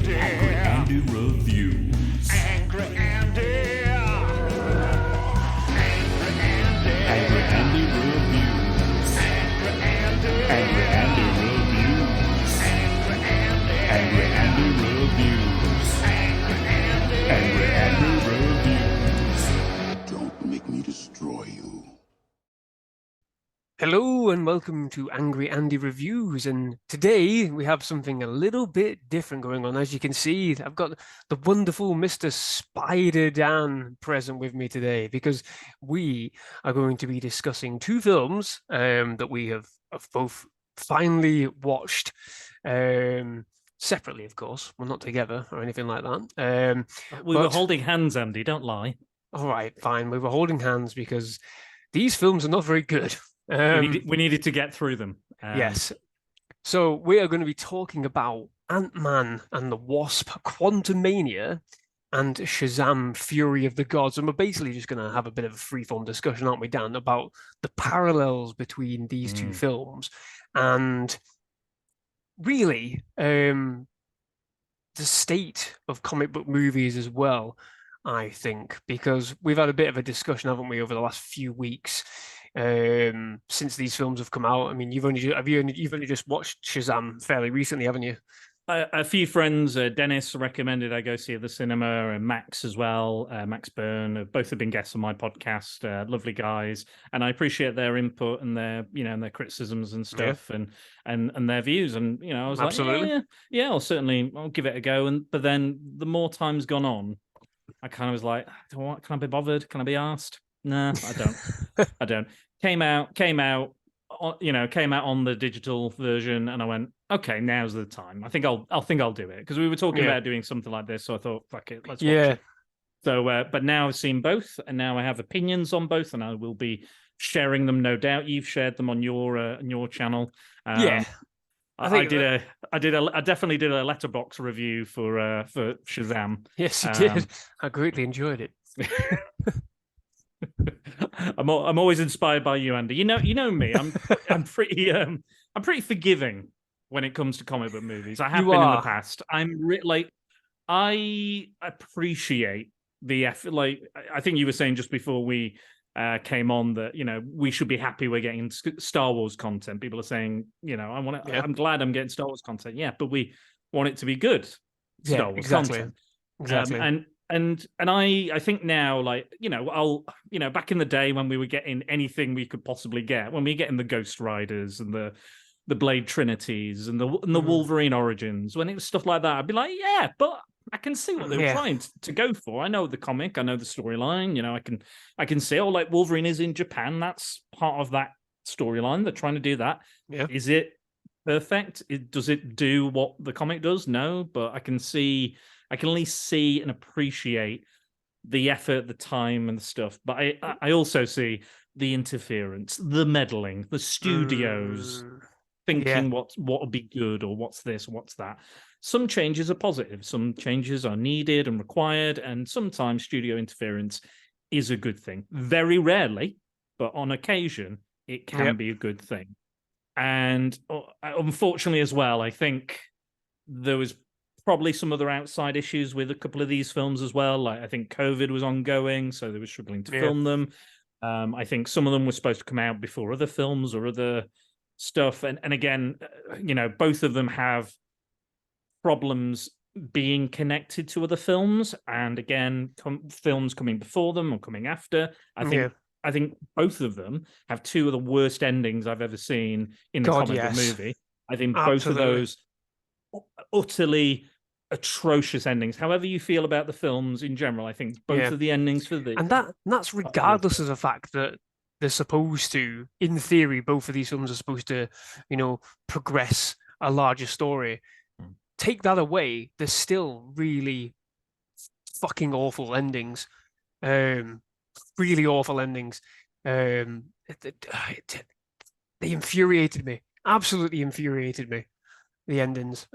Angry Andy Reviews. Angry Andy. Angry Andy Reviews. Angry Andy Reviews. Angry Andy Reviews. Angry Andy Reviews. Don't make me destroy you. Hello and welcome to Angry Andy Reviews, and today we have something a little bit different going on. As you can see, I've got the wonderful Mr. Spider Dan present with me today because we are going to be discussing two films that we have both finally watched separately, of course. We're not together or anything like that. We were holding hands, Andy, don't lie. All right, fine. We were holding hands because these films are not very good. We needed to get through them. Yes. So we are going to be talking about Ant-Man and the Wasp, Quantumania and Shazam, Fury of the Gods. And we're basically just going to have a bit of a free-form discussion, aren't we, Dan, about the parallels between these two films and really the state of comic book movies as well, I think, because we've had a bit of a discussion, haven't we, over the last few weeks since these films have come out. I mean, you've only just watched Shazam fairly recently, haven't you? A few friends, Dennis recommended I go see it at the cinema, and Max as well. Max Byrne, both have been guests on my podcast. Lovely guys, and I appreciate their input and their their criticisms and stuff, and their views. And I was Absolutely. like, yeah, I'll give it a go. But then the more time's gone on, I kind of was like, can I be bothered? Can I be asked? Nah, I don't. I don't. Came out on the digital version, and I went, okay, now's the time. I think I'll do it, because we were talking about doing something like this, so I thought, fuck it, let's watch it. So, but now I've seen both, and now I have opinions on both, and I will be sharing them, no doubt. You've shared them on your channel. I definitely did a letterbox review for Shazam. Yes, you did. I greatly enjoyed it. I'm always inspired by you, Andy. You know me. I'm pretty forgiving when it comes to comic book movies. I have been in the past. I appreciate the effort. Like, I think you were saying just before we came on that we should be happy we're getting Star Wars content. People are saying I'm glad I'm getting Star Wars content. Yeah, but we want it to be good Star Wars content. Exactly. And I think now, back in the day when we were getting anything we could possibly get, when we were getting the Ghost Riders and the Blade Trinities and the Wolverine Origins, when it was stuff like that, I'd be like, yeah, but I can see what they were trying to go for. I know the comic, I know the storyline. I can see, like Wolverine is in Japan. That's part of that storyline. They're trying to do that. Yeah. Is it perfect? Does it do what the comic does? No, but I can at least see and appreciate the effort, the time, and the stuff. But I also see the interference, the meddling, the studios thinking what would be good, or what's this, what's that. Some changes are positive, some changes are needed and required, and sometimes studio interference is a good thing. Very rarely, but on occasion, it can be a good thing. And unfortunately as well, I think there was probably some other outside issues with a couple of these films as well. Like, I think COVID was ongoing, so they were struggling to film them. I think some of them were supposed to come out before other films or other stuff. And again, both of them have problems being connected to other films. And again, films coming before them or coming after. I think both of them have two of the worst endings I've ever seen in a comic book movie. I think both of those utterly atrocious endings. However you feel about the films in general, I think both of the endings for the... And that's regardless of the fact that they're supposed to, in theory, both of these films are supposed to, progress a larger story. Take that away, there's still really fucking awful endings. Really awful endings. They infuriated me. Absolutely infuriated me. The endings.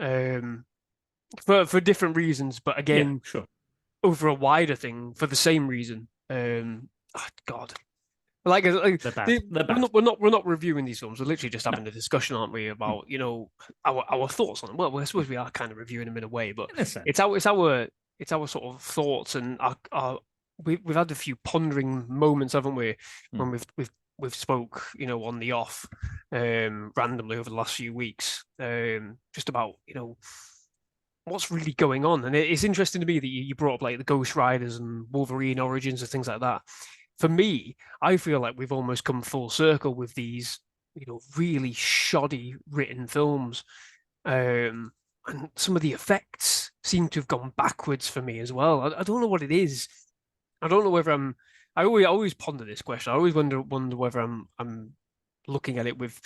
For different reasons, but again, over a wider thing, for the same reason. God. They're bad. They're bad. we're not reviewing these films. We're literally just having a discussion, aren't we, about our thoughts on them. Well, I suppose we are kind of reviewing them in a way, but In a sense. it's our sort of thoughts, and we've had a few pondering moments, haven't we, when we've spoke, on the off, randomly over the last few weeks, just about what's really going on. And it's interesting to me that you brought up like the Ghost Riders and Wolverine Origins and things like that. For me, I feel like we've almost come full circle with these, really shoddy written films. And some of the effects seem to have gone backwards for me as well. I don't know what it is. I don't know whether I always ponder this question. I always wonder whether I'm looking at it with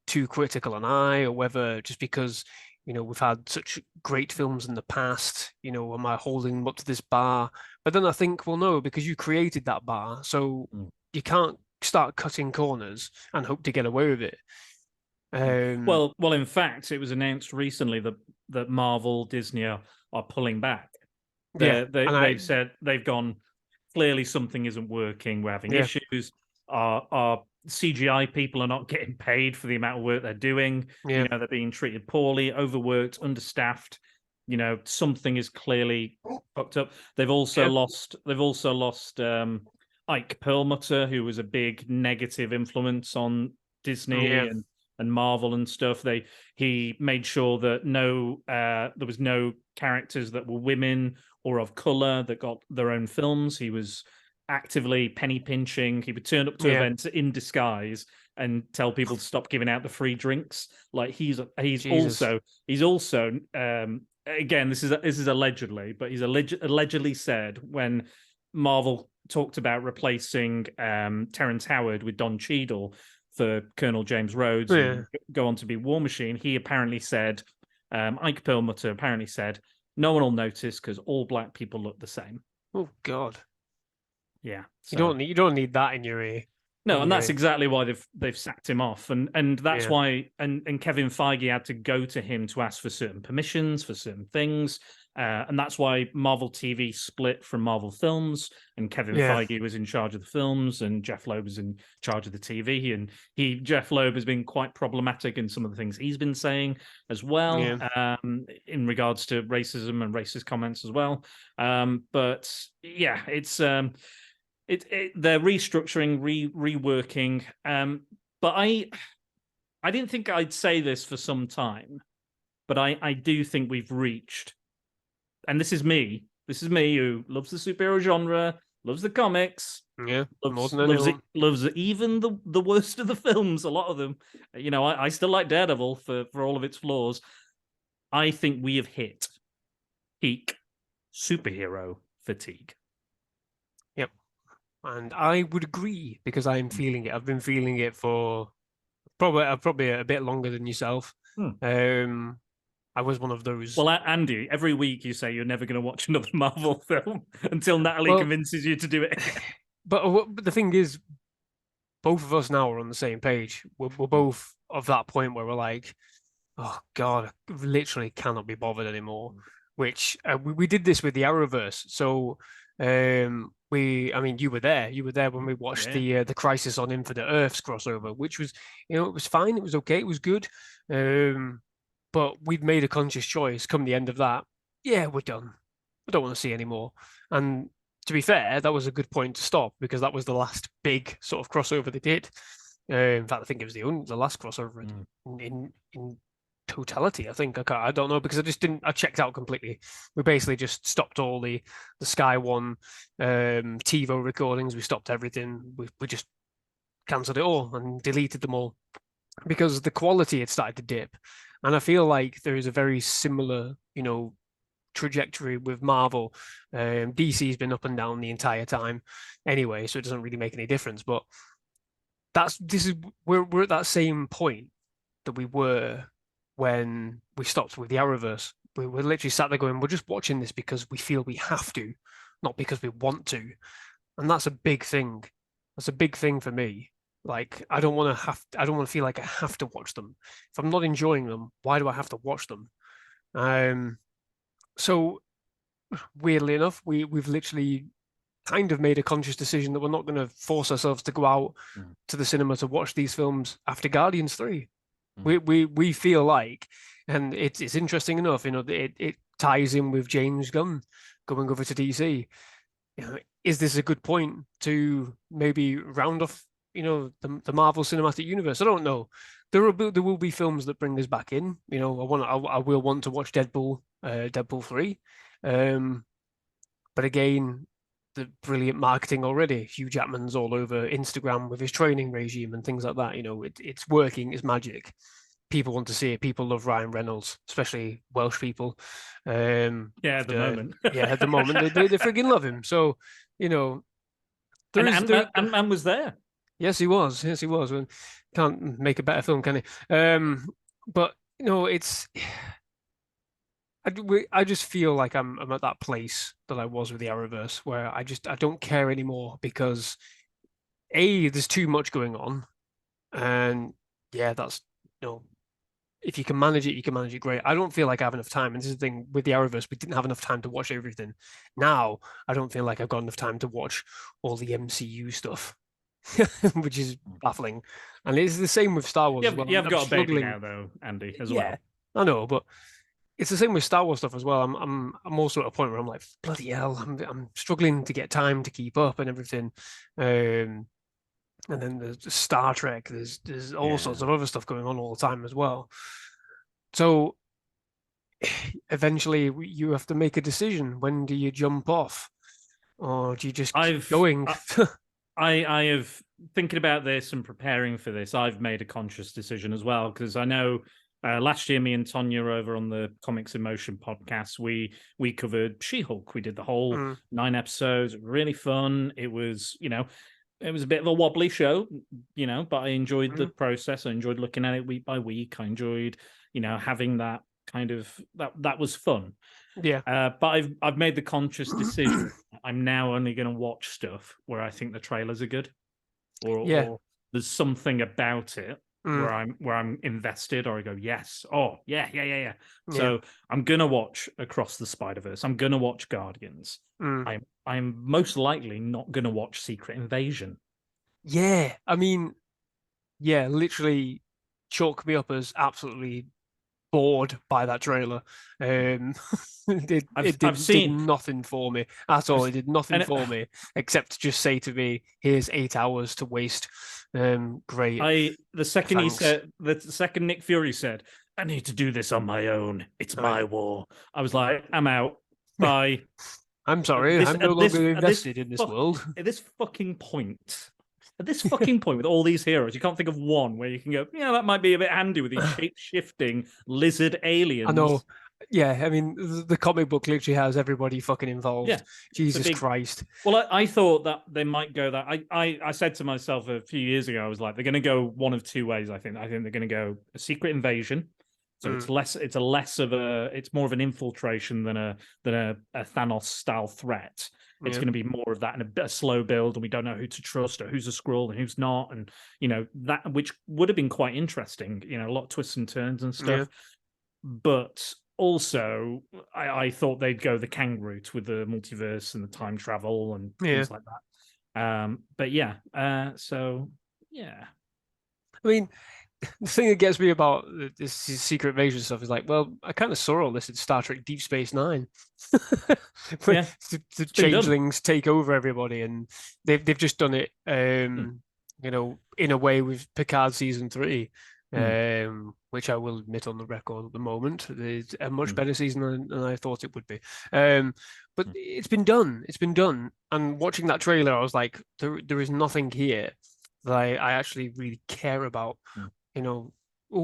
too critical an eye, or whether just because we've had such great films in the past, am I holding them up to this bar? But then I think, well, no, because you created that bar, so you can't start cutting corners and hope to get away with it. Well, in fact, it was announced recently that Marvel, Disney are pulling back. They've said they've gone, clearly something isn't working. We're having issues. Our CGI people are not getting paid for the amount of work they're doing. Yeah. They're being treated poorly, overworked, understaffed. Something is clearly fucked up. They've also lost Ike Perlmutter, who was a big negative influence on Disney and Marvel and stuff. He made sure that there was no characters that were women or of color that got their own films. He was actively penny pinching. He would turn up to events in disguise and tell people to stop giving out the free drinks. Like he's also again, this is allegedly, but he's allegedly said when Marvel talked about replacing Terrence Howard with Don Cheadle for Colonel James Rhodes and go on to be War Machine, he apparently said, Ike Perlmutter apparently said, no one will notice because all black people look the same. Oh God. Yeah. So. You don't need that in your ear. No, and that's exactly why they've sacked him off, and that's why and Kevin Feige had to go to him to ask for certain permissions for certain things, and that's why Marvel TV split from Marvel Films, and Kevin Feige was in charge of the films, and Jeff Loeb was in charge of the TV, and Jeff Loeb has been quite problematic in some of the things he's been saying as well, in regards to racism and racist comments as well. But yeah, it's. They're restructuring, reworking. But I didn't think I'd say this for some time, but I do think we've reached, and this is me who loves the superhero genre, loves the comics, loves even the worst of the films, a lot of them. I still like Daredevil for all of its flaws. I think we have hit peak superhero fatigue. And I would agree because I'm feeling it. I've been feeling it for probably a bit longer than yourself. I was one of those. Well, Andy, every week you say you're never going to watch another Marvel film until Natalie convinces you to do it. But the thing is, both of us now are on the same page. We're both of that point where we're like, oh God, I literally cannot be bothered anymore. Which we did this with the Arrowverse. So you were there. You were there when we watched the Crisis on Infinite Earths crossover, which was, it was fine. It was okay. It was good. But we'd made a conscious choice. Come the end of that, we're done. I don't want to see any more. And to be fair, that was a good point to stop because that was the last big sort of crossover they did. In fact, I think it was the last crossover in totality. I think I don't know because I checked out completely. We basically just stopped all the Sky One TiVo recordings. We stopped everything. We just cancelled it all and deleted them all because the quality had started to dip. And I feel like there is a very similar, trajectory with Marvel. DC's been up and down the entire time anyway, so it doesn't really make any difference. But we're at that same point that we were when we stopped with the Arrowverse. We were literally sat there going, we're just watching this because we feel we have to, not because we want to. And that's a big thing. That's a big thing for me. Like, I don't want to feel like I have to watch them. If I'm not enjoying them, why do I have to watch them? So weirdly enough, we've literally kind of made a conscious decision that we're not going to force ourselves to go out to the cinema to watch these films after Guardians 3. We feel like, and it's interesting enough, it ties in with James Gunn going over to DC. Is this a good point to maybe round off, the Marvel Cinematic Universe? I don't know. There will be films that bring us back in. I will want to watch Deadpool 3. But again, the brilliant marketing already. Hugh Jackman's all over Instagram with his training regime and things like that. It's working. It's magic. People want to see it. People love Ryan Reynolds, especially Welsh people. At the moment. At the moment, they frigging love him. So, Ant-Man was there. Yes, he was. Yes, he was. Can't make a better film, can he? But it's. I just feel like I'm at that place that I was with the Arrowverse, where I don't care anymore because there's too much going on, and that's if you can manage it, you can manage it great. I don't feel like I have enough time, and this is the thing with the Arrowverse, we didn't have enough time to watch everything. Now I don't feel like I've got enough time to watch all the MCU stuff. Which is baffling, and it's the same with Star Wars. You have got a baby now, though, Andy, as well. I know, but it's the same with Star Wars stuff as well. I'm also at a point where I'm like, bloody hell, I'm struggling to get time to keep up and everything. And then there's Star Trek. There's all sorts of other stuff going on all the time as well. So eventually, you have to make a decision. When do you jump off, or do you just keep going? I have, thinking about this and preparing for this, I've made a conscious decision as well, because I know last year me and Tonya over on the Comics in Motion podcast, we covered She-Hulk. We did the whole 9 episodes, really fun. It was, it was a bit of a wobbly show, but I enjoyed the process. I enjoyed looking at it week by week. I enjoyed, having that kind of, that was fun. Yeah. But I've made the conscious decision. I'm now only going to watch stuff where I think the trailers are good, or there's something about it where I'm invested, or I go, yes, yeah. So I'm gonna watch Across the Spider-Verse. I'm gonna watch Guardians. I'm most likely not gonna watch Secret Invasion. Yeah, I mean, literally chalk me up as absolutely bored by that trailer. It did nothing for me at all. It did nothing for me except to just say to me, "Here's 8 hours to waste." Great. The second Nick Fury said, "I need to do this on my own. It's my war." I was like, "I'm out. Bye." I'm sorry. I'm no longer invested in this world. At this fucking point. At this fucking point, with all these heroes, you can't think of one where you can go, that might be a bit handy with these shape-shifting lizard aliens. I know. Yeah, I mean, the comic book literally has everybody fucking involved. Yeah. Jesus Christ. Well, I thought that they might go that. I said to myself a few years ago, I was like, they're going to go one of two ways, I think. I think they're going to go a secret invasion. So it's more of an infiltration than a Thanos-style threat. It's going to be more of that and a slow build, and we don't know who to trust or who's a Skrull and who's not, and that, which would have been quite interesting. A lot of twists and turns and stuff. Yeah. But also, I thought they'd go the Kang route with the multiverse and the time travel and things like that. I mean, the thing that gets me about this secret invasion stuff is like, well, I kind of saw all this in Star Trek Deep Space Nine. The changelings take over everybody, and they've just done it, in a way with Picard season 3, which I will admit on the record at the moment, it's a much better season than I thought it would be. But it's been done. It's been done. And watching that trailer, I was like, there is nothing here that I actually really care about.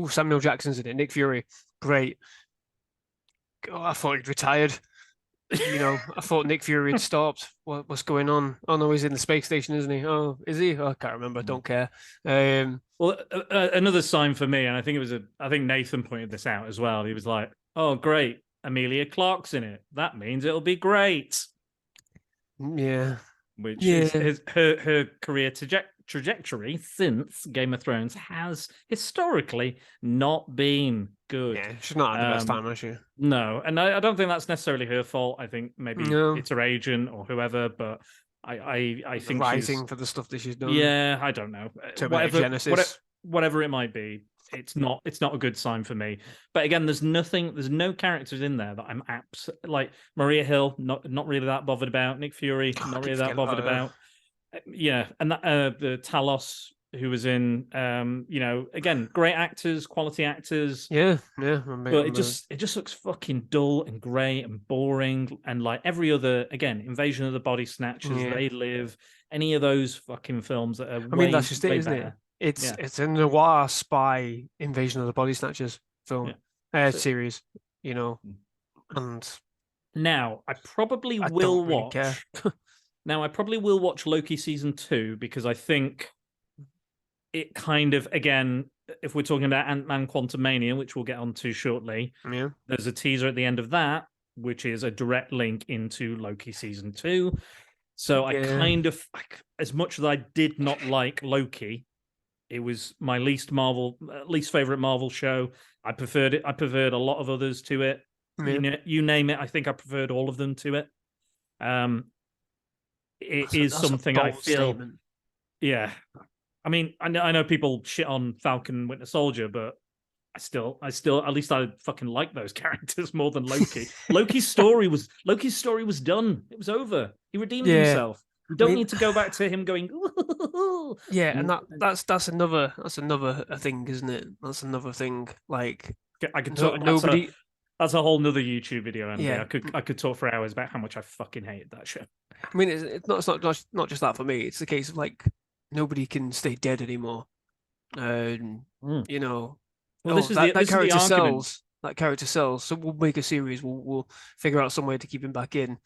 Samuel Jackson's in it, Nick Fury, great. Oh, I thought he'd retired. I thought Nick Fury had stopped. What's going on? Oh no, he's in the space station, isn't he? Oh, is he? Oh, I can't remember. Don't care. Another sign for me, and I think Nathan pointed this out as well. He was like, "Oh, great, Amelia Clark's in it. That means it'll be great." Yeah. Which is her career trajectory since Game of Thrones has historically not been good. Yeah, she's not had the best time, has she? No, and I don't think that's necessarily her fault. I think maybe it's her agent or whoever, but I think rising she's, for the stuff that she's done. yeah, I don't know. Terminator Genesis. Whatever it might be, it's not a good sign for me. But again, there's no characters in there that I'm like Maria Hill, not really that bothered about. Nick Fury, Oh, not really that bothered about. Yeah, and that, the Talos who was in, again, great actors, quality actors. Yeah. But it just looks fucking dull and grey and boring, and like every other, again, Invasion of the Body Snatchers, Yeah. They Live, any of those fucking films that are I mean, that's just it, way isn't better. it? Yeah. It's a noir spy Invasion of the Body Snatchers film series, and Now I probably I will don't really watch. care. Now I probably will watch Loki season 2 because I think it kind of, again, if we're talking about Ant-Man Quantumania, which we'll get onto shortly, Yeah. there's a teaser at the end of that, which is a direct link into Loki season 2. So I kind of, as much as I did not like Loki, it was my least favorite Marvel show. I preferred it. I preferred a lot of others to it. Yeah. You name it. I think I preferred all of them to it. That's something I feel. Statement. Yeah, I mean, I know people shit on Falcon Winter Soldier, but I still, at least I fucking like those characters more than Loki. Loki's story was done. It was over. He redeemed himself. We don't need to go back to him going. Yeah, and that's another thing, isn't it? That's another thing. Like I could talk. Nobody. That's a whole nother YouTube video, Andy. Yeah. I could talk for hours about how much I fucking hated that show. I mean, it's not just that for me. It's the case of like nobody can stay dead anymore. Well, that character sells. That character sells. So we'll make a series. We'll figure out some way to keep him back in.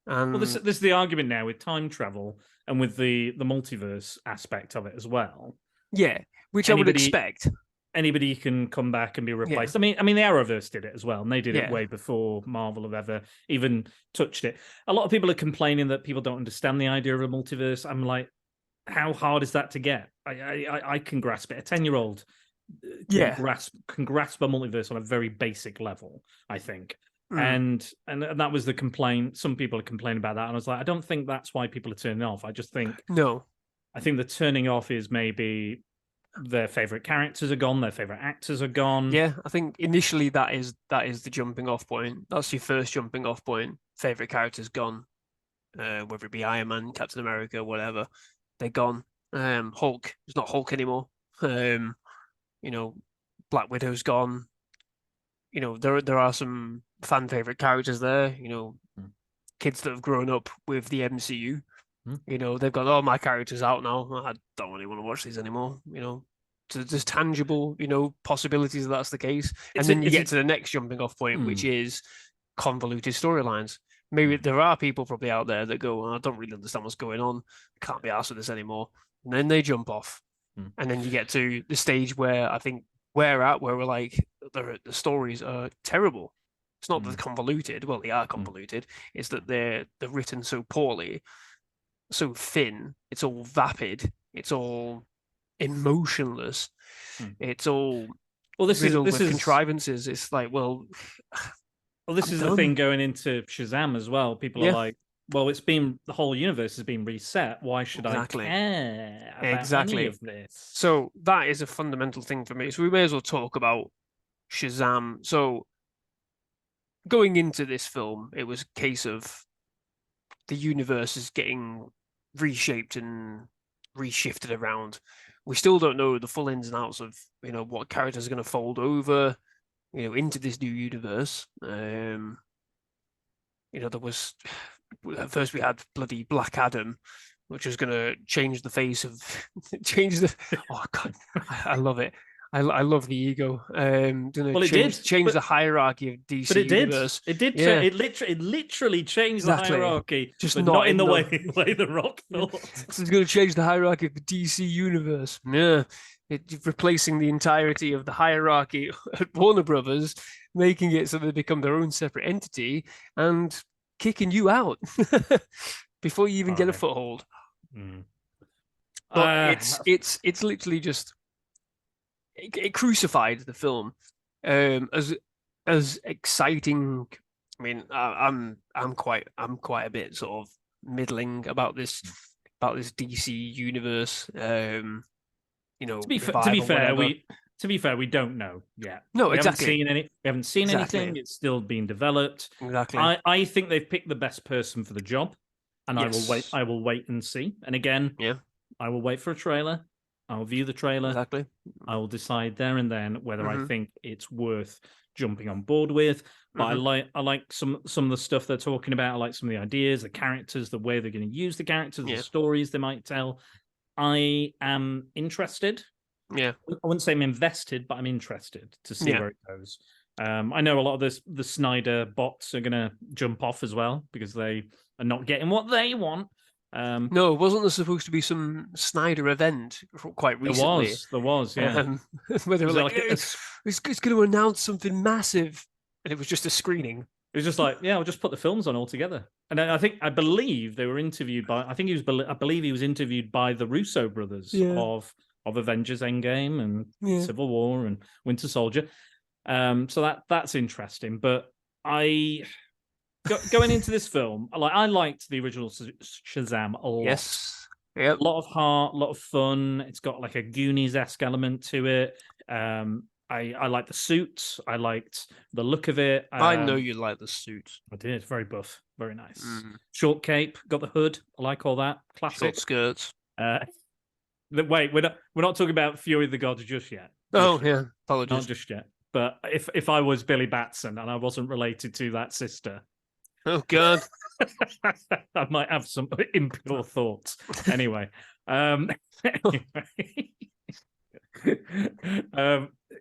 And well, this is the argument now with time travel and with the multiverse aspect of it as well. Yeah, which I would expect. Anybody can come back and be replaced. Yeah. I mean, the Arrowverse did it as well, and they did it way before Marvel have ever even touched it. A lot of people are complaining that people don't understand the idea of a multiverse. I'm like, how hard is that to get? I can grasp it. A 10-year-old can grasp a multiverse on a very basic level, I think. And that was the complaint. Some people are complaining about that, and I was like, I don't think that's why people are turning off. I just think I think the turning off is maybe their favorite characters are gone, their favorite actors are gone. Yeah, I think initially that is the jumping off point. That's your first jumping off point. Favorite characters gone, whether it be Iron Man, Captain America, whatever, they're gone. Hulk is not Hulk anymore. Black Widow's gone. There are some fan favorite characters there. Kids that have grown up with the MCU. They've got all my characters out now. I don't really want to watch these anymore. So there's tangible, possibilities that that's the case. And then you get to the next jumping off point, which is convoluted storylines. Maybe there are people probably out there that go, I don't really understand what's going on. I can't be asked with this anymore. And then they jump off. And then you get to the stage where I think where we're like, the stories are terrible. It's not that they're convoluted. Well, they are convoluted. It's that they're written so poorly, so thin. It's all vapid. It's all emotionless. It's all this is contrivances. It's like, this is the thing going into Shazam as well. People are like, well, the whole universe has been reset. Why should I care about any of this? So that is a fundamental thing for me. So we may as well talk about Shazam. So going into this film, it was a case of the universe is getting reshaped and reshifted around. We still don't know the full ins and outs of what characters are going to fold over into this new universe. There was at first we had bloody Black Adam, which was going to change the face of oh god, I love it. I love the ego. Change the hierarchy of DC universe. It did. Yeah. It literally changed the hierarchy, just not in the way the Rock thought. It's going to change the hierarchy of the DC universe. Yeah, replacing the entirety of the hierarchy at Warner Brothers, making it so they become their own separate entity and kicking you out before you even get a foothold. But it's literally just. It crucified the film as exciting. I mean, I'm quite a bit sort of middling about this DC universe. To be revival, fair, whatever. we don't know yet. No, we exactly. We haven't seen Exactly. anything. It's still being developed. Exactly. I think they've picked the best person for the job, and Yes. I will wait and see. And again, Yeah. I will wait for a trailer. I will view the trailer. Exactly. I will decide there and then whether I Mhm. think it's worth jumping on board with. But Mhm. I like some of the stuff they're talking about. I like some of the ideas, the characters, the way they're going to use the characters, Yeah. the stories they might tell. I am interested. Yeah. I wouldn't say I'm invested, but I'm interested to see Yeah. where it goes. I know a lot of the Snyder bots are going to jump off as well because they are not getting what they want. No, wasn't there supposed to be some Snyder event quite recently? There was, yeah. Where they were Was like, it like it's going to announce something massive, and it was just a screening. It was just like, yeah, I'll just put the films on all together. And I believe they were interviewed by. I believe he was interviewed by the Russo brothers of Avengers Endgame and Civil War and Winter Soldier. So that's interesting. But going into this film, I liked the original Shazam a lot. Yes. Yep. A lot of heart, a lot of fun. It's got like a Goonies-esque element to it. I like the suit. I liked the look of it. I know you like the suit. I did. Very buff. Very nice. Short cape. Got the hood. I like all that. Classic. Short skirts. Wait, we're not talking about Fury of the Gods just yet. Yeah. Apologies. Not just yet. But if I was Billy Batson and I wasn't related to that sister, oh god, I might have some impure thoughts. Anyway,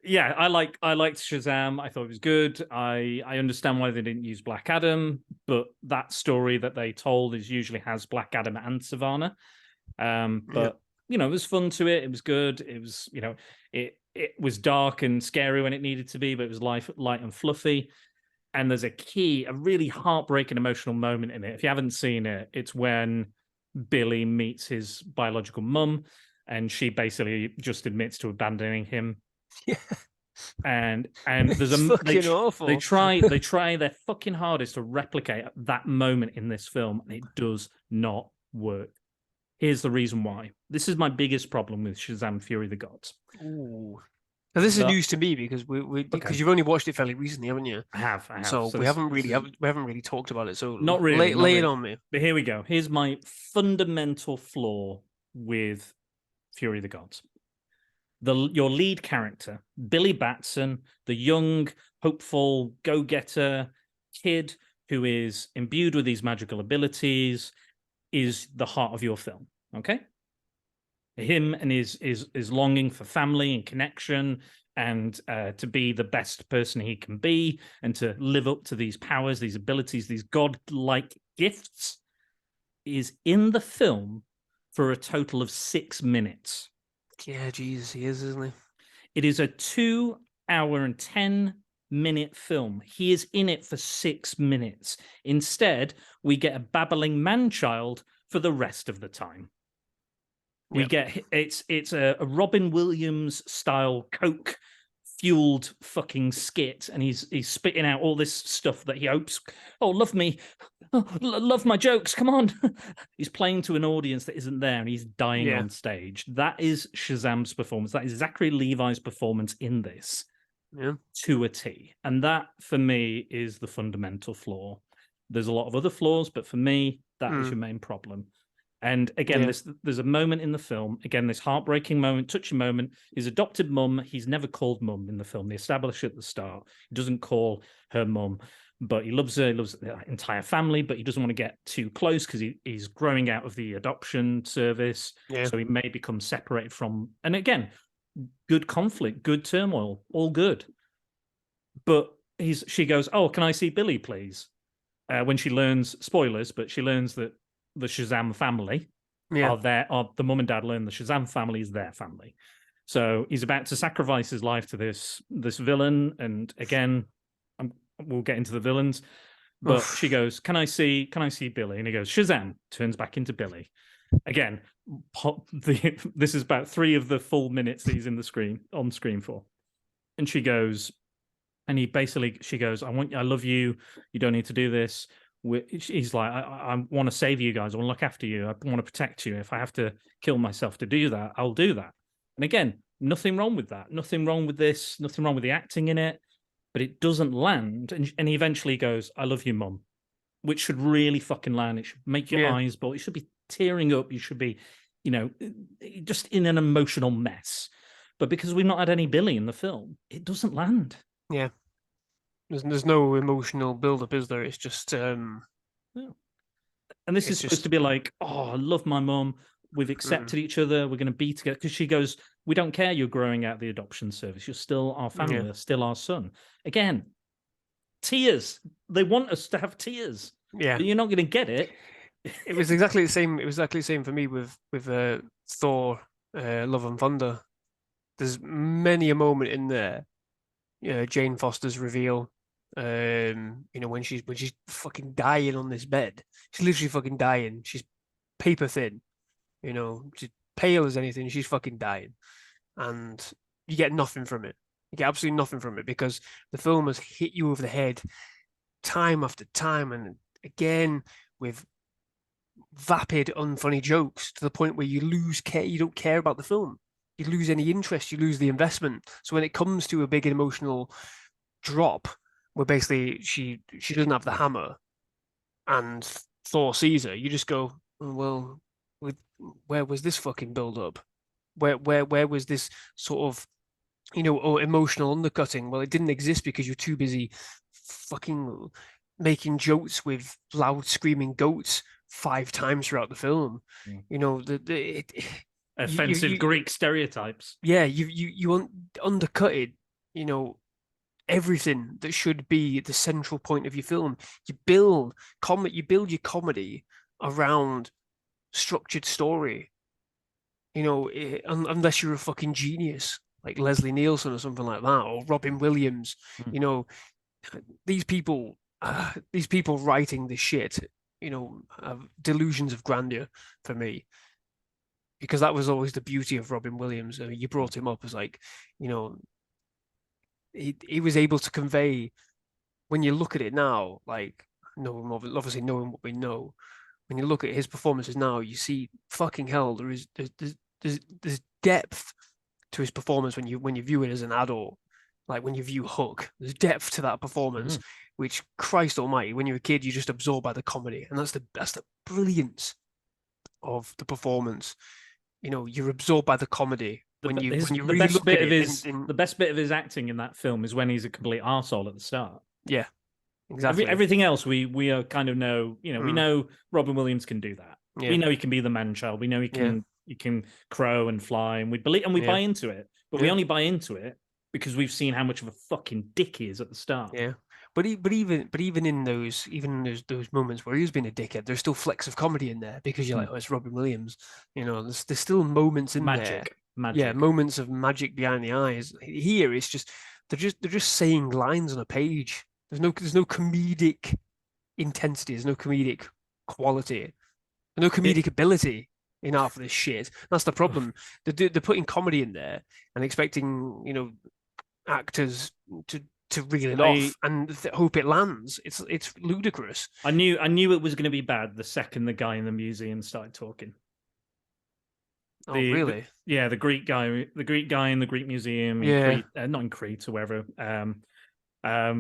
yeah, I liked Shazam. I thought it was good. I understand why they didn't use Black Adam, but that story that they told usually has Black Adam and Savannah. But it was fun to it. It was good. It was it was dark and scary when it needed to be, but it was light and fluffy. And there's a really heartbreaking emotional moment in it. If you haven't seen it, it's when Billy meets his biological mum, and she basically just admits to abandoning him. Yeah. And there's fucking awful. They try their fucking hardest to replicate that moment in this film, and it does not work. Here's the reason why. This is my biggest problem with Shazam: Fury of the Gods. Ooh. Now, this is news to me because because you've only watched it fairly recently, haven't you? I have. So we haven't really talked about it. So not really. Lay it on me. But here we go. Here's my fundamental flaw with Fury of the Gods. Your lead character, Billy Batson, the young, hopeful, go-getter kid who is imbued with these magical abilities, is the heart of your film. Okay? Him and his longing for family and connection, and to be the best person he can be, and to live up to these powers, these abilities, these godlike gifts, is in the film for a total of 6 minutes. Yeah, Jesus, he is, isn't he? It is a 2 hour and 10-minute film. He is in it for 6 minutes. Instead, we get a babbling man-child for the rest of the time. We get it's a Robin Williams style Coke fueled fucking skit, and he's spitting out all this stuff that he hopes, love me, love my jokes, come on. He's playing to an audience that isn't there, and he's dying on stage. That is Shazam's performance. That is Zachary Levi's performance in this to a T. And that, for me, is the fundamental flaw. There's a lot of other flaws, but for me, that is your main problem. And again, there's a moment in the film, again, this heartbreaking moment, touching moment. His adopted mum, he's never called mum in the film. They establish at the start. He doesn't call her mum, but he loves her. He loves the entire family, but he doesn't want to get too close because he's growing out of the adoption service. Yeah. So he may become separated from, and again, good conflict, good turmoil, all good. But she goes, can I see Billy, please? When she learns, spoilers, but she learns that the Shazam family are there, or the mum and dad learn the Shazam family is their family. So he's about to sacrifice his life to this villain. And again, we'll get into the villains. But she goes, can I see Billy? And he goes, Shazam, turns back into Billy. Again, this is about 3 of the full minutes that he's on screen for. And she goes, I love you. You don't need to do this. He's like, I want to save you guys. I want to look after you. I want to protect you. If I have to kill myself to do that, I'll do that. And again, nothing wrong with that. Nothing wrong with this. Nothing wrong with the acting in it. But it doesn't land. And he eventually goes, I love you, Mum, which should really fucking land. It should make your eyes bulge. It should be tearing up. You should be, just in an emotional mess. But because we've not had any Billy in the film, it doesn't land. Yeah. There's no emotional build-up, is there? It's just And this is supposed to be like, oh, I love my mum. We've accepted each other. We're going to be together. Because she goes, we don't care you're growing out the adoption service. You're still our family. You're still our son. Again, tears. They want us to have tears. Yeah. But you're not going to get it. It was exactly the same. It was exactly the same for me with Thor, Love and Thunder. There's many a moment in there. Jane Foster's reveal. When she's fucking dying on this bed. She's literally fucking dying. She's paper thin. She's pale as anything. She's fucking dying, and you get nothing from it. You get absolutely nothing from it because the film has hit you over the head time after time, and again with vapid, unfunny jokes to the point where you lose care. You don't care about the film. You lose any interest. You lose the investment. So when it comes to a big emotional drop, where basically she doesn't have the hammer, and Thor sees her, you just go, well, where was this fucking build up? Where was this sort of emotional undercutting? Well, it didn't exist because you're too busy fucking making jokes with loud screaming goats 5 times throughout the film. Offensive Greek stereotypes. Yeah, you undercutted, everything that should be the central point of your film. You build your comedy around structured story. Unless you're a fucking genius like Leslie Nielsen or something like that, or Robin Williams. These people writing this shit, have delusions of grandeur for me. Because that was always the beauty of Robin Williams. I mean, you brought him up as like, he was able to convey, when you look at it now, like, obviously knowing what we know, when you look at his performances now, you see fucking hell, there's depth to his performance when you view it as an adult. Like when you view Hook, there's depth to that performance, which, Christ almighty, when you're a kid, you're just absorbed by the comedy. And that's the brilliance of the performance. You're absorbed by the comedy when you really look at it. The best bit of his acting in that film is when he's a complete arsehole at the start. Yeah, exactly. Everything else we are kind of know. We know Robin Williams can do that. Yeah. We know he can be the man-child. We know he can crow and fly, and we believe and we buy into it. But we only buy into it because we've seen how much of a fucking dick he is at the start. Yeah. But even in those moments where he was being a dickhead, there's still flecks of comedy in there because you're like, oh, it's Robin Williams. There's still moments in there. Magic. Yeah, moments of magic behind the eyes. Here, it's just they're just saying lines on a page. There's no comedic intensity. There's no comedic quality. There's no comedic ability in half of this shit. That's the problem. They're putting comedy in there and expecting actors to reel it off and hope it lands. It's ludicrous. I knew it was going to be bad the second the guy in the museum started talking. Really? The Greek guy in the Greek museum. Yeah, Crete, not in Crete or wherever.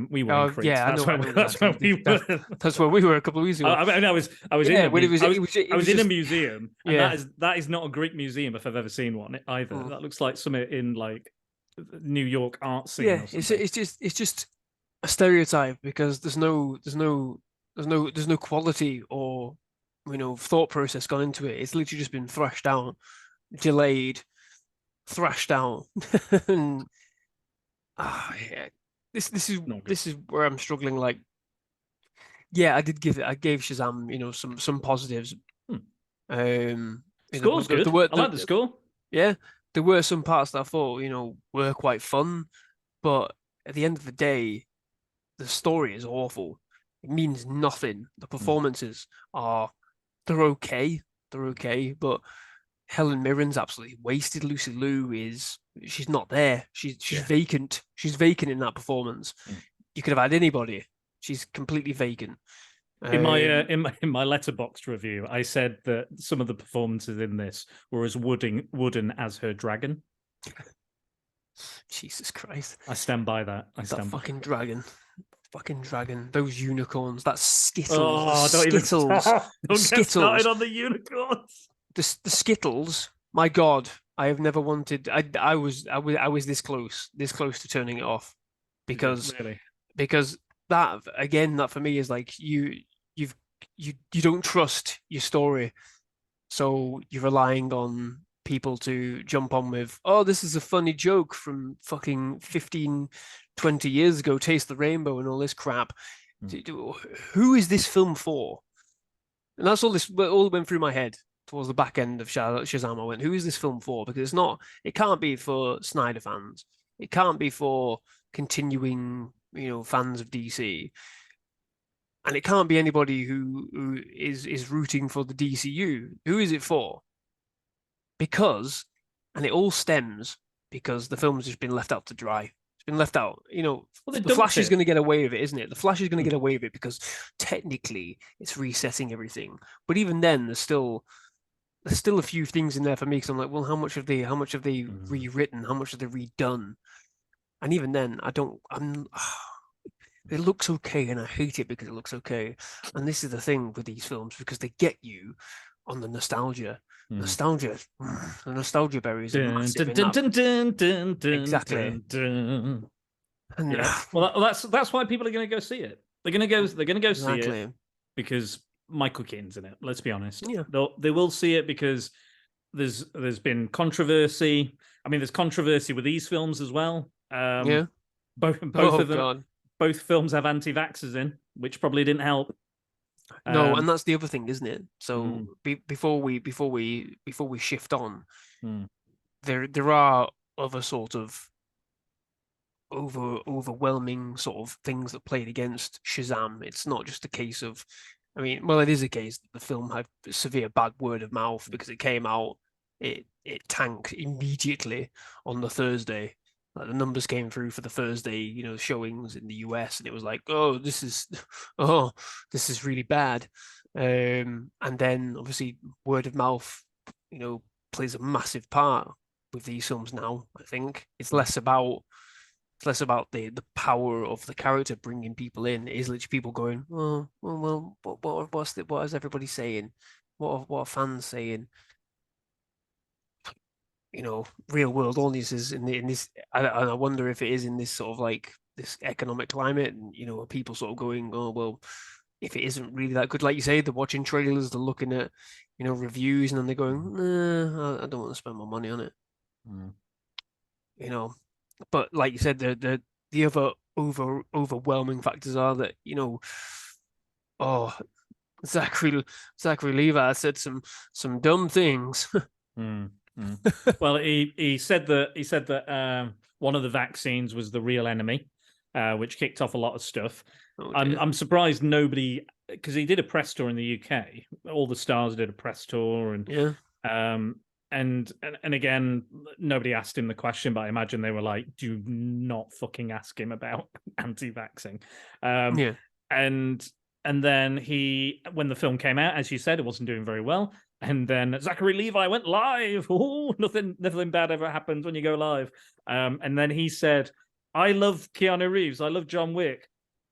We were in Crete. Yeah, that's where we were. That's where we were a couple of weeks ago. I was in a museum. And that is not a Greek museum if I've ever seen one either. That looks like something in like New York art scene. Yeah, it's just a stereotype because there's no quality or thought process gone into it. It's literally just been thrashed out, delayed, thrashed out. And, this is where I'm struggling. Like, I gave Shazam some positives. Score's good. I like the score. Yeah. There were some parts that I thought, were quite fun, but at the end of the day, the story is awful. It means nothing. The performances they're okay, but Helen Mirren's absolutely wasted. Lucy Liu she's not there. She's vacant. She's vacant in that performance. You could have had anybody. She's completely vacant. In my letterboxd review, I said that some of the performances in this were as wooden as her dragon. Jesus Christ! I stand by that. Fucking dragon. Fucking dragon, those unicorns, that Skittles, Oh, the don't even Skittles, start. Don't the get started Skittles, on the unicorns. the Skittles. My God, I have never wanted. I was this close to turning it off because Really? that again, that for me is like you don't trust your story, so you're relying on people to jump on with, oh, this is a funny joke from fucking 15, 20 years ago, Taste the Rainbow and all this crap. Who is this film for? And that's all that went through my head towards the back end of Shazam. I went, who is this film for? Because it can't be for Snyder fans. It can't be for continuing, fans of DC. And it can't be anybody who is rooting for the DCU. Who is it for? Because, and it all stems because the film's just been left out to dry. It's been left out. The Flash is going to get away with it, isn't it? The Flash is going to get away with it because technically it's resetting everything. But even then, there's still a few things in there for me because I'm like, well, how much have they rewritten? How much have they redone? And even then, it looks okay, and I hate it because it looks okay. And this is the thing with these films because they get you on the nostalgia. Nostalgia, the nostalgia berries are massive. Exactly. And, yeah. Well, that's why people are going to go see it. They're going to go see it because Michael Keaton's in it. Let's be honest. Yeah. They will see it because there's been controversy. I mean, there's controversy with these films as well. Yeah. Both of them. God. Both films have anti-vaxxers in, which probably didn't help. No, and that's the other thing, isn't it? So before we shift on, there are other sort of overwhelming sort of things that played against Shazam. It's not just a case of, it is a case that the film had severe bad word of mouth because it came out, it tanked immediately on the Thursday. Like the numbers came through for the Thursday, showings in the US, and it was like, oh, this is really bad. And then obviously word of mouth, plays a massive part with these films now. I think it's less about the power of the character bringing people in. It is literally people going, oh, well, what is everybody saying? What are fans saying? Real world audiences in this, and I wonder if it is in this sort of like this economic climate, and are people sort of going, oh well, if it isn't really that good, like you say, they're watching trailers, they're looking at reviews, and then they're going, nah, I don't want to spend my money on it. But like you said, the other overwhelming factors are that Zachary Levi said some dumb things. Well, he said that one of the vaccines was the real enemy, which kicked off a lot of stuff. Oh, I'm surprised nobody, because he did a press tour in the UK. All the stars did a press tour, and and again, nobody asked him the question, but I imagine they were like, "Do not fucking ask him about anti-vaxxing." And then when the film came out, as you said, it wasn't doing very well. And then Zachary Levi went live. Oh, nothing bad ever happens when you go live. And then he said, I love Keanu Reeves. I love John Wick.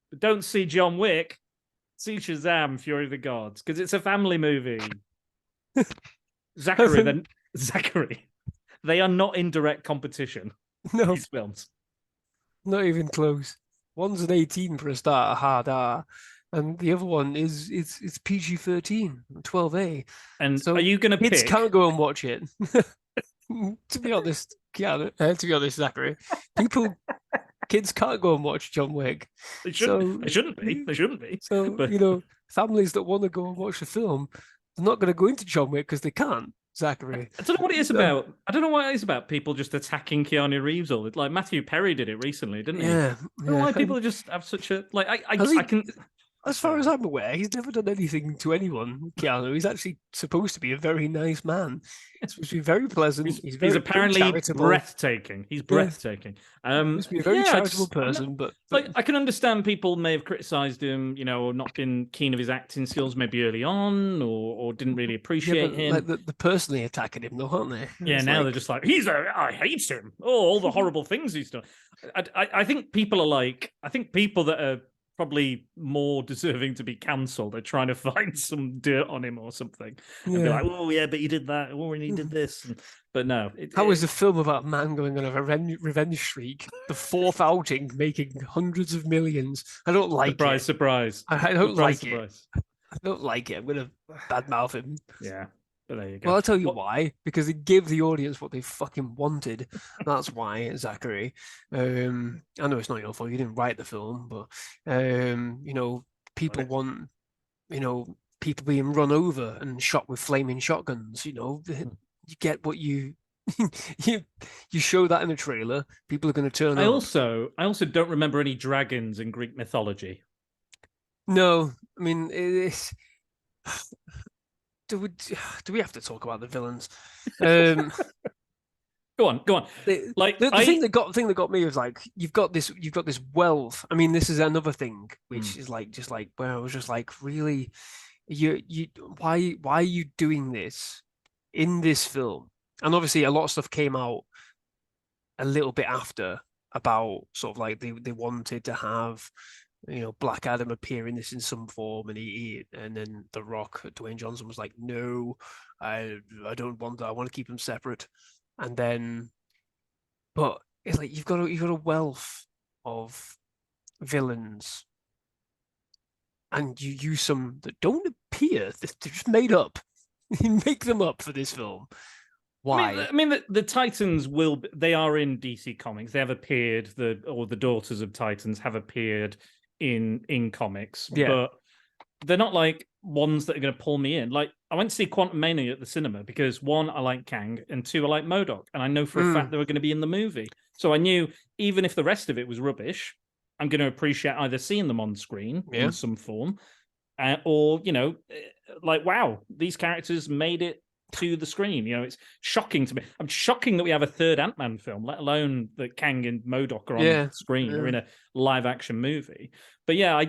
But don't see John Wick. See Shazam, Fury of the Gods, because it's a family movie. Zachary, they are not in direct competition. No. These films. Not even close. One's an 18 for a start, a hard R. And the other one is it's PG-13, 12A. And so are you going to pick? Kids can't go and watch it. To be honest, Zachary, kids can't go and watch John Wick. They shouldn't be. So but... families that want to go and watch the film, they're not going to go into John Wick because they can't. Zachary, I don't know what it is about. I don't know what it is about people just attacking Keanu Reeves all like Matthew Perry did it recently, didn't he? Yeah. I don't know why people just have such a like. I can. as far as I'm aware, he's never done anything to anyone, Keanu. He's actually supposed to be a very nice man. He's supposed to be very pleasant. He's very apparently charitable. breathtaking. He's breathtaking. He's been a very charitable person, but like I can understand people may have criticised him, or not been keen of his acting skills maybe early on, or didn't really appreciate him. Like the personally attacking him, though, aren't they? Yeah, it's now like... they're just like I hate him. Oh, all the horrible things he's done. I think people are like, I think people that are probably more deserving to be cancelled are trying to find some dirt on him or something, and be like, oh yeah, but he did that, or he did this. But no, how is a film about a man going on a revenge streak, the fourth outing, making hundreds of millions? I don't like it. Surprise. I don't like it. I don't like it. I'm gonna badmouth him. Yeah. But there you go. Well, I'll tell you why. Because it gave the audience what they fucking wanted. That's why, Zachary. I know it's not your fault. You didn't write the film, but people want, people being run over and shot with flaming shotguns. You get what you you show that in a trailer. People are going to turn. I also don't remember any dragons in Greek mythology. No, I mean it's. Do we have to talk about the villains? Go on. The thing that got me was like you've got this wealth. I mean, this is another thing which is like just like where I was just like, really, you why are you doing this in this film? And obviously a lot of stuff came out a little bit after about sort of like they wanted to have Black Adam appear in this in some form, and then The Rock, Dwayne Johnson, was like, no, I don't want that. I want to keep them separate. And then, but it's like you've got a wealth of villains, and you use some that don't appear. They're just made up. You make them up for this film. Why? I mean, the Titans they are in DC Comics. They have appeared. The Daughters of Titans have appeared in comics, but they're not like ones that are going to pull me in. Like, I went to see Quantumania at the cinema because one, I like Kang, and two, I like MODOK, and I know for a fact they were going to be in the movie. So I knew even if the rest of it was rubbish, I'm going to appreciate either seeing them on screen in some form, or like, wow, these characters made it to the screen. It's shocking to me. I'm shocking that we have a third Ant-Man film, let alone that Kang and MODOK are on the screen or in a live action movie. But yeah,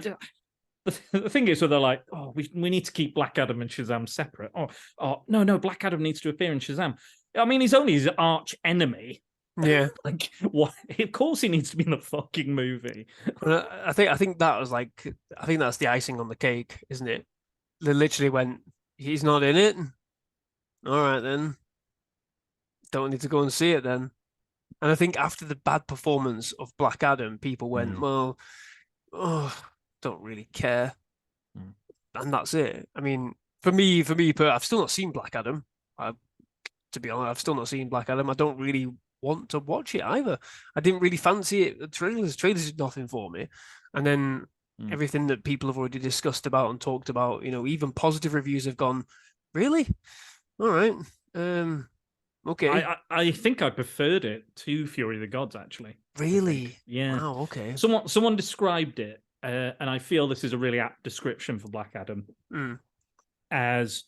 the thing is, so they're like, oh, we need to keep Black Adam and Shazam separate. Oh, no, Black Adam needs to appear in Shazam. I mean, he's only his arch enemy. Yeah, like what? Of course, he needs to be in the fucking movie. I think that was like, I think that's the icing on the cake, isn't it? They literally went, he's not in it. All right then. Don't need to go and see it then. And I think after the bad performance of Black Adam, people went, well, don't really care. And that's it. I mean, for me, but I've still not seen Black Adam. To be honest, I've still not seen Black Adam. I don't really want to watch it either. I didn't really fancy it. The trailers did nothing for me. And then everything that people have already discussed about and talked about, even positive reviews have gone, really? All right. Okay. I think I preferred it to Fury of the Gods, actually. Really? Yeah. Wow, okay. Someone described it, and I feel this is a really apt description for Black Adam, as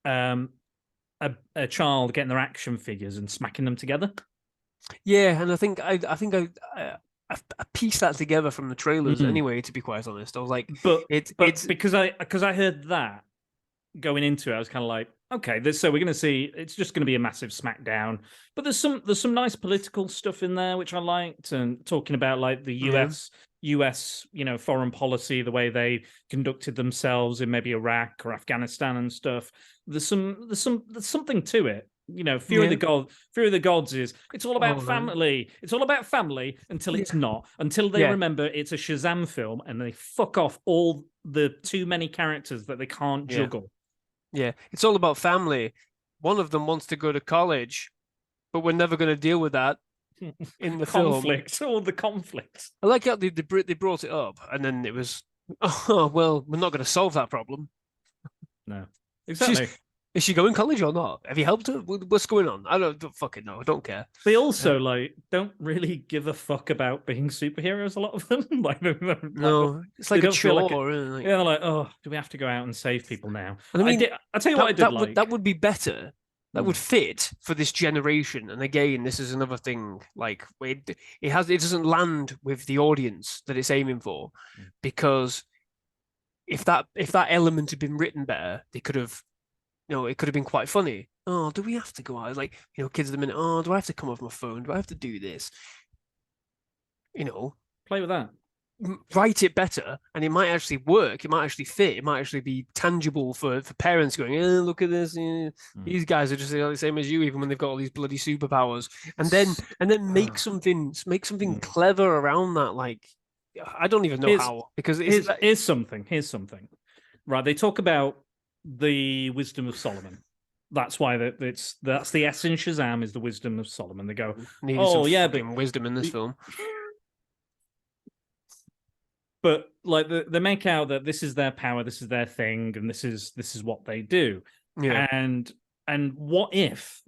a child getting their action figures and smacking them together. Yeah, and I think I pieced that together from the trailers anyway, to be quite honest. I was like, it's because I heard that going into it, I was kind of like, okay, so we're going to see, it's just going to be a massive smackdown. But there's some nice political stuff in there, which I liked, and talking about like the US, foreign policy, the way they conducted themselves in maybe Iraq or Afghanistan and stuff. There's something to it. Fury of the Gods is, it's all about family. It's all about family until it's not. Until they remember it's a Shazam film and they fuck off all the too many characters that they can't juggle. Yeah, it's all about family. One of them wants to go to college, but we're never going to deal with that in the conflict. All the conflicts. I like how they brought it up, and then it was, oh well, we're not going to solve that problem. No, exactly. Is she going college or not? Have you helped her? What's going on? I don't fucking know. I don't care. They also like don't really give a fuck about being superheroes. A lot of them, No, it's like they a don't feel like chore. Like, yeah, they're like, oh, do we have to go out and save people now? and I mean, I'll tell you what I did like. that would be better. That would fit for this generation. And again, this is another thing. Like it doesn't land with the audience that it's aiming for, because if that element had been written better, they could have, it could have been quite funny. Oh, do we have to go out? Like, kids at the minute. Oh, do I have to come off my phone? Do I have to do this? Play with that. Write it better, and it might actually work. It might actually fit. It might actually be tangible for parents going, look at this. These guys are just the same as you, even when they've got all these bloody superpowers. And then make something clever around that. Like, I don't even know how, because here's something. Right, they talk about the wisdom of Solomon. That's why that's the essence. Shazam is the wisdom of Solomon. They go, but wisdom in this film. But like they make out that this is their power, this is their thing, and this is what they do. Yeah. And what if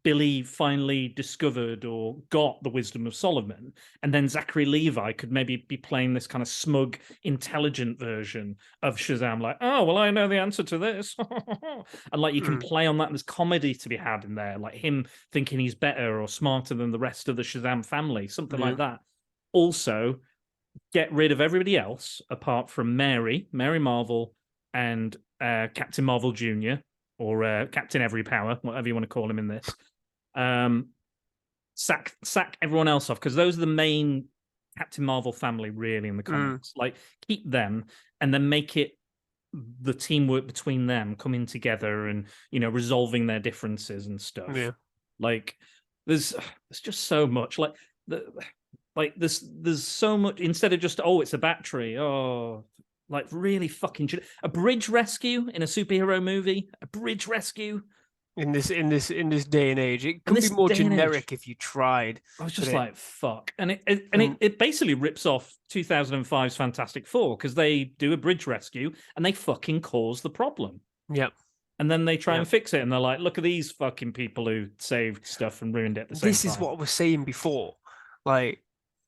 Billy finally discovered or got the wisdom of Solomon, and then Zachary Levi could maybe be playing this kind of smug, intelligent version of Shazam, like, oh, well, I know the answer to this. And like you can play on that. There's comedy to be had in there, like him thinking he's better or smarter than the rest of the Shazam family, something like that. Also, get rid of everybody else apart from Mary Marvel, and Captain Marvel Jr., or Captain Every Power, whatever you want to call him in this. Sack everyone else off, because those are the main Captain Marvel family really in the comics. Like, keep them, and then make it the teamwork between them coming together and resolving their differences and stuff. Yeah. Like there's just so much there's so much, instead of just it's a battery, like really fucking a bridge rescue in a superhero movie, a bridge rescue in this day and age. It could be more generic if you tried. I was just like, fuck. And it basically rips off 2005's Fantastic Four, because they do a bridge rescue and they fucking cause the problem. Yep. And then they try and fix it, and they're like, look at these fucking people who saved stuff and ruined it at the same time. This is what I was saying before. Like,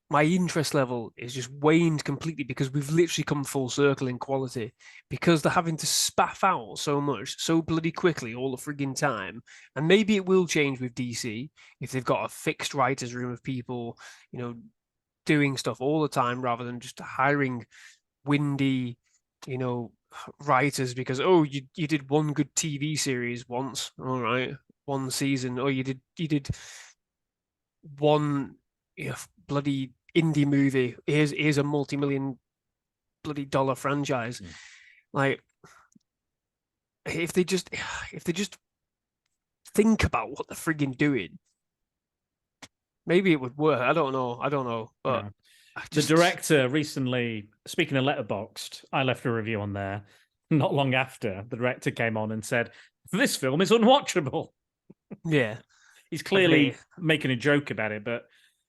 my interest level is just waned completely, because we've literally come full circle in quality, because they're having to spaff out so much so bloody quickly all the frigging time. And maybe it will change with DC if they've got a fixed writers room of people, doing stuff all the time, rather than just hiring windy, writers because, you did one good TV series once, all right, one season, or you did one bloody indie movie. Here's a multi-million bloody dollar franchise. Like, if they just think about what they're frigging doing, maybe it would work. I don't know. But the director recently, speaking of Letterboxd, I left a review on there not long after the director came on and said, this film is unwatchable. Yeah. He's clearly making a joke about it, but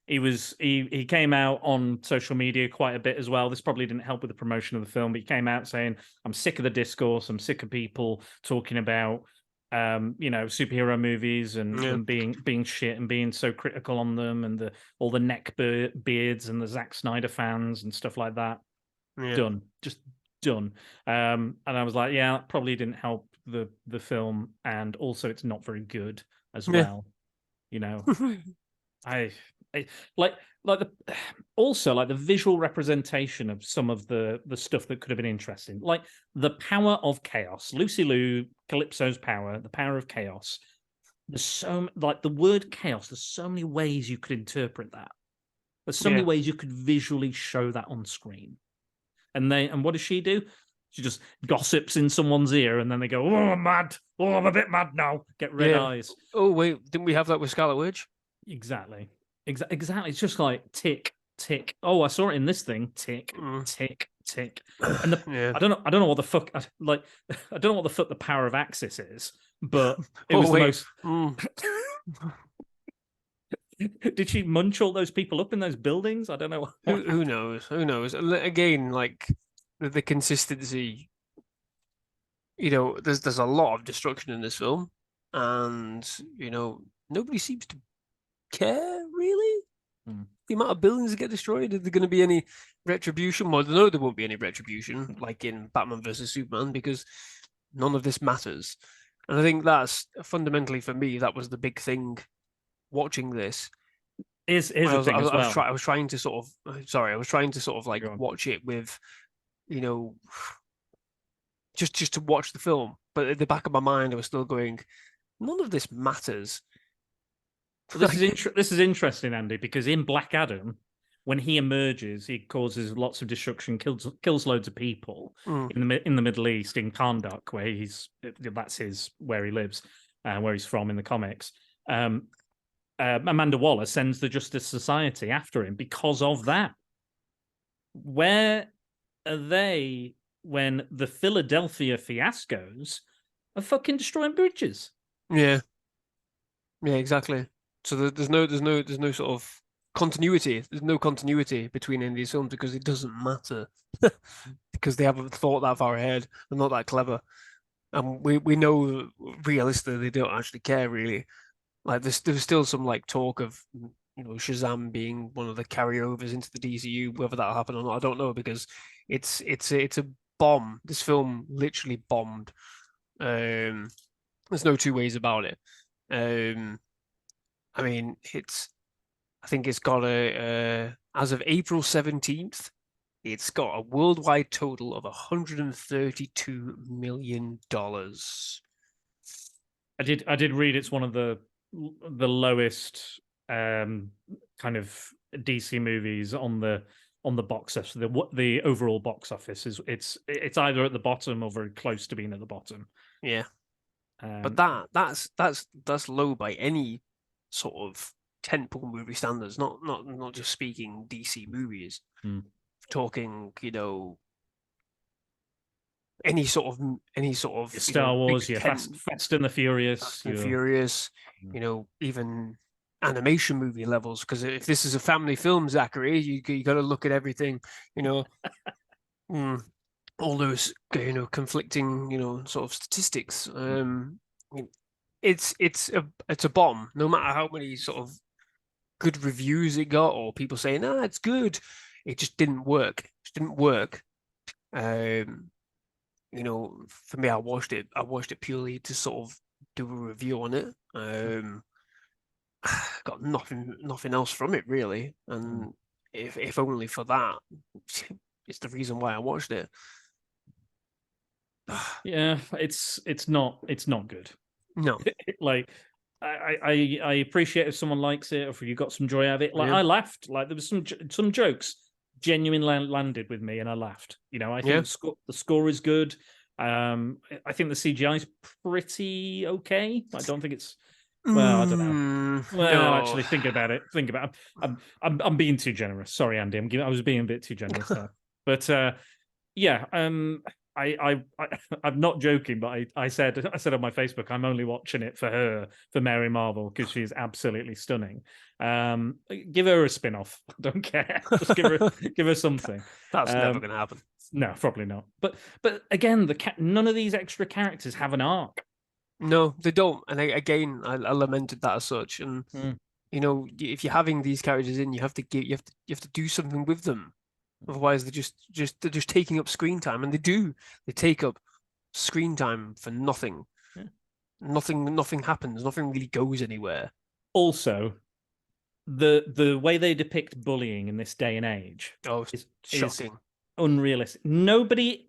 he came out on social media quite a bit as well. This probably didn't help with the promotion of the film, but he came out saying, I'm sick of the discourse. I'm sick of people talking about, superhero movies and being shit and being so critical on them, and all the neck beards and the Zack Snyder fans and stuff like that. Yeah. Done. Just done. And I was like, yeah, that probably didn't help the film. And also it's not very good as well. The visual representation of some of the stuff that could have been interesting, like the power of chaos, Lucy Liu, Calypso's power, the power of chaos. There's so the word chaos. There's so many ways you could interpret that. There's so many ways you could visually show that on screen. And what does she do? She just gossips in someone's ear, and then they go, "Oh, I'm mad. Oh, I'm a bit mad now. Get red eyes." Oh wait, didn't we have that with Scarlet Witch? Exactly. It's just like tick, tick. Oh, I saw it in this thing. Tick, tick, tick. And I don't know what the fuck. I don't know what the fuck the power of Axis is, but it was the most. Did she munch all those people up in those buildings? I don't know. Who knows? Who knows? Again, like the consistency there's a lot of destruction in this film, and nobody seems to care really. The amount of buildings that get destroyed, is there going to be any retribution? Well, no, there won't be any retribution like in Batman versus Superman because none of this matters. And I think that's fundamentally for me, that was the big thing watching this. Here's the thing as well. I was trying to sort of, sorry, I was trying to sort of like Go on. watch it with, just to watch the film. But at the back of my mind, I was still going, none of this matters. Well, this is interesting, Andy, because in Black Adam, when he emerges, he causes lots of destruction, kills loads of people in the Middle East, in Karnak, where he lives, where he's from in the comics. Amanda Waller sends the Justice Society after him because of that. Where are they when the Philadelphia fiascos are fucking destroying bridges? Yeah, exactly. So there's no sort of continuity. There's no continuity between any of these films because it doesn't matter because they haven't thought that far ahead. They're not that clever, and we know realistically they don't actually care really. Like there's still some like talk of Shazam being one of the carryovers into the DCU. Whether that'll happen or not, I don't know because it's a bomb. This film literally bombed. There's no two ways about it. I mean, I think it's got as of April 17th, it's got a worldwide total of $132 million. I did read it's one of the lowest kind of DC movies on the box office. The overall box office it's either at the bottom or very close to being at the bottom. Yeah. But that's low by any sort of tentpole movie standards. Not just speaking DC movies. Talking, any sort of Star Wars, Fast and the Furious, Fast and Furious. Even animation movie levels. Because if this is a family film, Zachary, you got to look at everything. All those conflicting sort of statistics. It's a bomb. No matter how many sort of good reviews it got or people saying it's good, it just didn't work. It just didn't work. For me, I watched it purely to sort of do a review on it. Got nothing else from it really, and if only for that, it's the reason why I watched it. Yeah, it's not good. No, like I appreciate if someone likes it or if you got some joy out of it. Like I laughed. Like there was some jokes genuinely landed with me, and I laughed. I think the score is good. I think the CGI is pretty okay. I don't think it's. Well, I don't know. Well, no. actually, think about it. I'm being too generous. Sorry, Andy. I was being a bit too generous there. But yeah. I'm not joking, but I said on my Facebook, I'm only watching it for Mary Marvel because she's absolutely stunning. Give her a spin-off. I don't care. Just give her something. That's never going to happen. No, probably not. But again, none of these extra characters have an arc. No, they don't. And I lamented that as such. And if you're having these characters in, you have to do something with them. Otherwise, they're just taking up screen time, and they take up screen time for nothing. Yeah. Nothing happens. Nothing really goes anywhere. Also, the way they depict bullying in this day and age is shocking, is unrealistic. Nobody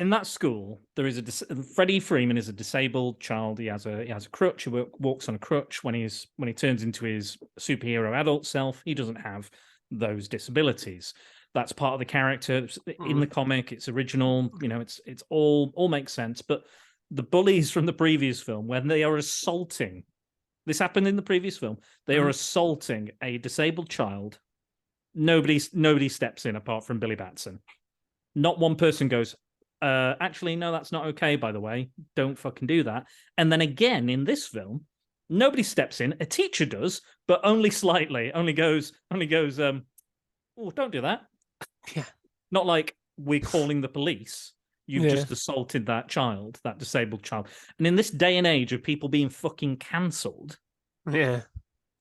in that school. There is Freddie Freeman is a disabled child. He has a crutch. He walks on a crutch. When he turns into his superhero adult self, he doesn't have those disabilities. That's part of the character in the comic. It's original. It's all makes sense. But the bullies from the previous film, when they are assaulting, this happened in the previous film. They are assaulting a disabled child. Nobody steps in apart from Billy Batson. Not one person goes, actually, no, that's not okay, by the way. Don't fucking do that. And then again, in this film, nobody steps in. A teacher does, but only slightly. Only goes, oh, don't do that. Yeah. Not like we're calling the police. You've Yeah. just assaulted that child, that disabled child. And in this day and age of people being fucking cancelled, Yeah.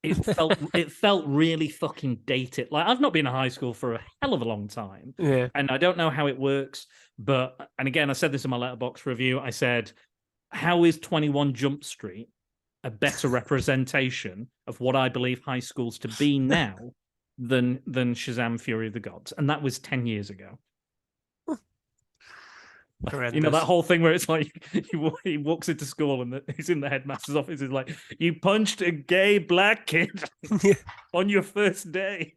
it felt really fucking dated. Like, I've not been in high school for a hell of a long time, Yeah. and I don't know how it works. But, and again, I said this in my Letterboxd review. I said, how is 21 Jump Street a better representation of what I believe high schools to be now than Shazam: Fury of the Gods? And that was 10 years ago. You know, that whole thing where it's like he walks into school and he's in the headmaster's office. He's like, "You punched a gay black kid on your first day."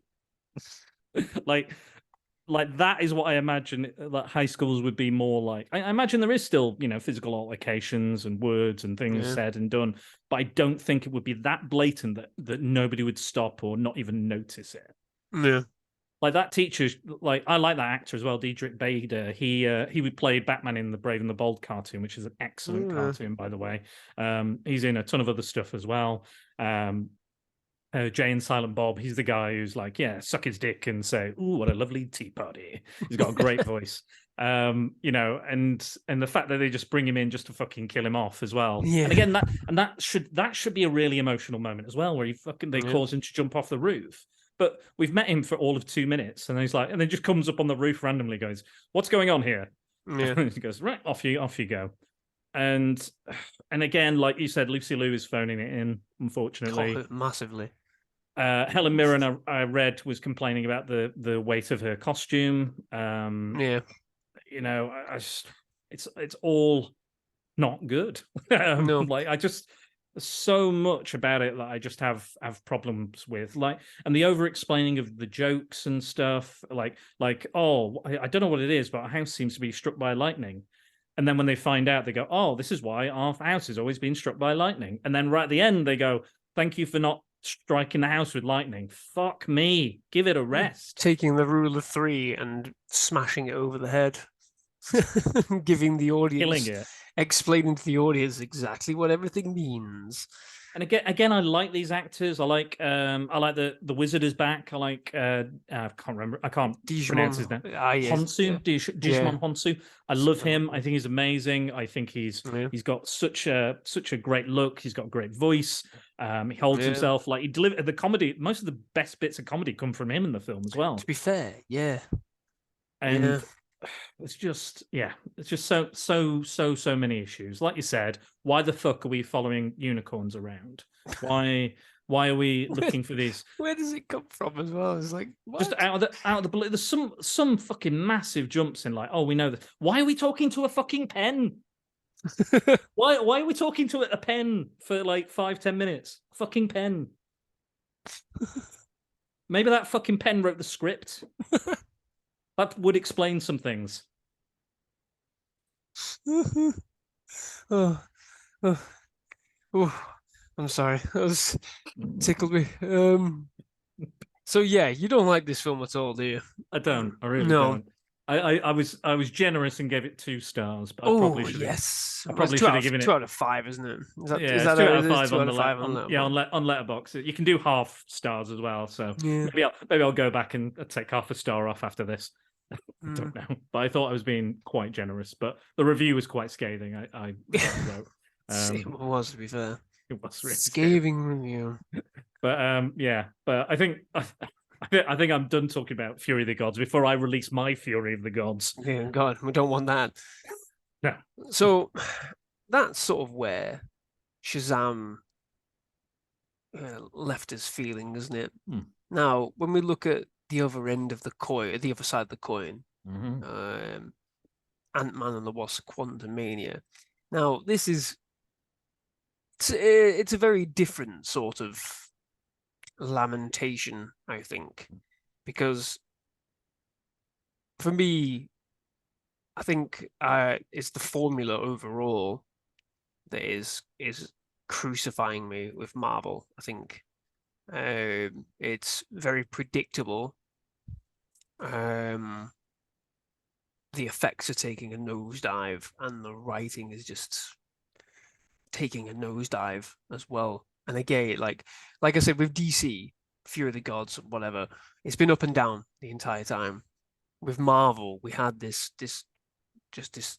like that is what I imagine that high schools would be more like. I imagine there is still, you know, physical altercations and words and things said and done, but I don't think it would be that blatant that nobody would stop or not even notice it. Yeah. Like that teacher, like I like that actor as well, Diedrich Bader. He played Batman in the Brave and the Bold cartoon, which is an excellent cartoon, by the way. He's in a ton of other stuff as well. Jay and Silent Bob. He's the guy who's like, yeah, suck his dick and say, "Ooh, what a lovely tea party." He's got a great voice. You know, and the fact that they just bring him in just to fucking kill him off as well. Yeah. And again, that should be a really emotional moment as well, where they cause him to jump off the roof. But we've met him for all of 2 minutes, and he's like, and then just comes up on the roof randomly, goes, "What's going on here?" Yeah. And he goes, "Right, off you go." And again, like you said, Lucy Liu is phoning it in, unfortunately. Massively. Helen Mirren, I read, was complaining about the weight of her costume. Yeah. You know, it's all not good. No. Like there's so much about it that I just have problems with, like, and the over explaining of the jokes and stuff, like oh, I don't know what it is, but our house seems to be struck by lightning, and then when they find out, they go, oh, this is why our house has always been struck by lightning, and then right at the end they go, thank you for not striking the house with lightning. Fuck me, give it a rest. Taking the rule of 3 and smashing it over the head. Giving the audience, Killing it, explaining to the audience exactly what everything means. And again, I like these actors. I like the wizard is back. I like I can't remember. I can't pronounce his name. Honsu, Digimon Honsu. I love him. I think he's amazing. I think he's got such a great look. He's got a great voice. He holds himself like he delivered the comedy. Most of the best bits of comedy come from him in the film as well. To be fair, and. It's just so many issues. Like you said, why the fuck are we following unicorns around? Why are we looking for these? Where does it come from as well? It's like, what? Just out of the blue. There's some fucking massive jumps in, like, oh, we know that. Why are we talking to a fucking pen? why are we talking to a pen for like 5-10 minutes? Fucking pen. Maybe that fucking pen wrote the script. That would explain some things. Oh, I'm sorry. That was tickled me. So yeah, you don't like this film at all, do you? I don't. I really don't. I was generous and gave it 2 stars, but I probably should. Yes, I probably should have given it 2 out of 5, isn't it? Is that 2 out of 5 on Letterboxd. You can do half stars as well. So maybe I'll go back and take half a star off after this. I don't know, but I thought I was being quite generous. But the review was quite scathing. I wrote. It was, to be fair. It was really scathing review. But but I think I'm done talking about Fury of the Gods before I release my Fury of the Gods. Yeah, God, we don't want that. No. So that's sort of where Shazam left us feeling, isn't it? Now, when we look at the other end of the coin, the other side of the coin, Ant-Man and the Wasp: Quantumania. Now, this is it's a very different sort of lamentation, I think, because for me, I think it's the formula overall that is crucifying me with Marvel. I think it's very predictable. The effects are taking a nosedive, and the writing is just taking a nosedive as well. And again, like I said, with DC, Fury of the Gods, whatever, it's been up and down the entire time. With Marvel, we had this this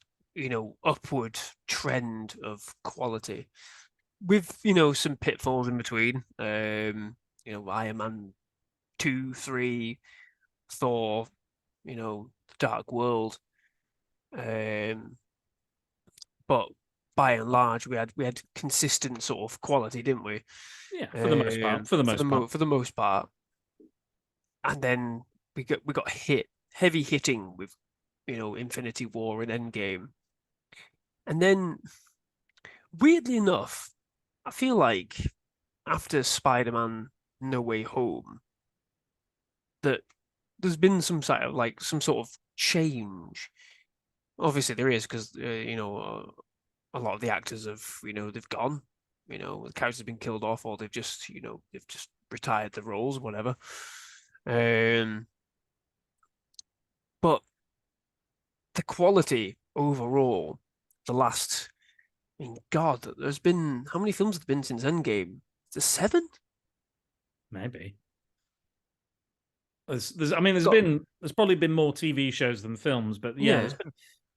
upward trend of quality with some pitfalls in between. Iron Man 2, 3, Thor, Dark World. But by and large, we had consistent sort of quality, didn't we? Yeah, for the most part. For the most part. For the most part. And then we got heavy hitting with, Infinity War and Endgame. And then, weirdly enough, I feel like after Spider-Man No Way Home, that there's been some sort of change. Obviously, there is because a lot of the actors have they've gone. The characters have been killed off, or they've just retired the roles, whatever. But the quality overall, the last, God, there's been how many films have there been since Endgame? Is it 7? Maybe. There's probably been more TV shows than films, but yeah.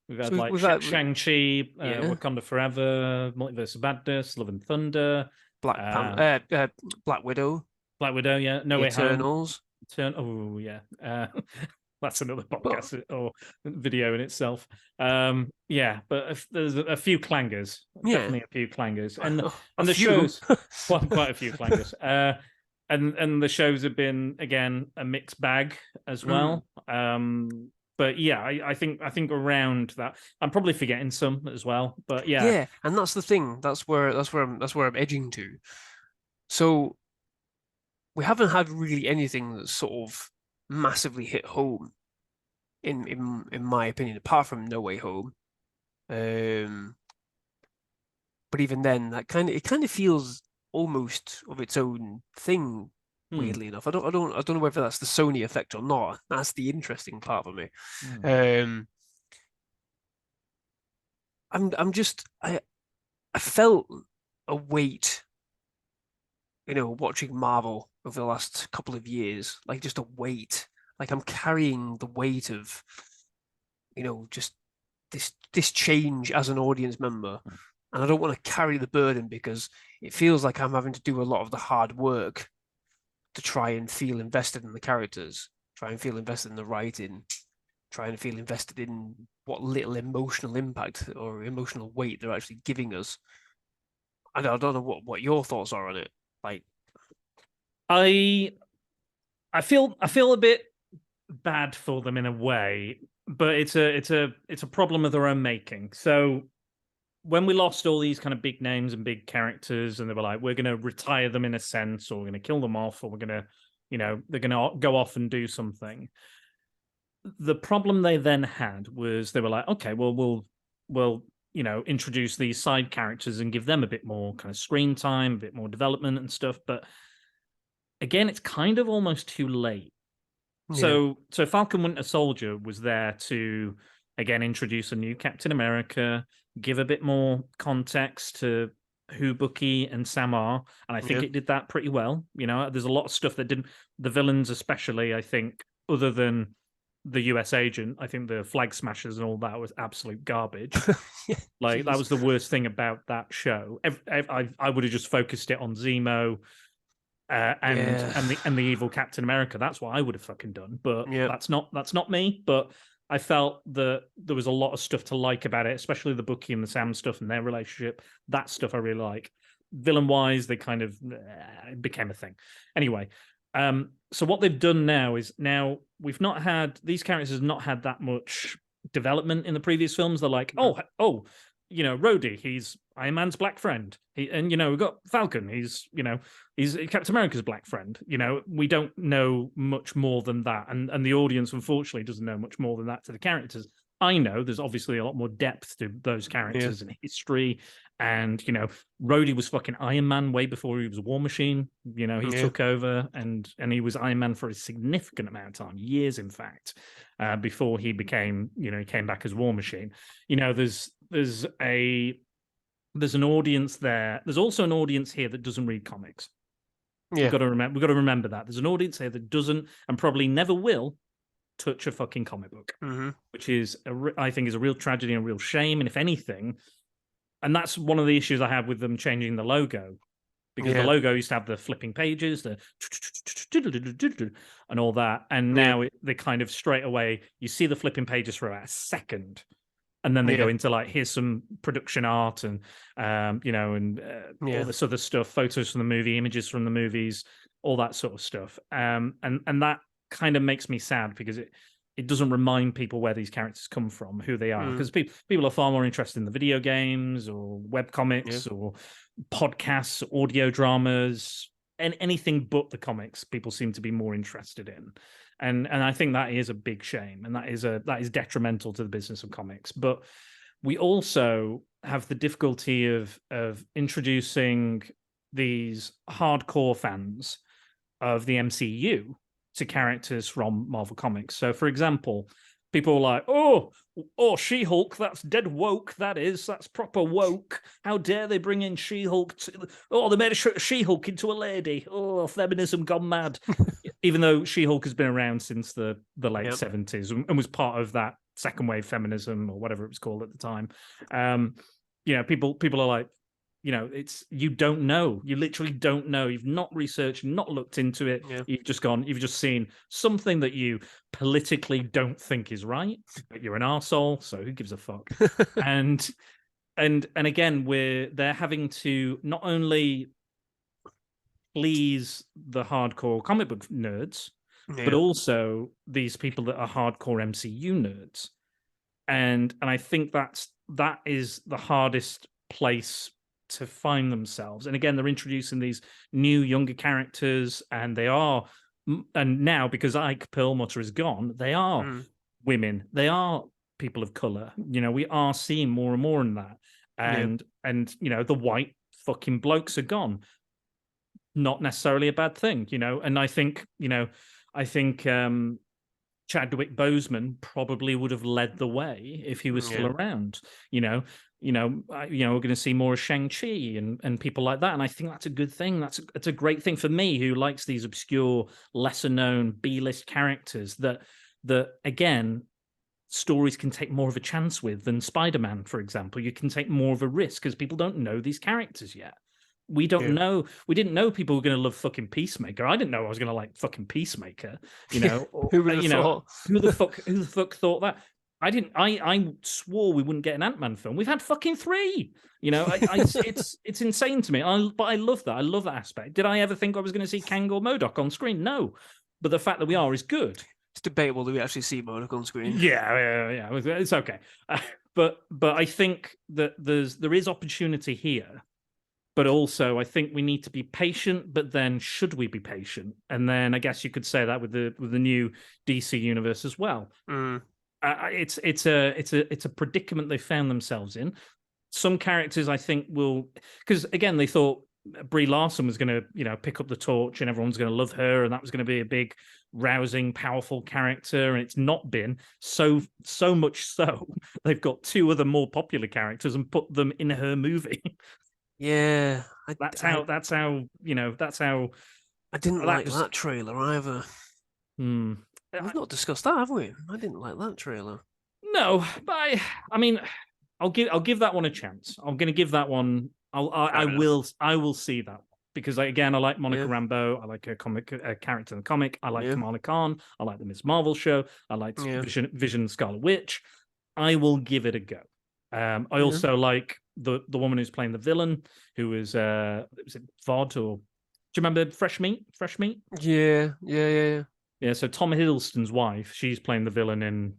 We've had Shang-Chi, Wakanda Forever, Multiverse of Madness, Love and Thunder, Black Widow, yeah, No Way Eternals. Oh yeah, that's another podcast or video in itself. Yeah, but there's a few clangers, definitely a few clangers, and the shows, quite a few clangers. And the shows have been again a mixed bag as well. But yeah, I think around that, I'm probably forgetting some as well. But yeah, and that's the thing. That's where I'm edging to. So we haven't had really anything that's sort of massively hit home, in my opinion, apart from No Way Home. But even then, it kind of feels almost of its own thing. Weirdly enough, I don't know whether that's the Sony effect or not. That's the interesting part for me. I felt a weight, watching Marvel over the last couple of years, like just a weight, like I'm carrying the weight of, just this change as an audience member, and I don't want to carry the burden because it feels like I'm having to do a lot of the hard work to try and feel invested in the characters, try and feel invested in the writing, try and feel invested in what little emotional impact or emotional weight they're actually giving us. I don't know what your thoughts are on it. Like, I feel a bit bad for them in a way, but it's a problem of their own making. So when we lost all these kind of big names and big characters, and they were like, we're going to retire them in a sense, or we're going to kill them off, or we're going to, they're going to go off and do something. The problem they then had was they were like, okay, well, we'll introduce these side characters and give them a bit more kind of screen time, a bit more development and stuff. But again, it's kind of almost too late. Yeah. So Falcon Winter Soldier was there to, again, introduce a new Captain America, give a bit more context to who Bucky and Sam are, and I think it did that pretty well. There's a lot of stuff that didn't. The villains, especially, I think, other than the US agent, I think the Flag Smashers and all that was absolute garbage. That was the worst thing about that show. I would have just focused it on Zemo and the evil Captain America. That's what I would have fucking done. But that's not me. But I felt that there was a lot of stuff to like about it, especially the Bucky and the Sam stuff and their relationship. That stuff I really like. Villain-wise, they kind of it became a thing. Anyway, so what they've done now is we've not had these characters have not had that much development in the previous films. They're like, Rhodey, he's Iron Man's black friend. We've got Falcon. He's Captain America's black friend. We don't know much more than that, and the audience unfortunately doesn't know much more than that to the characters. I know there's obviously a lot more depth to those characters and history, and Rhodey was fucking Iron Man way before he was War Machine. He took over and he was Iron Man for a significant amount of time, years in fact, before he became he came back as War Machine. There's an audience there. There's also an audience here that doesn't read comics. We've got to remember that there's an audience here that doesn't and probably never will touch a fucking comic book, Mm-hmm. which is I think is a real tragedy and a real shame. And if anything, and that's one of the issues I have with them changing the logo, because the logo used to have the flipping pages, the and all that, and now they kind of straight away you see the flipping pages for about a second, and then they go into like, here's some production art and all this other stuff, photos from the movie, images from the movies, all that sort of stuff, and that kind of makes me sad, because it doesn't remind people where these characters come from, who they are, because people are far more interested in the video games or webcomics or podcasts, audio dramas, and anything but the comics. People seem to be more interested in, and I think that is a big shame, and that is detrimental to the business of comics. But we also have the difficulty of introducing these hardcore fans of the MCU to characters from Marvel Comics. So, for example, people are like, oh, She-Hulk, that's dead woke, that's proper woke. How dare they bring in She-Hulk? They made a She-Hulk into a lady. Oh, feminism gone mad. Even though She-Hulk has been around since the late 70s and was part of that second wave feminism, or whatever it was called at the time. People are like, you don't know. You literally don't know. You've not researched, not looked into it. Yeah. You've just seen something that you politically don't think is right, but you're an arsehole, so who gives a fuck? and again, they're having to not only please the hardcore comic book nerds, but also these people that are hardcore MCU nerds. And I think that is the hardest place to find themselves. And again, they're introducing these new younger characters, and now, because Ike Perlmutter is gone, they are women, they are people of color. We are seeing more and more in that, and the white fucking blokes are gone. Not necessarily a bad thing, and I think Chadwick Boseman probably would have led the way if he was still around. We're going to see more of Shang-Chi and people like that, and I think that's a good thing. That's a great thing for me, who likes these obscure, lesser-known B-list characters that again, stories can take more of a chance with than Spider-Man, for example. You can take more of a risk because people don't know these characters yet. We don't know. We didn't know people were going to love fucking Peacemaker. I didn't know I was going to like fucking Peacemaker. Who would have thought? Who the fuck thought that? I didn't. I swore we wouldn't get an Ant-Man film. We've had fucking 3. It's insane to me. But I love that. I love that aspect. Did I ever think I was going to see Kang or MODOK on screen? No. But the fact that we are is good. It's debatable that we actually see MODOK on screen. Yeah. It's okay. But I think that there is opportunity here. But also, I think we need to be patient. But then, should we be patient? And then, I guess you could say that with the new DC universe as well. It's a predicament they found themselves in. Some characters, I think, will, because again, they thought Brie Larson was going to pick up the torch and everyone's going to love her, and that was going to be a big, rousing, powerful character, and it's not been so much so they've got 2 other more popular characters and put them in her movie. Yeah, that's how I didn't like that trailer either. We've not discussed that, have we? I didn't like that trailer. No, but I mean, I'll give that one a chance. I'm going to give that one. I will see that one, because again, I like Monica Rambeau. I like her character in the comic. I like Kamala Khan. I like the Ms. Marvel show. I like Vision Scarlet Witch. I will give it a go. I also like the woman who's playing the villain, who was it Vod, or do you remember Fresh Meat? Yeah. So Tom Hiddleston's wife, she's playing the villain in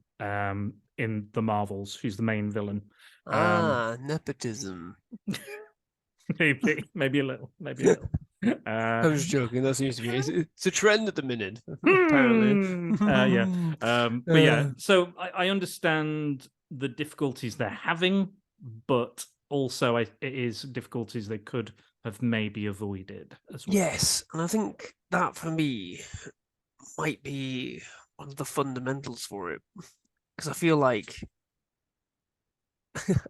the Marvels. She's the main villain. Nepotism. maybe a little. I was joking. That seems to be it's a trend at the minute, apparently. But yeah. So I understand the difficulties they're having, but also it is difficulties they could have maybe avoided as well. Yes, and I think that for me might be one of the fundamentals for it, because I feel like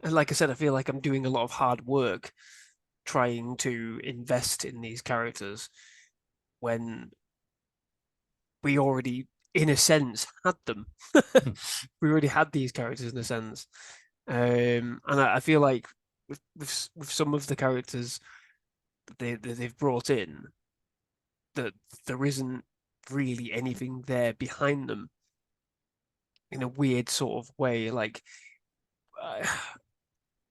I said, I feel like I'm doing a lot of hard work trying to invest in these characters when we already in a sense, had them. We already had these characters in a sense. And I feel like with some of the characters that they've brought in, that there isn't really anything there behind them in a weird sort of way. Uh,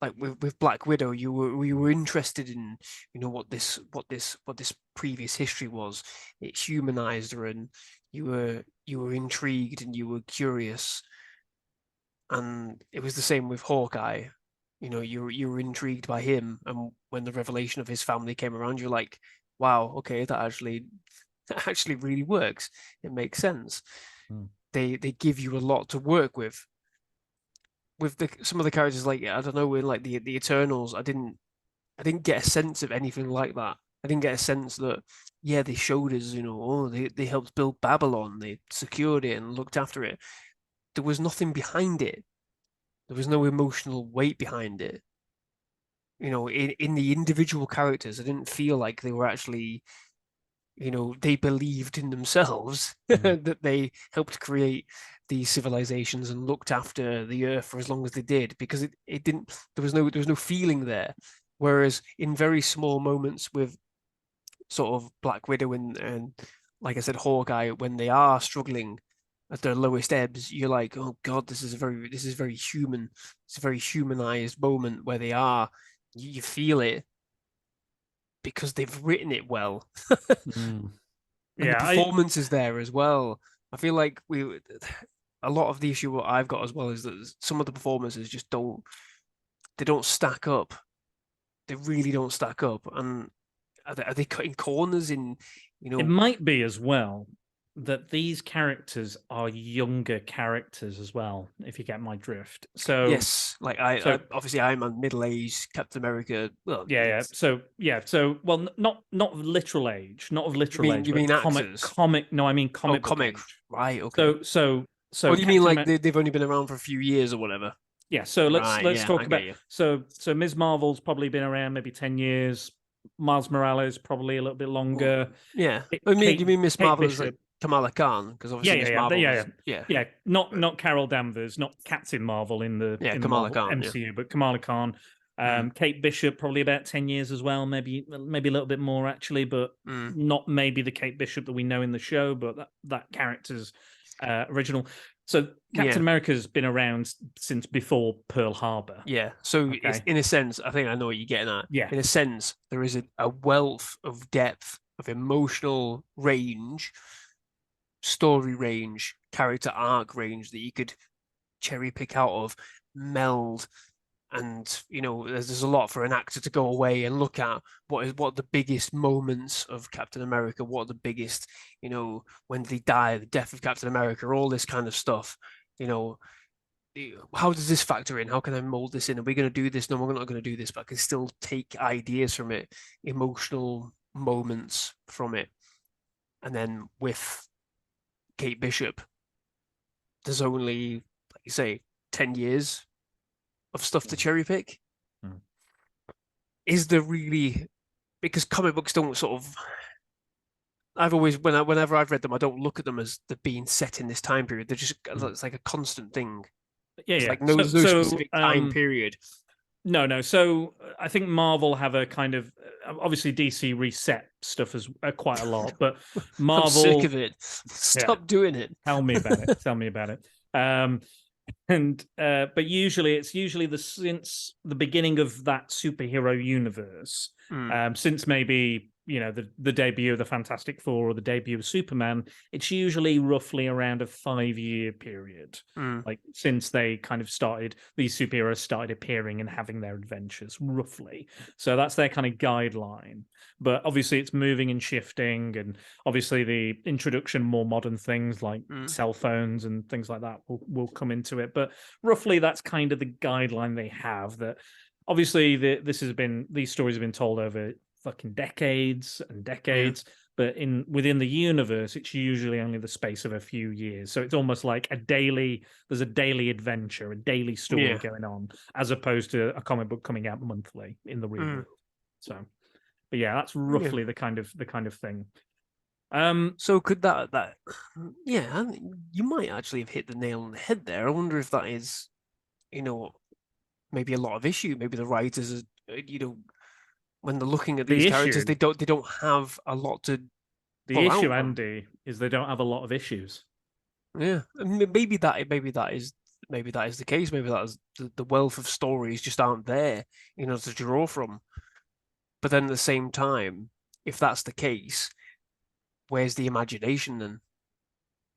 like with Black Widow, you were interested in what this previous history was. It humanized her, and you were intrigued and you were curious. And it was the same with Hawkeye. You were intrigued by him, and when the revelation of his family came around, you're like, wow, okay, that actually really works. It makes sense. Mm. They give you a lot to work with. With some of the characters, like I don't know, in like the Eternals, I didn't get a sense of anything like that. I didn't get a sense that, yeah, they showed us, oh, they helped build Babylon, they secured it and looked after it. There was nothing behind it. There was no emotional weight behind it. In the individual characters, I didn't feel like they were actually, they believed in themselves that they helped create these civilizations and looked after the earth for as long as they did, because it didn't, there was no feeling there. Whereas in very small moments with sort of Black Widow and like I said, Hawkeye, when they are struggling at their lowest ebbs, you're like, oh God, this is very human. It's a very humanized moment where they are. You feel it because they've written it well. Mm. And the Yeah, performance is there as well. I feel like a lot of the issue what I've got as well is that some of the performances just don't stack up. They really don't stack up. And are they cutting corners in, it might be as well that these characters are younger characters as well, if you get my drift. So yes, like I obviously I'm a middle-aged Captain America. Well, yeah. So well, not literal age, not of literal age, you but mean actors? comic. No, I mean Oh, comic book comic. age. Right, okay. So Oh, you mean Captain like they've only been around for a few years or whatever? Yeah, so let's Right, yeah, I talk get about you. so Ms. Marvel's probably been around maybe 10 years. Miles Morales probably a little bit longer. Yeah. I mean, you mean Miss Kate Marvel is like Bishop. Kamala Khan? Because obviously Miss Marvel was, yeah. Yeah. Not Carol Danvers, not Captain Marvel in the Kamala Marvel Khan, yeah. MCU, but Kamala Khan. Kate Bishop probably about 10 years as well, maybe a little bit more actually, but not maybe the Kate Bishop that we know in the show, but that character's original. So Captain America's been around since before Pearl Harbor. Yeah. So it's, in a sense, I think I know what you're getting at. Yeah. In a sense, there is a wealth of depth of emotional range, story range, character arc range that you could cherry pick out of, meld, and there's a lot for an actor to go away and look at what the biggest moments of Captain America, what are the biggest, when did he die, the death of Captain America, all this kind of stuff. How does this factor in? How can I mold this in? Are we going to do this? No, we're not going to do this, but I can still take ideas from it, emotional moments from it. And then with Kate Bishop, there's only, like you say, 10 years of stuff to cherry pick. Is there really, because comic books don't sort of, I've always, whenever I've read them, I don't look at them as they're being set in this time period. They're just, it's like a constant thing. It's like no specific time period. No. So I think Marvel have a kind of, obviously DC reset stuff as quite a lot, but Marvel, I'm sick of it. Stop doing it. Tell me about it. Tell me about it. But usually since the beginning of that superhero universe, since maybe the debut of the Fantastic Four or the debut of Superman, it's usually roughly around a 5-year period, like since they kind of these superheroes started appearing and having their adventures, roughly. So that's their kind of guideline. But obviously it's moving and shifting, and obviously the introduction of more modern things like cell phones and things like that will come into it. But roughly that's kind of the guideline they have. That obviously these stories have been told over fucking decades and decades, but within the universe it's usually only the space of a few years, so it's almost like there's a daily adventure, a daily story going on, as opposed to a comic book coming out monthly in the real world. So but yeah, that's roughly the kind of thing. So could that yeah, you might actually have hit the nail on the head there. I wonder if that is, maybe a lot of issue. Maybe the writers, when they're looking at these The characters, issue, they don't have a lot to the pull issue, out on. Andy, is they don't have a lot of issues. Yeah, maybe that is the case. Maybe that is the wealth of stories just aren't there, to draw from. But then at the same time, if that's the case, where's the imagination then?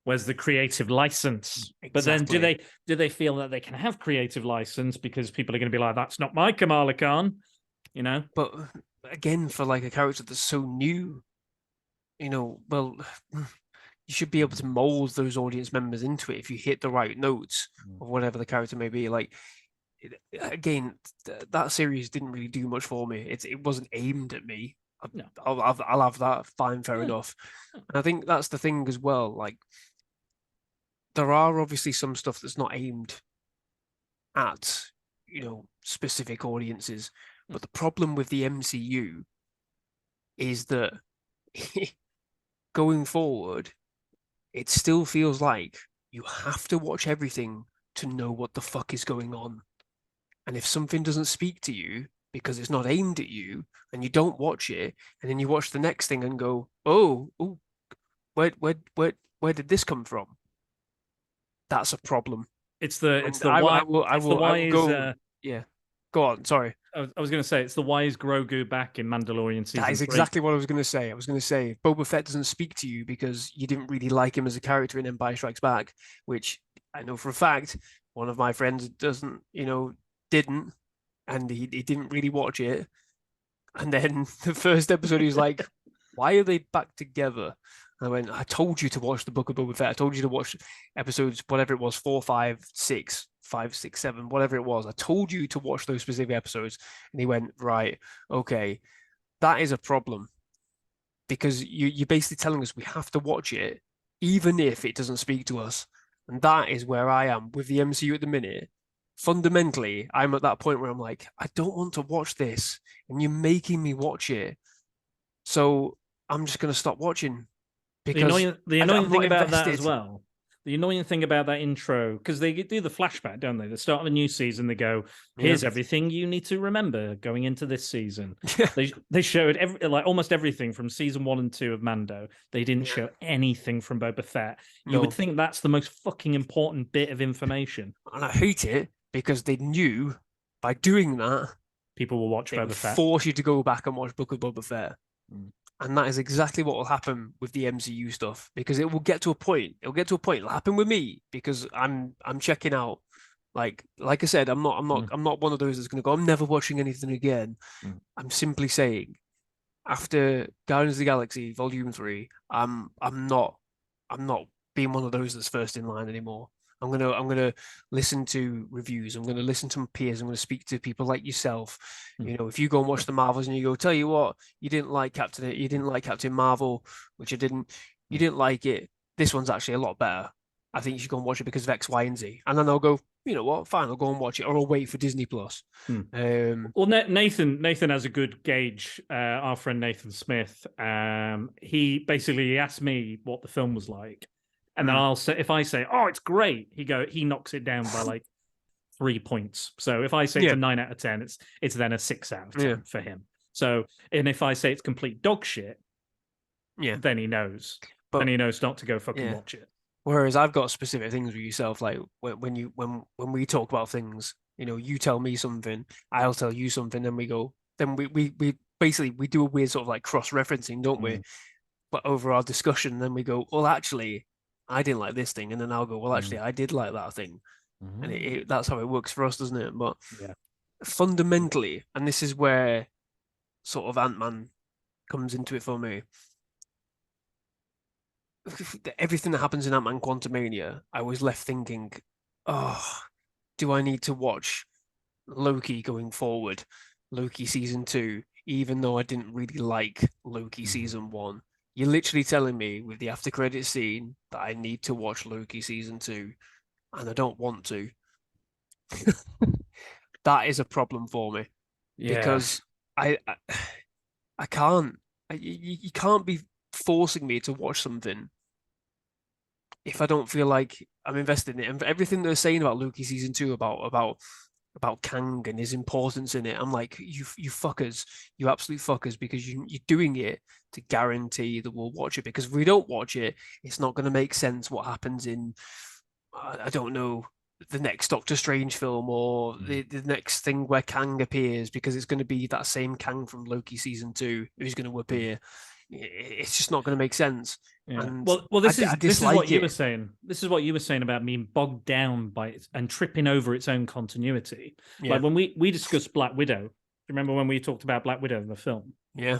Where's the creative license? But then Exactly. do they feel that they can have creative license because people are going to be like, that's not my Kamala Khan, But again, for like a character that's so new, well, you should be able to mold those audience members into it if you hit the right notes of whatever the character may be. Like, again, that series didn't really do much for me. It wasn't aimed at me. No. I'll have that. Fine, fair Yeah. enough. And I think that's the thing as well. Like, there are obviously some stuff that's not aimed at, specific audiences. But the problem with the MCU is that going forward, it still feels like you have to watch everything to know what the fuck is going on. And if something doesn't speak to you because it's not aimed at you and you don't watch it, and then you watch the next thing and go, oh, where did this come from? That's a problem. It's the And why I will go. Yeah, go on. Sorry. I was going to say it's the why is Grogu back in Mandalorian season That is 3? exactly what I was going to say. I was going to say Boba Fett doesn't speak to you because you didn't really like him as a character in Empire Strikes Back, which I know for a fact one of my friends didn't, and he didn't really watch it. And then the first episode, he's like, "Why are they back together?" And I went, "I told you to watch the Book of Boba Fett. I told you to watch episodes, whatever it was, 4, 5, 6, 5, 6, 7, whatever it was. I told you to watch those specific episodes." And he went, "Right, okay, that is a problem because you're basically telling us we have to watch it, even if it doesn't speak to us." And that is where I am with the MCU at the minute. Fundamentally, I'm at that point where I'm like, I don't want to watch this, and you're making me watch it. So I'm just going to stop watching because the I'm annoying thing not about that as invested. well. The annoying thing about that intro, because they do the flashback, don't they? The start of a new season, they go, "Here's everything you need to remember going into this season." They showed almost everything from season 1 and 2 of Mando. They didn't show anything from Boba Fett. You would think that's the most fucking important bit of information. And I hate it because they knew by doing that people will watch they Boba would Fett. force you to go back and watch Book of Boba Fett. And that is exactly what will happen with the MCU stuff because it will get to a point. It'll get to a point. It'll happen with me because I'm checking out. Like I said, I'm not one of those that's going to go, I'm never watching anything again. I'm simply saying, after Guardians of the Galaxy Volume 3, I'm not being one of those that's first in line anymore. I'm gonna listen to reviews. I'm gonna listen to my peers. I'm gonna speak to people like yourself. If you go and watch the Marvels and you go, tell you what, you didn't like Captain Marvel, which I didn't. You didn't like it. This one's actually a lot better. I think you should go and watch it because of X, Y, and Z. And then I'll go, you know what, fine, I'll go and watch it, or I'll wait for Disney Plus. Well, Nathan has a good gauge. Our friend Nathan Smith. He basically asked me what the film was like. And then I'll say, if I say, "Oh, it's great," he knocks it down by like 3 points. So if I say it's a 9 out of 10, it's then a 6 out of 10 for him. So, and if I say it's complete dog shit, then he knows. Then he knows not to go fucking watch it. Whereas I've got specific things with yourself, like when we talk about things, you tell me something, I'll tell you something, then we basically we do a weird sort of like cross-referencing, don't we? But over our discussion, then we go, well, actually, I didn't like this thing, and then I'll go, well, actually, I did like that thing, and that's how it works for us, doesn't it? But fundamentally, and this is where sort of Ant-Man comes into it for me. Everything that happens in Ant-Man Quantumania, I was left thinking, oh, do I need to watch Loki going forward, Loki season 2, even though I didn't really like Loki season 1? You're literally telling me with the after credit scene that I need to watch Loki season 2, and I don't want to. That is a problem for me because I can't. You can't be forcing me to watch something if I don't feel like I'm invested in it. And everything they're saying about Loki season 2 about Kang and his importance in it, I'm like, you fuckers, you absolute fuckers, because you're doing it to guarantee that we'll watch it. Because if we don't watch it, it's not going to make sense what happens in, I don't know, the next Doctor Strange film or the next thing where Kang appears, because it's going to be that same Kang from Loki season 2 who's going to appear. It's just not going to make sense. Yeah. And Well, this is what you it. were saying. This is what you were saying about being bogged down by it and tripping over its own continuity. Yeah. Like when we discussed Black Widow. Do you remember when we talked about Black Widow in the film? Yeah.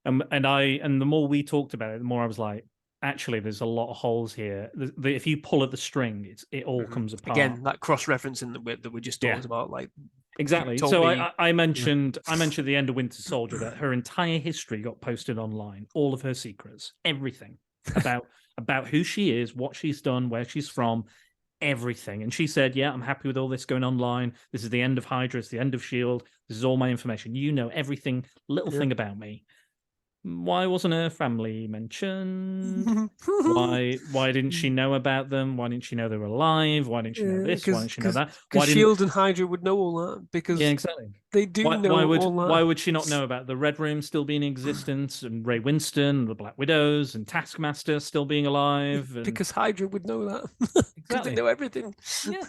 And the more we talked about it, the more I was like, actually, there's a lot of holes here. If you pull at the string, it all comes apart. Again, that cross-referencing that we just talked about, like exactly. So I mentioned the end of Winter Soldier, that her entire history got posted online, all of her secrets, everything about who she is, what she's done, where she's from, everything. And she said, "Yeah, I'm happy with all this going online. This is the end of Hydra. It's the end of Shield. This is all my information. You know everything, little thing about me." Why wasn't her family mentioned? Why didn't she know about them? Why didn't she know they were alive? Why didn't she know this? Why didn't she know that? Because Shield and Hydra would know all that, because exactly. They do know all that. Why would she not know about the Red Room still being in existence, and Ray Winston, the Black Widows, and Taskmaster still being alive? Because Hydra would know that. Because they know everything. Yeah.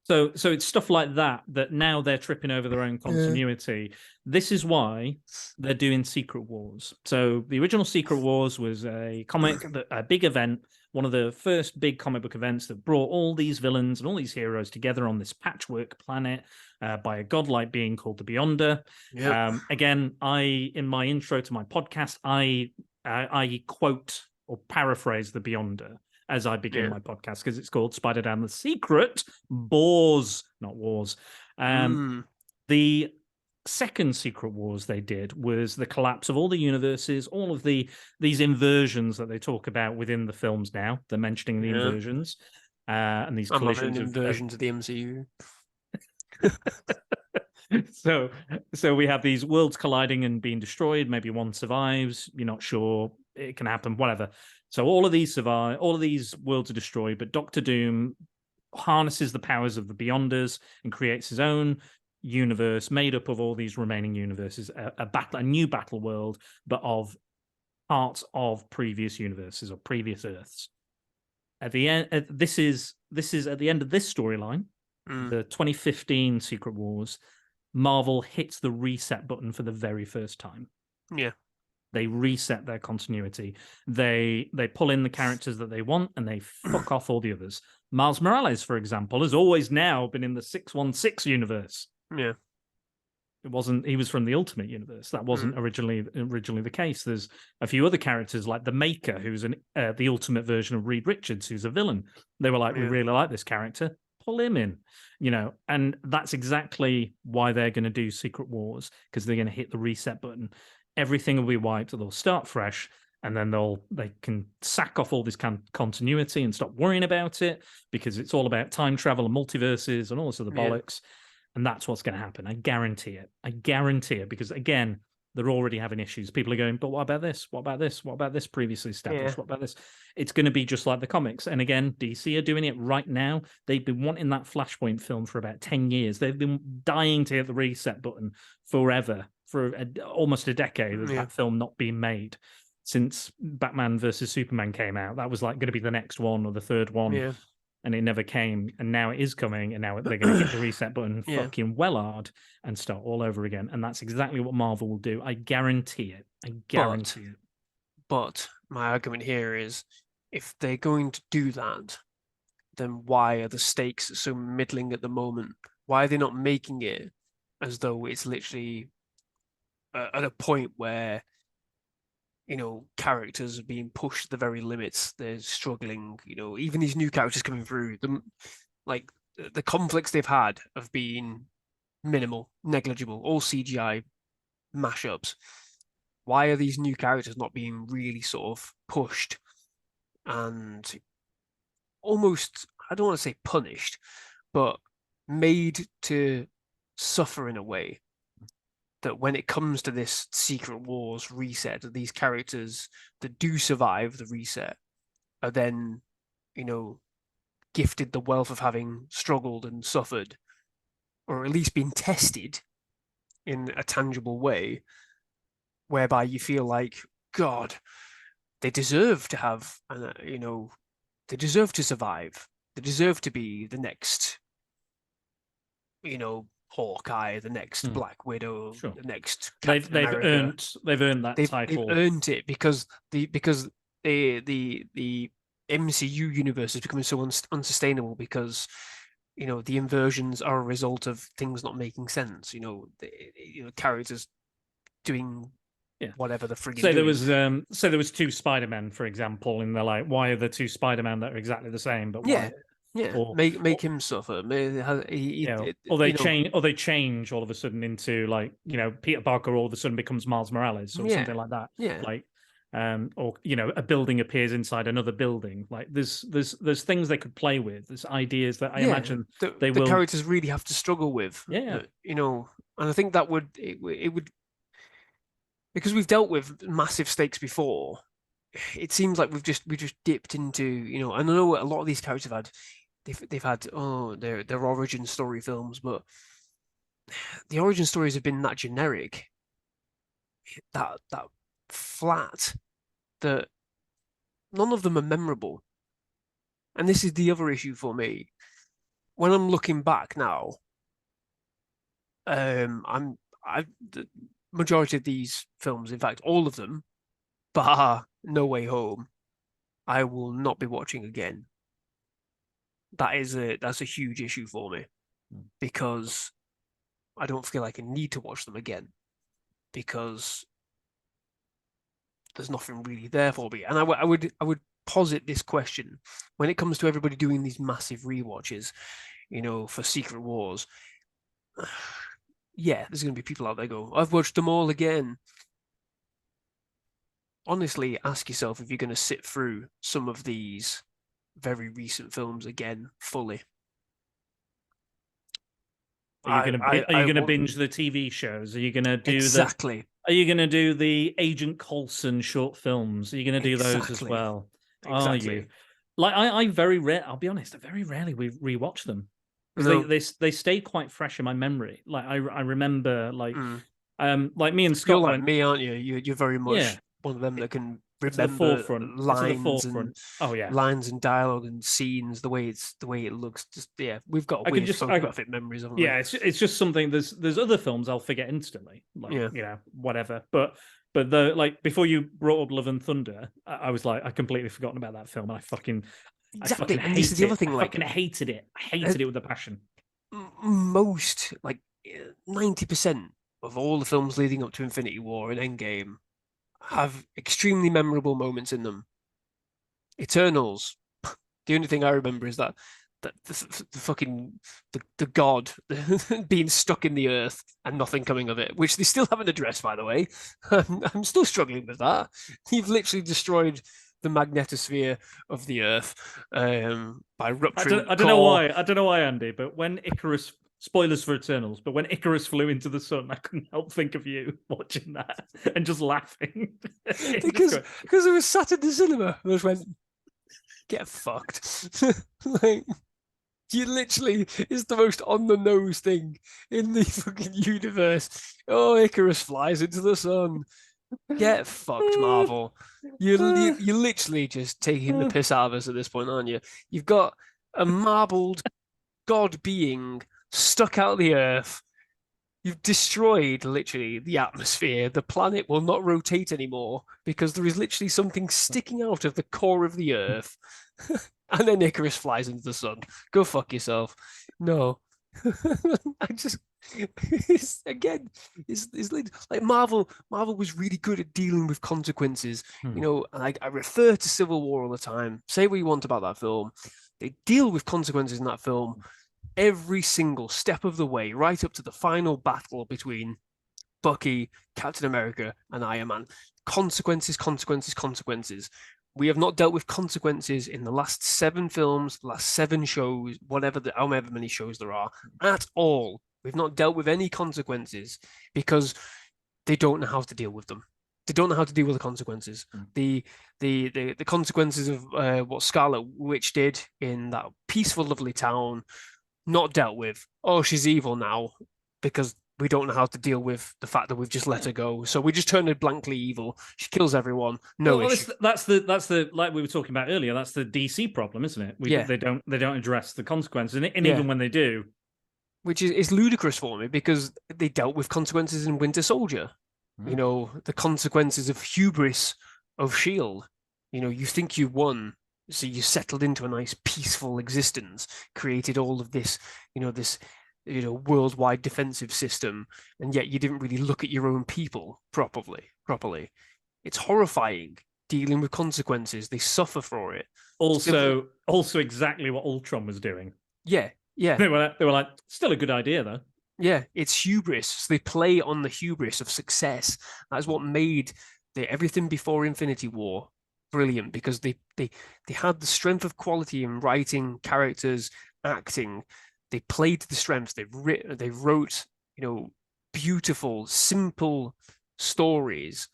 So it's stuff like that now they're tripping over their own continuity. Yeah. This is why they're doing Secret Wars. So the original Secret Wars was a big event, one of the first big comic book events that brought all these villains and all these heroes together on this patchwork planet by a godlike being called the Beyonder. Yep. Again, in my intro to my podcast, I quote or paraphrase the Beyonder as I begin my podcast, because it's called Spider Down the Secret Boars, not Wars. The second Secret Wars they did was the collapse of all the universes, all of these inversions that they talk about within the films now. They're mentioning the inversions and these collisions of inversions of the MCU. So we have these worlds colliding and being destroyed. Maybe one survives. You're not sure. It can happen, whatever. So all of these survive, all of these worlds are destroyed, but Doctor Doom harnesses the powers of the Beyonders and creates his own universe made up of all these remaining universes, a new battle world, but of parts of previous universes or previous Earths. At the end, this is at the end of this storyline, the 2015 Secret Wars. Marvel hits the reset button for the very first time. Yeah. They reset their continuity. They pull in the characters that they want, and they fuck off all the others. Miles Morales, for example, has always now been in the 616 universe. Yeah. He was from the Ultimate Universe. That wasn't originally the case. There's a few other characters like the Maker, who's the Ultimate version of Reed Richards, who's a villain. They were like, we really like this character. Pull him in, and that's exactly why they're going to do Secret Wars, because they're going to hit the reset button. Everything will be wiped. They'll start fresh, and then they can sack off all this continuity and stop worrying about it, because it's all about time travel and multiverses and all this other bollocks. And that's what's going to happen. I guarantee it. Because again, they're already having issues. People are going, but what about this? What about this? What about this previously established? What about this? It's going to be just like the comics. And again, DC are doing it right now. They've been wanting that Flashpoint film for about 10 years. They've been dying to hit the reset button forever, for almost a decade of that film not being made. Since Batman versus Superman came out, that was like going to be the next one or the third one. Yeah. And it never came, and now it is coming, and now they're going to hit the reset button fucking well hard and start all over again. And that's exactly what Marvel will do. I guarantee it. But my argument here is, if they're going to do that, then why are the stakes so middling at the moment? Why are they not making it as though it's literally at a point where, characters are being pushed to the very limits? They're struggling, even these new characters coming through, the conflicts they've had have been minimal, negligible, all CGI mashups. Why are these new characters not being really sort of pushed and almost, I don't want to say punished, but made to suffer in a way that when it comes to this Secret Wars reset, that these characters that do survive the reset are then, gifted the wealth of having struggled and suffered, or at least been tested in a tangible way, whereby you feel like, God, they deserve to have, they deserve to survive. They deserve to be the next, Hawkeye, the next Black Widow, Sure. the next Captain America. They've earned that title. They've earned it because the MCU universe is becoming so unsustainable because the inversions are a result of things not making sense. Characters doing whatever the friggin' doing. There was two Spider-Men, for example, and they're like, why are there two Spider-Men that are exactly the same? But yeah. Or, make him suffer. Or they change all of a sudden into like Peter Parker all of a sudden becomes Miles Morales or something like that. Yeah. Like or a building appears inside another building. Like there's things they could play with. There's ideas that I imagine the characters really have to struggle with. Yeah. And I think that would because we've dealt with massive stakes before. It seems like we've just dipped into and I know a lot of these characters have had. They've had their origin story films, but the origin stories have been that generic, that flat, that none of them are memorable. And this is the other issue for me. When I'm looking back now, the majority of these films, in fact, all of them, bar No Way Home, I will not be watching again. That's a huge issue for me because I don't feel like I need to watch them again because there's nothing really there for me. And I would posit this question when it comes to everybody doing these massive rewatches, for Secret Wars. Yeah, there's going to be people out there go, I've watched them all again. Honestly, ask yourself if you're going to sit through some of these very recent films again fully. Are you going to binge the TV shows? Are you going to do exactly? Are you going to do the Agent Coulson short films? Are you going to do those as well? Exactly. Are you? Like I'll be honest, I very rarely rewatch them because they stay quite fresh in my memory. Like I remember like me and Scott. You're like me, aren't you? You're very much one of them that can remember lines and dialogue and scenes, the way it looks. Just we've got weird photographic memories of them. Yeah, it's just something. There's other films I'll forget instantly, like whatever. But the like before you brought up Love and Thunder, I was like I completely forgotten about that film, and I fucking and this is the other thing. I fucking hated it. I hated it with a passion. Most 90% of all the films leading up to Infinity War and Endgame have extremely memorable moments in them. Eternals, the only thing I remember is that the fucking the god being stuck in the earth and nothing coming of it, which they still haven't addressed, by the way. I'm still struggling with that. You've literally destroyed the magnetosphere of the earth by rupturing. I don't know why. I don't know why, Andy. But when Icarus. Spoilers for Eternals, but when Icarus flew into the sun, I couldn't help think of you watching that and just laughing. because it was sat in the cinema. I just went, get fucked. You literally, it's the most on the nose thing in the fucking universe. Oh, Icarus flies into the sun. Get fucked, Marvel. You're literally just taking the piss out of us at this point, aren't you? You've got a marbled god being stuck out of the earth. You've destroyed literally the atmosphere. The planet will not rotate anymore because there is literally something sticking out of the core of the earth. And then Icarus flies into the sun. Go fuck yourself. No. It's like Marvel was really good at dealing with consequences. And I refer to Civil War all the time. Say what you want about that film. They deal with consequences in that film every single step of the way, right up to the final battle between Bucky, Captain America, and Iron Man. Consequences. We have not dealt with consequences in the last 7 films, the last 7 shows, however many shows there are, at all. We've not dealt with any consequences because they don't know how to deal with them. They don't know how to deal with the consequences. The consequences of what Scarlet Witch did in that peaceful, lovely town, not dealt with. Oh, she's evil now because we don't know how to deal with the fact that we've just let her go. So we just turn her blankly evil. She kills everyone. No issue. That's the like we were talking about earlier. That's the DC problem, isn't it? Yeah. They don't address the consequences, and even when they do, which is ludicrous for me because they dealt with consequences in Winter Soldier. You know, the consequences of hubris of S.H.I.E.L.D. You know, you think you won, so you settled into a nice peaceful existence, created all of this, worldwide defensive system, and yet you didn't really look at your own people properly. It's horrifying dealing with consequences. They suffer for it. Also exactly what Ultron was doing. Yeah. They were like, still a good idea though. Yeah, it's hubris. So they play on the hubris of success. That's what made everything before Infinity War brilliant, because they had the strength of quality in writing, characters, acting. They played to the strengths. They wrote, beautiful, simple stories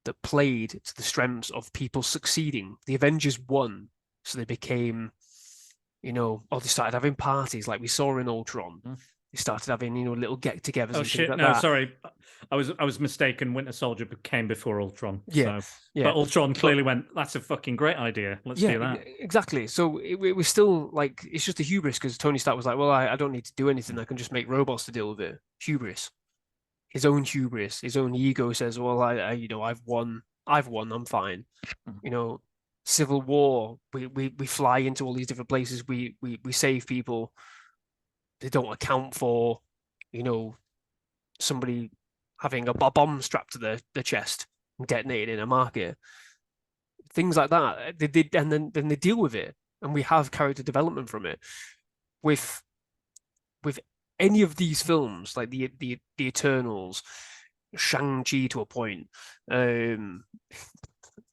that played to the strengths of people succeeding. The Avengers won, so they became, they started having parties like we saw in Ultron. They started having, little get-togethers. Oh shit! No, sorry, I was mistaken. Winter Soldier came before Ultron. Yeah, so. Yeah. But Ultron clearly went, "That's a fucking great idea. Let's do that." Exactly. So it was still like it's just a hubris because Tony Stark was like, "Well, I don't need to do anything. I can just make robots to deal with it." Hubris, his own hubris, his own ego says, "Well, I've won. I'm fine." Civil War. We fly into all these different places. We save people. They don't account for, somebody having a bomb strapped to their chest and detonated in a market. Things like that. They did, and then they deal with it, and we have character development from it. With any of these films, like the Eternals, Shang-Chi to a point,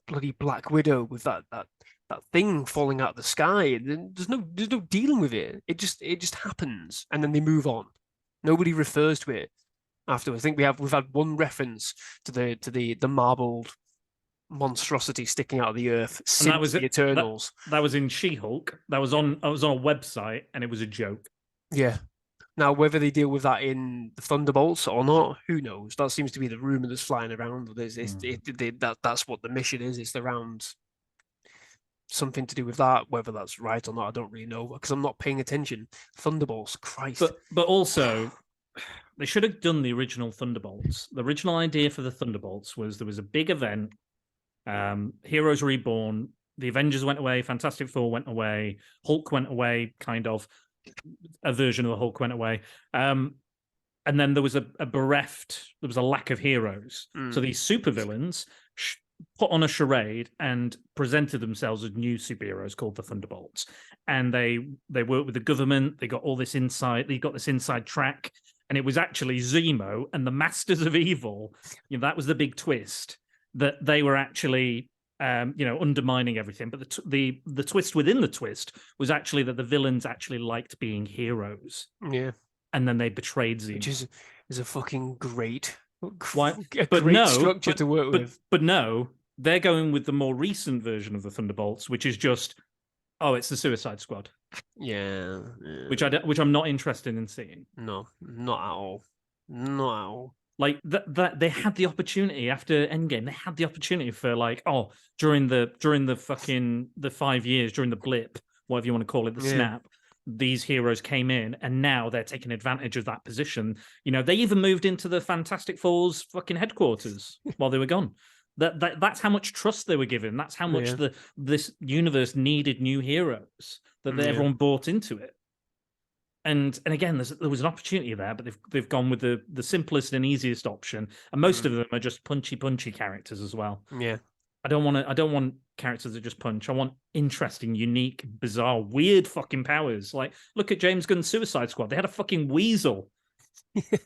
bloody Black Widow with that thing falling out of the sky. There's no dealing with it. It just happens, and then they move on. Nobody refers to it afterwards. I think we've had one reference to the marbled monstrosity sticking out of the earth since and that was the Eternals. That was in She-Hulk. That was on a website, and it was a joke. Yeah. Now, whether they deal with that in the Thunderbolts or not, who knows? That seems to be the rumor that's flying around. That's what the mission is. It's around something to do with that. Whether that's right or not, I don't really know because I'm not paying attention. Thunderbolts, Christ. But also, they should have done the original Thunderbolts. The original idea for the Thunderbolts was there was a big event, Heroes Reborn, the Avengers went away, Fantastic Four went away, Hulk went away, kind of. A version of the Hulk went away. And then there was there was a lack of heroes. So these supervillains put on a charade and presented themselves as new superheroes called the Thunderbolts. And they worked with the government. They got all this insight. They got this inside track. And it was actually Zemo and the Masters of Evil. That was the big twist, that they were actually undermining everything. But the twist within the twist was actually that the villains actually liked being heroes. Yeah. And then they betrayed Zemo. Which is a fucking great, structure to work with. But no, they're going with the more recent version of the Thunderbolts, which is just, it's the Suicide Squad. Yeah. Which I'm not interested in seeing. No, not at all. Not at all. Like that they had the opportunity after Endgame. They had the opportunity for during the 5 years, during the blip, whatever you want to call it, the snap, these heroes came in, and now they're taking advantage of that position. They even moved into the Fantastic Four's fucking headquarters while they were gone. That's how much trust they were given. That's how much this universe needed new heroes, that everyone bought into it. And again, there was an opportunity there, but they've gone with the simplest and easiest option, and most of them are just punchy characters as well. Yeah, I don't want characters that just punch. I want interesting, unique, bizarre, weird fucking powers. Like, look at James Gunn's Suicide Squad. They had a fucking weasel. They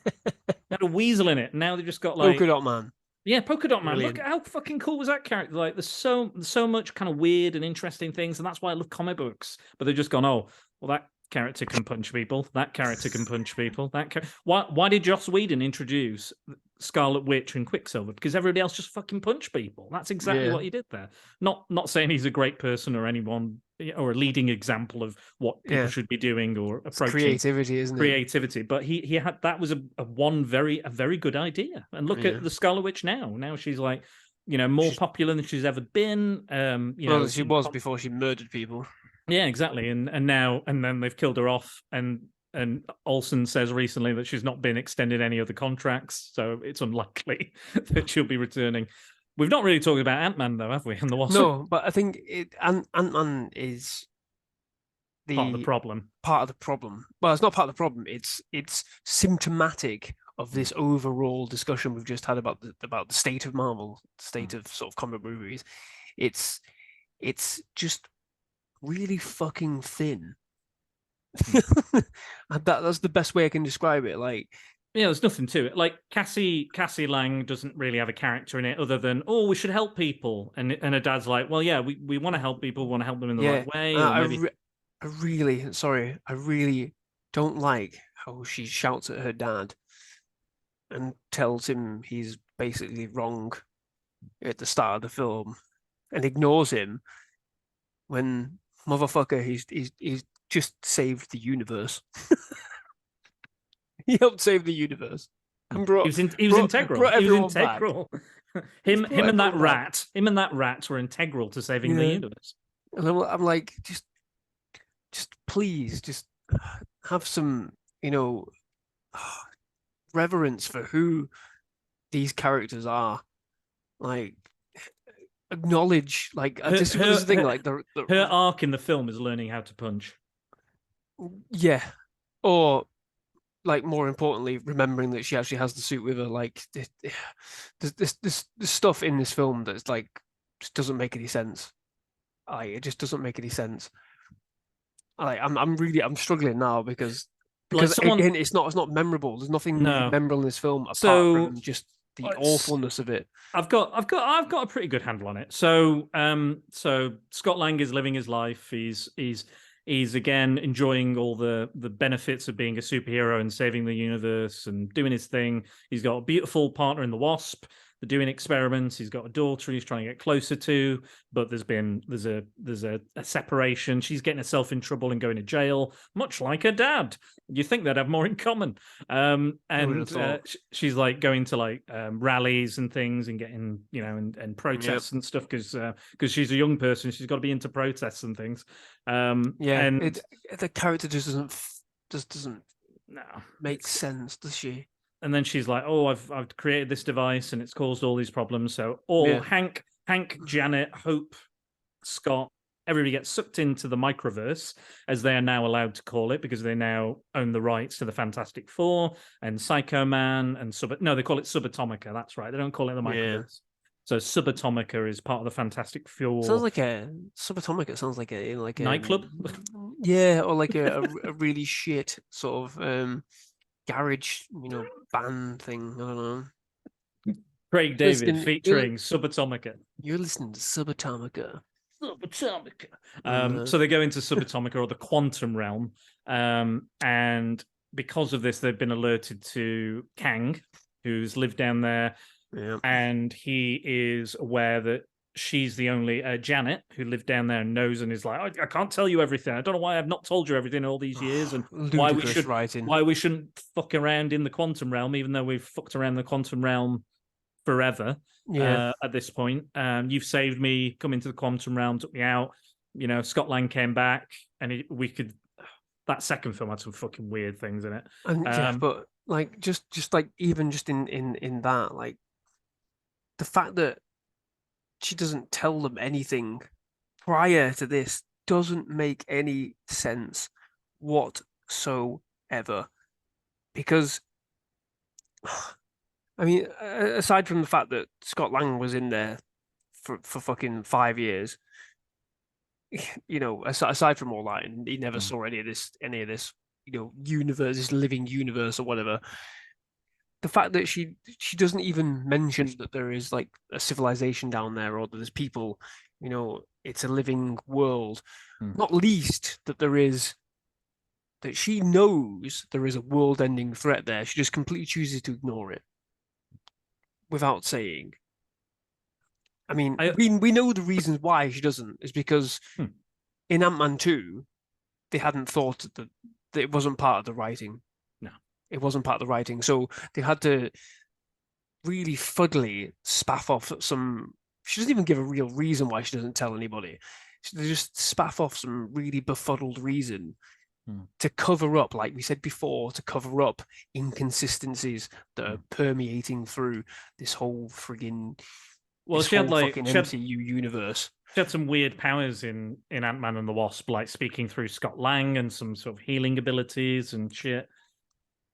had a weasel in it. Now they've just got Polka Dot Man. Yeah, Polka Dot Man. Brilliant. Look how fucking cool was that character? Like, there's so much kind of weird and interesting things, and that's why I love comic books. But they've just gone, character can punch people. That character can punch people. Why did Joss Whedon introduce Scarlet Witch and Quicksilver? Because everybody else just fucking punched people. That's exactly what he did there. Not saying he's a great person or anyone or a leading example of what people should be doing or approaching. Creativity, isn't it? Creativity, but he had that was a very good idea. And look at the Scarlet Witch now. Now she's like, more popular than she's ever been. She was before she murdered people. Yeah, exactly. And then they've killed her off. And Olsen says recently that she's not been extended any other contracts, so it's unlikely that she'll be returning. We've not really talked about Ant-Man though, have we? And the Wasp. No, but I think Ant-Man is part of the problem. Part of the problem. Well, it's not part of the problem. It's symptomatic of this overall discussion we've just had about the state of Marvel, state of sort of comic movies. It's just really fucking thin. That's the best way I can describe it. Like, there's nothing to it. Like Cassie Lang doesn't really have a character in it other than, we should help people, and her dad's like, well, yeah, we want to help people, we want to help them in the right way. I really don't like how she shouts at her dad and tells him he's basically wrong at the start of the film, and ignores him when motherfucker he's just saved the universe. He helped save the universe. And he was integral. He was integral. him and that rat were integral to saving the universe. And I'm like, just please, just have some, reverence for who these characters are. Like, acknowledge, like, this was the thing, like her arc in the film is learning how to punch. Yeah, or like more importantly, remembering that she actually has the suit with her. Like, this stuff in this film that's like just doesn't make any sense. It just doesn't make any sense. I'm struggling now because again, it's not memorable. There's nothing memorable in this film apart from just the awfulness of it. I've got a pretty good handle on it. So Scott Lang is living his life. He's again enjoying all the benefits of being a superhero and saving the universe and doing his thing. He's got a beautiful partner in the Wasp. They're doing experiments. He's got a daughter he's trying to get closer to, but there's a separation. She's getting herself in trouble and going to jail, much like her dad. You think they'd have more in common. She's like going to like rallies and things and getting and protests and stuff because she's a young person. She's got to be into protests and things. The character just doesn't make sense, does she? And then she's like, I've created this device and it's caused all these problems. So Hank, Janet, Hope, Scott, everybody gets sucked into the microverse, as they are now allowed to call it, because they now own the rights to the Fantastic Four and Psycho Man and they call it Subatomica. That's right. They don't call it the microverse. Yeah. So Subatomica is part of the Fantastic Four. Sounds like Subatomica sounds like a nightclub. Yeah, or like a really shit sort of garage, band thing. I don't know. Craig David featuring Subatomica. You're listening to Subatomica. So they go into Subatomica or the quantum realm, and because of this, they've been alerted to Kang, who's lived down there, and he is aware that she's the only Janet who lived down there and knows and is like, I can't tell you everything. I don't know why I've not told you everything all these years, and why we shouldn't fuck around in the quantum realm, even though we've fucked around the quantum realm forever. At this point, you've saved me. Come into the quantum realm, took me out. Scott Lang came back, and that second film had some fucking weird things in it. And but like just like even just in that, like the fact that she doesn't tell them anything prior to this doesn't make any sense whatsoever. Because, I mean, aside from the fact that Scott Lang was in there for fucking 5 years, aside from all that, and he never saw any of this, universe, this living universe or whatever. The fact that she doesn't even mention that there is like a civilization down there or that there's people, it's a living world. Not least that there is that she knows there is a world-ending threat there. She just completely chooses to ignore it without saying. I mean, we know the reasons why she doesn't is because in Ant-Man 2, they hadn't thought that it wasn't part of the writing. No. It wasn't part of the writing. So they had to really fuddly spaff off some. She doesn't even give a real reason why she doesn't tell anybody. They just spaff off some really befuddled reason to cover up, like we said before, to cover up inconsistencies that are permeating through this whole friggin' she had like MCU universe. She had some weird powers in Ant-Man and the Wasp, like speaking through Scott Lang and some sort of healing abilities and shit.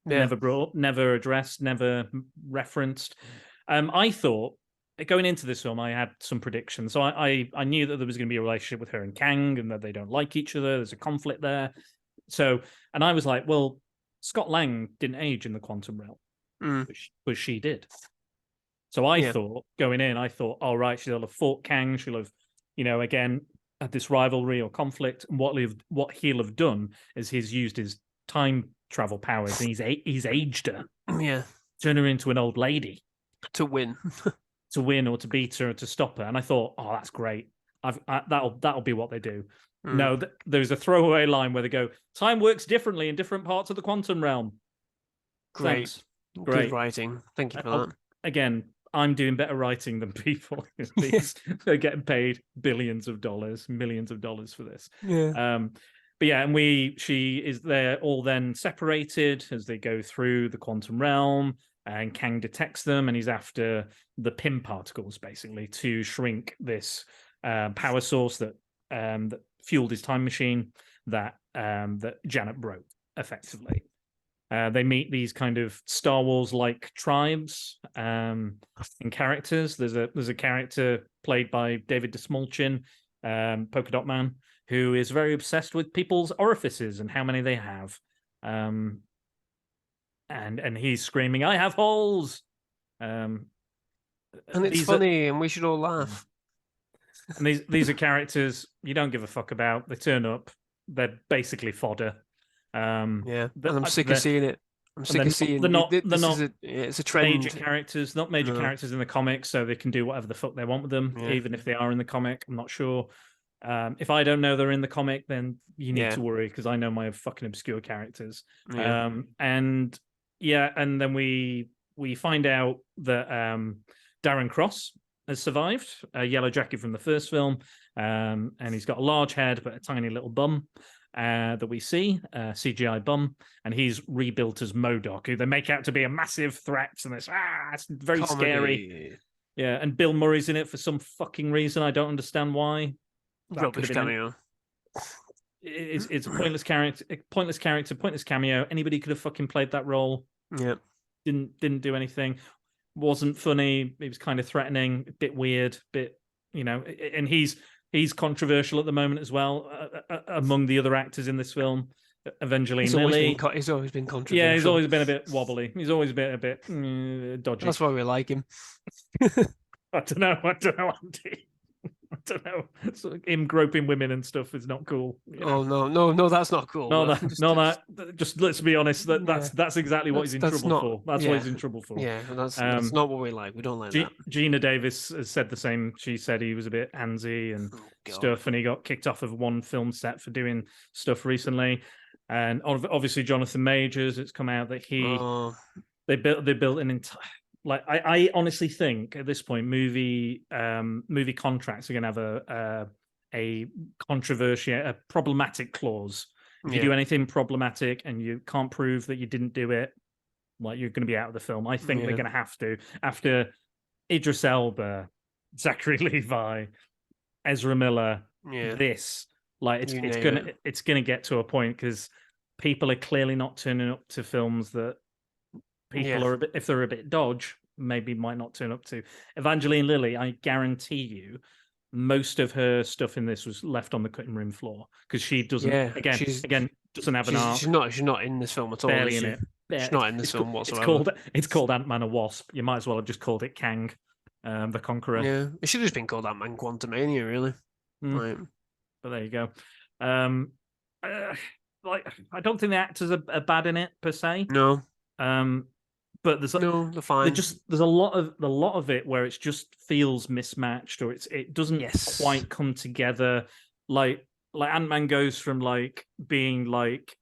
Yeah. Never addressed, never referenced. I thought going into this film, I had some predictions. So I knew that there was going to be a relationship with her and Kang, and that they don't like each other. There's a conflict there. So, and I was like, well, Scott Lang didn't age in the quantum realm, but she did. So I thought going in, all right, she'll have fought Kang. She'll have, again, had this rivalry or conflict. And what he'll have done is he's used his time travel powers, and he's aged her. Yeah, turn her into an old lady to win, or to beat her or to stop her. And I thought, oh, that's great. That'll be what they do. No, there's a throwaway line where they go, time works differently in different parts of the quantum realm. Great. Thanks. Great writing. Thank you for that. Again, I'm doing better writing than people. They're getting paid billions of dollars, millions of dollars for this. Yeah. But yeah, and they're all then separated as they go through the quantum realm, and Kang detects them, and he's after the Pym particles basically to shrink this power source that fueled his time machine that Janet broke effectively. They meet these kind of Star Wars-like tribes and characters. There's a character played by David Dastmalchian, Polka Dot Man, who is very obsessed with people's orifices and how many they have. And he's screaming, "I have holes!" And it's funny, and we should all laugh. And these are characters you don't give a fuck about. They turn up. They're basically fodder. And I'm sick of seeing it. I'm sick of seeing. It's a trend. Major characters, not major characters in the comics, so they can do whatever the fuck they want with them, even if they are in the comic. I'm not sure. If I don't know they're in the comic, then you need to worry, because I know my fucking obscure characters. And then we find out that Darren Cross has survived, a yellow jacket from the first film, and he's got a large head but a tiny little bum that we see, CGI bum, and he's rebuilt as MODOK, who they make out to be a massive threat, and it's very scary. Yeah, and Bill Murray's in it for some fucking reason. I don't understand why. Rubbish cameo. It's a pointless character, pointless cameo. Anybody could have fucking played that role. Yeah. Didn't do anything. Wasn't funny. It was kind of threatening, a bit weird, and he's controversial at the moment as well, among the other actors in this film. Evangeline Lilly. He's always been controversial. Yeah, he's always been a bit wobbly. He's always been a bit dodgy. That's why we like him. I don't know, Andy. I don't know. So him groping women and stuff is not cool. Oh no, that's not cool. Just let's be honest. That's exactly what he's in trouble for. That's what he's in trouble for. Yeah, that's not what we like. We don't like that. Gina Davis has said the same. She said he was a bit handsy and stuff, and he got kicked off of one film set for doing stuff recently. And obviously Jonathan Majors, it's come out that they built an entire. Like I honestly think at this point, movie contracts are going to have a controversial, a problematic clause. If you do anything problematic and you can't prove that you didn't do it, like you're going to be out of the film. I think they're going to have to, after Idris Elba, Zachary Levi, Ezra Miller. It's gonna get to a point because people are clearly not turning up to films that. People are if they're a bit dodge, maybe might not turn up to. Evangeline Lilly, I guarantee you, most of her stuff in this was left on the cutting room floor because she doesn't. Again, doesn't have an arc. She's not in this film at all. Barely in it. She's not in this film whatsoever. It's called Ant-Man and Wasp. You might as well have just called it Kang, the Conqueror. Yeah, it should have just been called Ant-Man Quantumania, really. Right. But there you go. like I don't think the actors are bad in it per se. No, But there's no, they're fine. there's a lot of it where it just feels mismatched, or it doesn't Yes. quite come together. Like Ant-Man goes from like being like,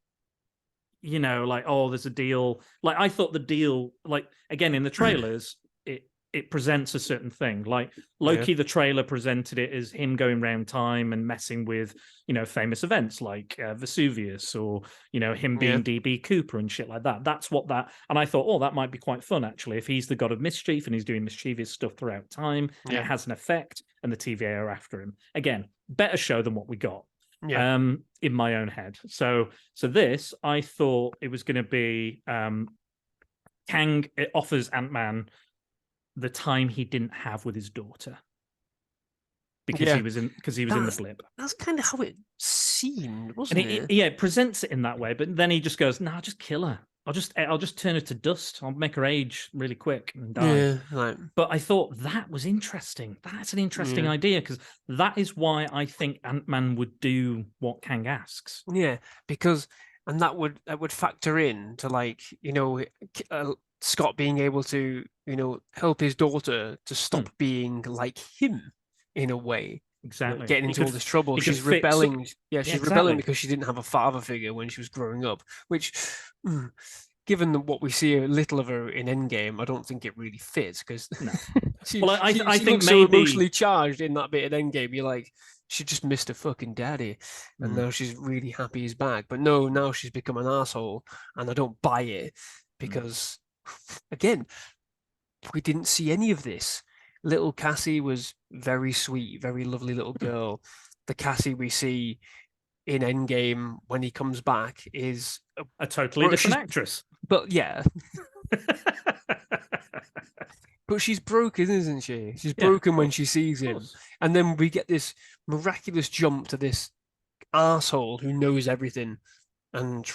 like, oh, there's a deal. Like I thought the deal, like again in the trailers, it presents a certain thing. Like Loki, the trailer presented it as him going around time and messing with, famous events like Vesuvius, or him being DB Cooper and shit like that. That's what that. And I thought, oh, that might be quite fun actually, if he's the god of mischief and he's doing mischievous stuff throughout time, and it has an effect, and the TVA are after him. Again, better show than what we got. In my own head. So this, I thought it was going to be Kang. It offers Ant-Man the time he didn't have with his daughter because he was in the blip. That's kind of how it seemed, wasn't And it? it presents it in that way, but then he just goes, "No, just kill her. I'll just turn her to dust. I'll make her age really quick and die." Yeah, right. But I thought that was interesting. That's an interesting idea, because that is why I think Ant-Man would do what Kang asks. Yeah, because that would factor in to, like, Scott being able to help his daughter to stop being like him in a way. Exactly. Getting into all this trouble. She's rebelling. She's rebelling because she didn't have a father figure when she was growing up, which, given what we see a little of her in Endgame, I don't think it really fits, because she think looks so emotionally charged in that bit of Endgame. You're like, she just missed her fucking daddy, and now she's really happy he's back. But no, now she's become an asshole, and I don't buy it, because, again, we didn't see any of this. Little Cassie was very sweet, very lovely little girl. The Cassie we see in Endgame when he comes back is a totally different actress. But yeah. But she's broken, isn't she? She's broken when she sees him. And then we get this miraculous jump to this arsehole who knows everything and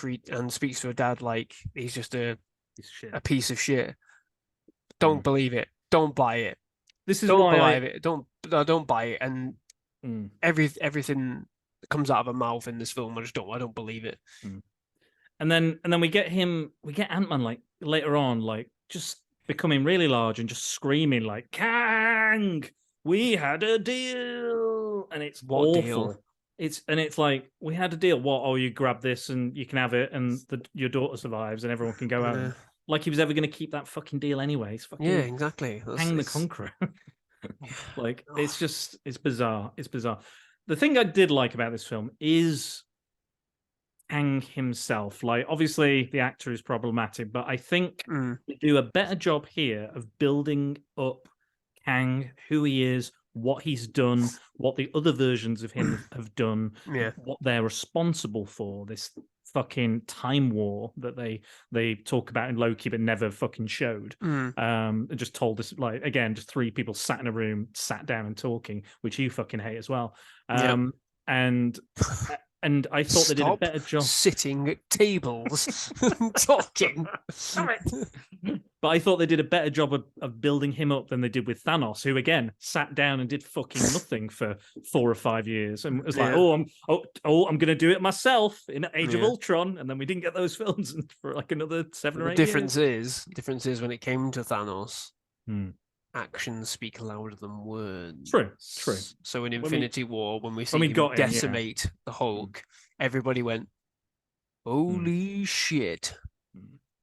speaks to her dad like he's just a piece of shit. Don't believe it. Don't buy it. This is don't why believe it. Don't buy it. And everything that comes out of her mouth in this film, I don't believe it. And then we get Ant-Man like later on, like just becoming really large and just screaming like, "Kang, we had a deal," and it's what awful. Deal? It's like, we had a deal. What? Oh, you grab this and you can have it, and your daughter survives, and everyone can go out. Like he was ever going to keep that fucking deal anyway. It's fucking exactly. Kang the Conqueror. Like it's bizarre. It's bizarre. The thing I did like about this film is Kang himself. Like, obviously the actor is problematic, but I think they do a better job here of building up Kang, who he is, what he's done, what the other versions of him have done, what they're responsible for. This fucking time war that they talk about in Loki but never fucking showed. Just told us, like, again, just three people sat in a room, sat down and talking, which you fucking hate as well. And I thought they did a better job sitting at tables talking. But I thought they did a better job of building him up than they did with Thanos, who again sat down and did fucking nothing for 4 or 5 years, and was like, I'm going to do it myself in Age of Ultron, and then we didn't get those films for like another 7 or 8 years. Difference is when it came to Thanos, actions speak louder than words. True. So in Infinity War, when we see him decimate the Hulk, everybody went, "Holy shit!"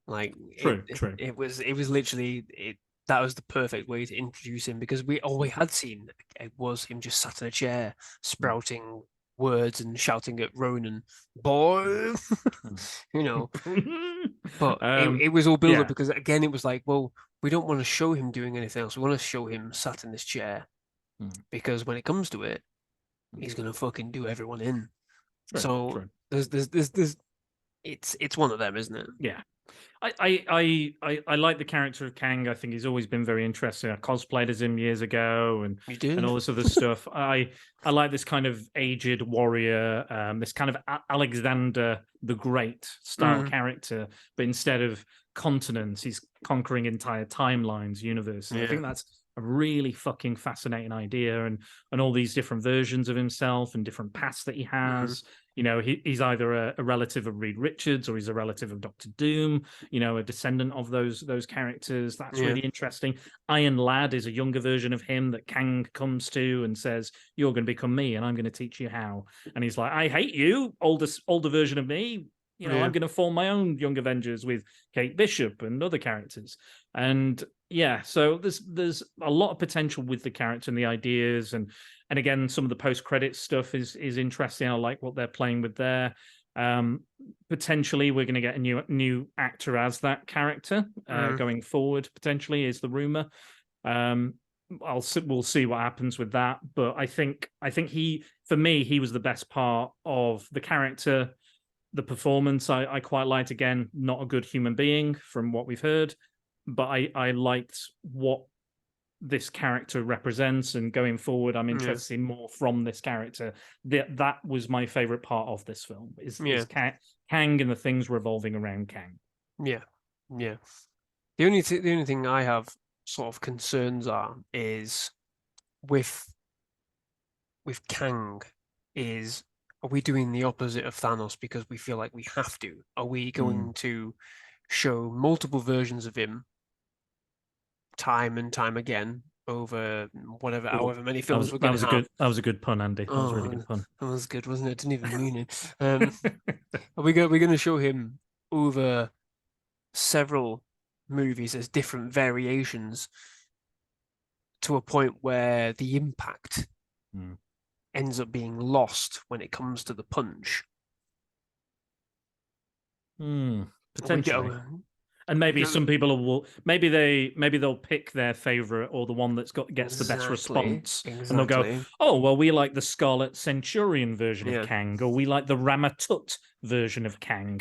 Like, true. It was literally it. That was the perfect way to introduce him, because all we had seen was him just sat in a chair, sprouting words and shouting at Ronan, "Boy," But it was all built up, because again, it was like, well, we don't want to show him doing anything else. We want to show him sat in this chair, because when it comes to it, he's gonna fucking do everyone in. True. There's it's one of them, isn't it? Yeah. I like the character of Kang. I think he's always been very interesting. I cosplayed as him years ago, and all this other stuff. I like this kind of aged warrior, this kind of Alexander the Great style character, but instead of continents, he's conquering entire timelines, universes. I think that's a really fucking fascinating idea, and all these different versions of himself and different pasts that he has. You know, he's either a relative of Reed Richards or he's a relative of Doctor Doom. You know, a descendant of those characters. That's really interesting. Iron Lad is a younger version of him that Kang comes to and says, "You're going to become me, and I'm going to teach you how." And he's like, "I hate you, older version of me. You know, I'm going to form my own Young Avengers with Kate Bishop and other characters." And yeah, so there's a lot of potential with the character and the ideas, and again, some of the post-credits stuff is interesting. I like what they're playing with there. Potentially, we're going to get a new actor as that character going forward. Potentially, is the rumor. We'll see what happens with that. But I think for me, he was the best part of the character. The performance I quite liked. Again, not a good human being from what we've heard, but I liked what this character represents, and going forward, I'm interested in more from this character. That was my favorite part of this film. Is Kang and the things revolving around Kang. Yeah. The only thing I have sort of concerns is with Kang is, are we doing the opposite of Thanos because we feel like we have to? Are we going to show multiple versions of him time and time again over however many films we're going to have? That was a good pun, Andy. That was a really good pun. That was good, wasn't it? I didn't even mean it. Are we going to show him over several movies as different variations to a point where the impact ends up being lost when it comes to the punch? Potentially. And maybe some people will maybe they'll pick their favorite or the one that's gets the best response, and they'll go, "Oh, well, we like the Scarlet Centurion version of Kang, or we like the Ramatut version of Kang."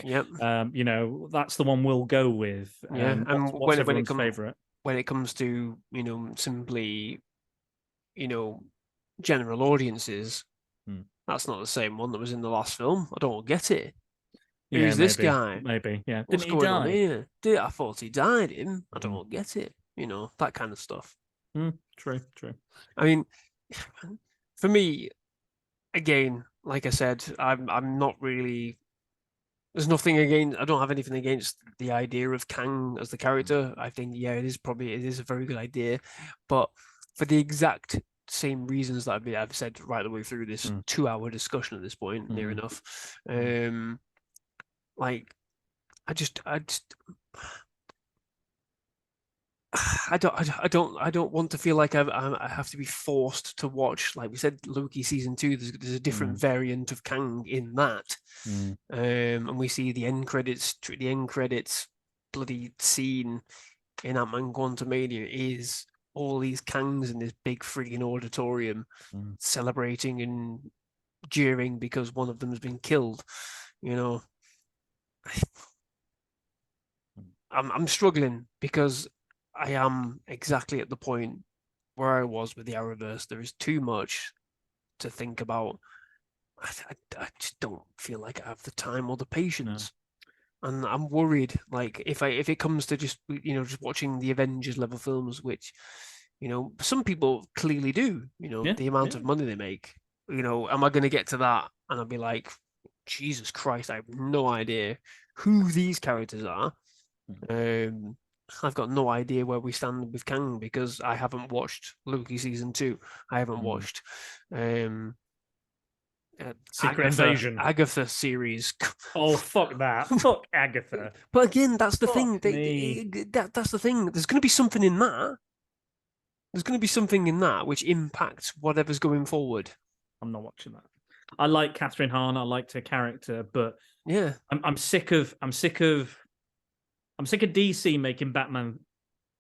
You know, that's the one we'll go with. And what's everyone's favorite? When it comes to simply, general audiences, that's not the same one that was in the last film. I don't get it. Who's this guy? Maybe, yeah. What's going on here? I thought he died. I don't get it. That kind of stuff. True. I mean, for me, again, like I said, I'm not really. There's nothing against. I don't have anything against the idea of Kang as the character. I think it is a very good idea, but for the exact same reasons that I've said right the way through this 2-hour discussion at this point, near enough. Like, I don't want to feel like I have to be forced to watch, like we said, Loki season 2. There's a different variant of Kang in that, and we see the end credits bloody scene in Ant-Man Quantumania is all these Kangs in this big frigging auditorium celebrating and jeering because one of them has been killed. I'm struggling because I am exactly at the point where I was with the Arrowverse. There is too much to think about. I just don't feel like I have the time or the patience. And I'm worried, like, if it comes to just watching the Avengers level films, which some people clearly do, the amount of money they make, am I going to get to that and I'll be like, Jesus Christ, I have no idea who these characters are. I've got no idea where we stand with Kang because I haven't watched Loki season 2. I haven't watched Secret Invasion, Agatha series. Oh, fuck that! Fuck Agatha. But again, that's the thing. That's the thing. There's going to be something in that. There's going to be something in that which impacts whatever's going forward. I'm not watching that. I like Catherine Hahn. I liked her character, but yeah, I'm sick of DC making Batman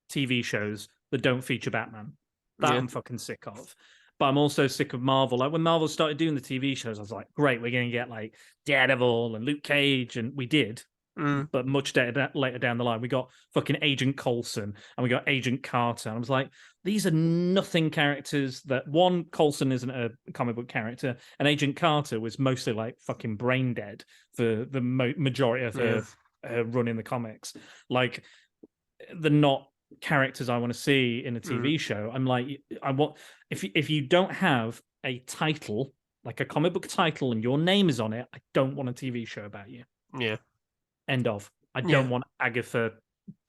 TV shows that don't feature Batman. That I'm fucking sick of. But I'm also sick of Marvel. Like when Marvel started doing the TV shows, I was like, great, we're going to get like Daredevil and Luke Cage, and we did. But much later down the line, we got fucking Agent Coulson and we got Agent Carter. And I was like, these are nothing characters. That one, Coulson isn't a comic book character, and Agent Carter was mostly like fucking brain dead for the majority of her run in the comics. Like, they're not characters I want to see in a TV show. I'm like, I want if you don't have a title like a comic book title and your name is on it, I don't want a TV show about you. Yeah. End of. I don't want Agatha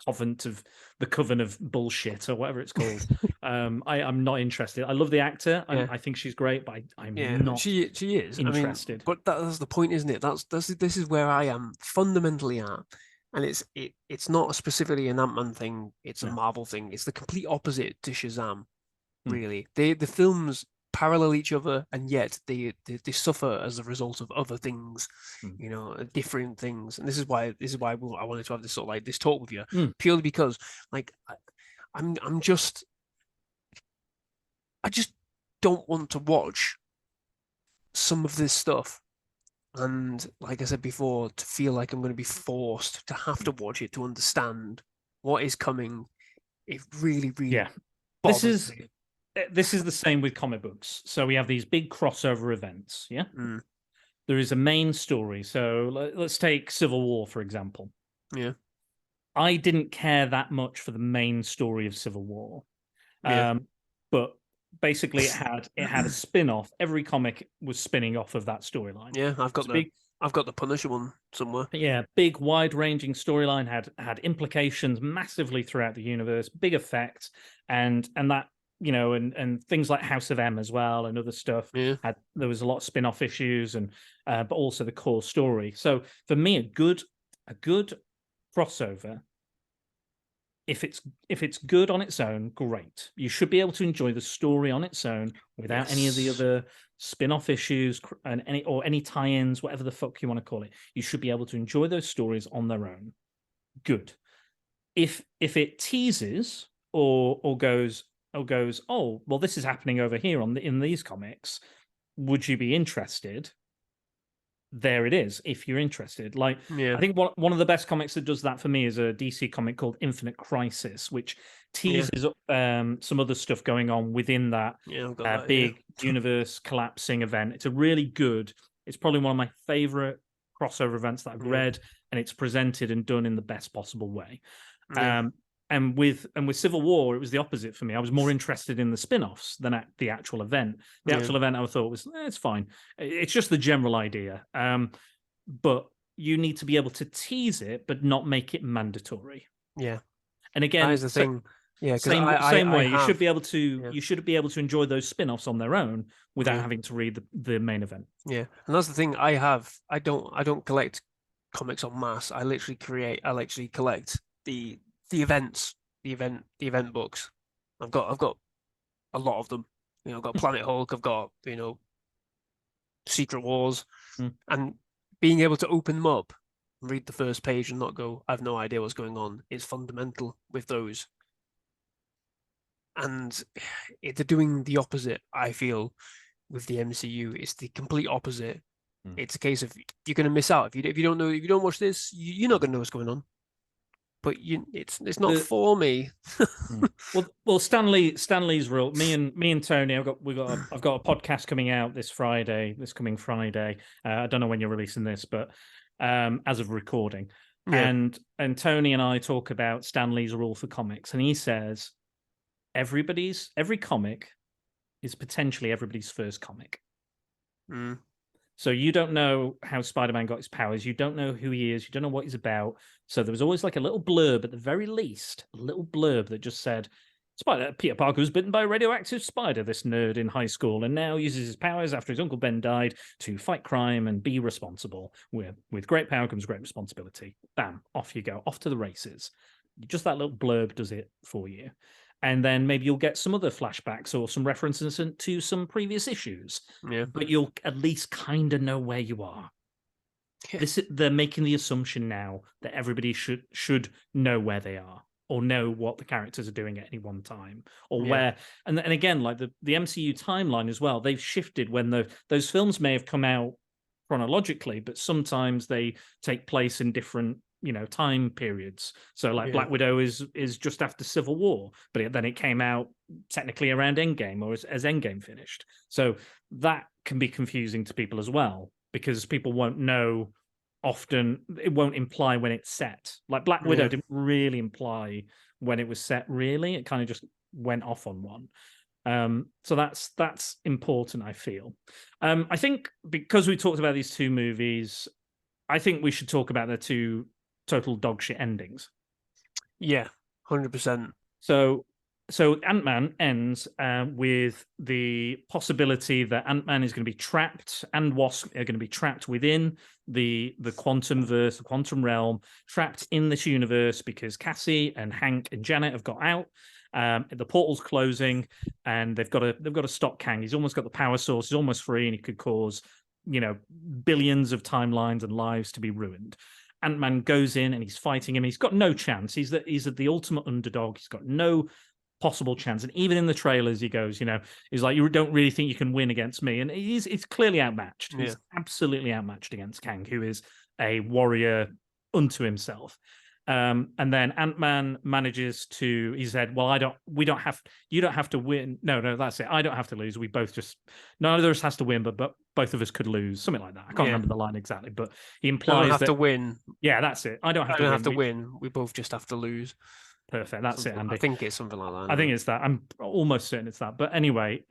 the Coven of Bullshit or whatever it's called. I'm not interested. I love the actor. I think she's great, but I'm not. She is interested. I mean, but that's the point, isn't it? This is where I am fundamentally at, and it's not specifically an Ant-Man thing. It's a Marvel thing. It's the complete opposite to Shazam. Really, the films parallel each other, and yet they suffer as a result of other things, different things. And this is why I wanted to have this sort of like this talk with you, purely because like I just don't want to watch some of this stuff, and like I said before, to feel like I'm going to be forced to have to watch it to understand what is coming. It really bothers me. This is the same with comic books. So we have these big crossover events. Yeah. There is a main story. So let's take Civil War, for example. Yeah. I didn't care that much for the main story of Civil War. But basically it had a spin-off. Every comic was spinning off of that storyline. Yeah, I've got the Punisher one somewhere. Yeah, big, wide-ranging storyline, had implications massively throughout the universe, big effects, and that, and things like House of M as well and other stuff. Yeah. There was a lot of spin-off issues, and but also the core story. So for me, a good crossover, if it's good on its own, great. You should be able to enjoy the story on its own without any of the other spin-off issues and any tie-ins, whatever the fuck you want to call it. You should be able to enjoy those stories on their own. Good. If it teases or goes, oh, well, this is happening over here in these comics, would you be interested? There it is, if you're interested. I think one of the best comics that does that for me is a DC comic called Infinite Crisis, which teases some other stuff going on within that big universe collapsing event. It's it's probably one of my favorite crossover events that I've read, and it's presented and done in the best possible way. And with Civil War, it was the opposite for me. I was more interested in the spin-offs than at the actual event. The actual event I thought was, it's fine. It's just the general idea. But you need to be able to tease it, but not make it mandatory. Yeah. And again, that is the thing. Yeah, same way. You should be able to enjoy those spin-offs on their own without having to read the main event. Yeah. And that's the thing I don't collect comics en masse. I literally collect the events, the event books. I've got a lot of them. I've got Planet Hulk. I've got Secret Wars, and being able to open them up, read the first page, and not go, I have no idea what's going on, is fundamental with those. And they're doing the opposite. I feel with the MCU, it's the complete opposite. It's a case of you're going to miss out if you don't watch this. You're not going to know what's going on. But it's not for me. well, Stanley's rule. Me and Tony, I've got a podcast coming out this coming Friday. I don't know when you're releasing this, but as of recording, and Tony and I talk about Stanley's rule for comics, and he says every comic is potentially everybody's first comic. So you don't know how Spider-Man got his powers. You don't know who he is. You don't know what he's about. So there was always like a little blurb at the very least, a little blurb that just said, Peter Parker was bitten by a radioactive spider, this nerd in high school, and now uses his powers after his Uncle Ben died to fight crime and be responsible. With great power comes great responsibility. Bam, off you go, off to the races. Just that little blurb does it for you. And then maybe you'll get some other flashbacks or some references to some previous issues. But you'll at least kind of know where you are. They're making the assumption now that everybody should know where they are or know what the characters are doing at any one time or where. And again, like the MCU timeline as well, they've shifted when those films may have come out chronologically, but sometimes they take place in different time periods. So like Black Widow is just after Civil War, but then it came out technically around Endgame or as Endgame finished. So that can be confusing to people as well, because people won't know often. It won't imply when it's set. Like Black Widow didn't really imply when it was set, really. It kind of just went off on one. So that's important, I feel. I think because we talked about these two movies, I think we should talk about their two total dogshit endings. Yeah, 100%. So Ant-Man ends with the possibility that Ant-Man is going to be trapped, and Wasp are going to be trapped within the quantum verse, the quantum realm, trapped in this universe because Cassie and Hank and Janet have got out. The portal's closing, and they've got to stop Kang. He's almost got the power source. He's almost free, and he could cause billions of timelines and lives to be ruined. Ant-Man goes in and he's fighting him. He's got no chance. He's the ultimate underdog. He's got no possible chance. And even in the trailers, he goes, he's like, you don't really think you can win against me. And he's clearly outmatched. Yeah. He's absolutely outmatched against Kang, who is a warrior unto himself. And then Ant-Man manages to, he said, well, you don't have to win. No, that's it. I don't have to lose. We both none of us has to win, but both of us could lose. Something like that. I can't remember the line exactly, but he implies I don't have to win. Yeah, that's it. I don't have to win. We both just have to lose. Perfect. That's it, Andy. I think it's something like that. I think it's that. I'm almost certain it's that. But anyway,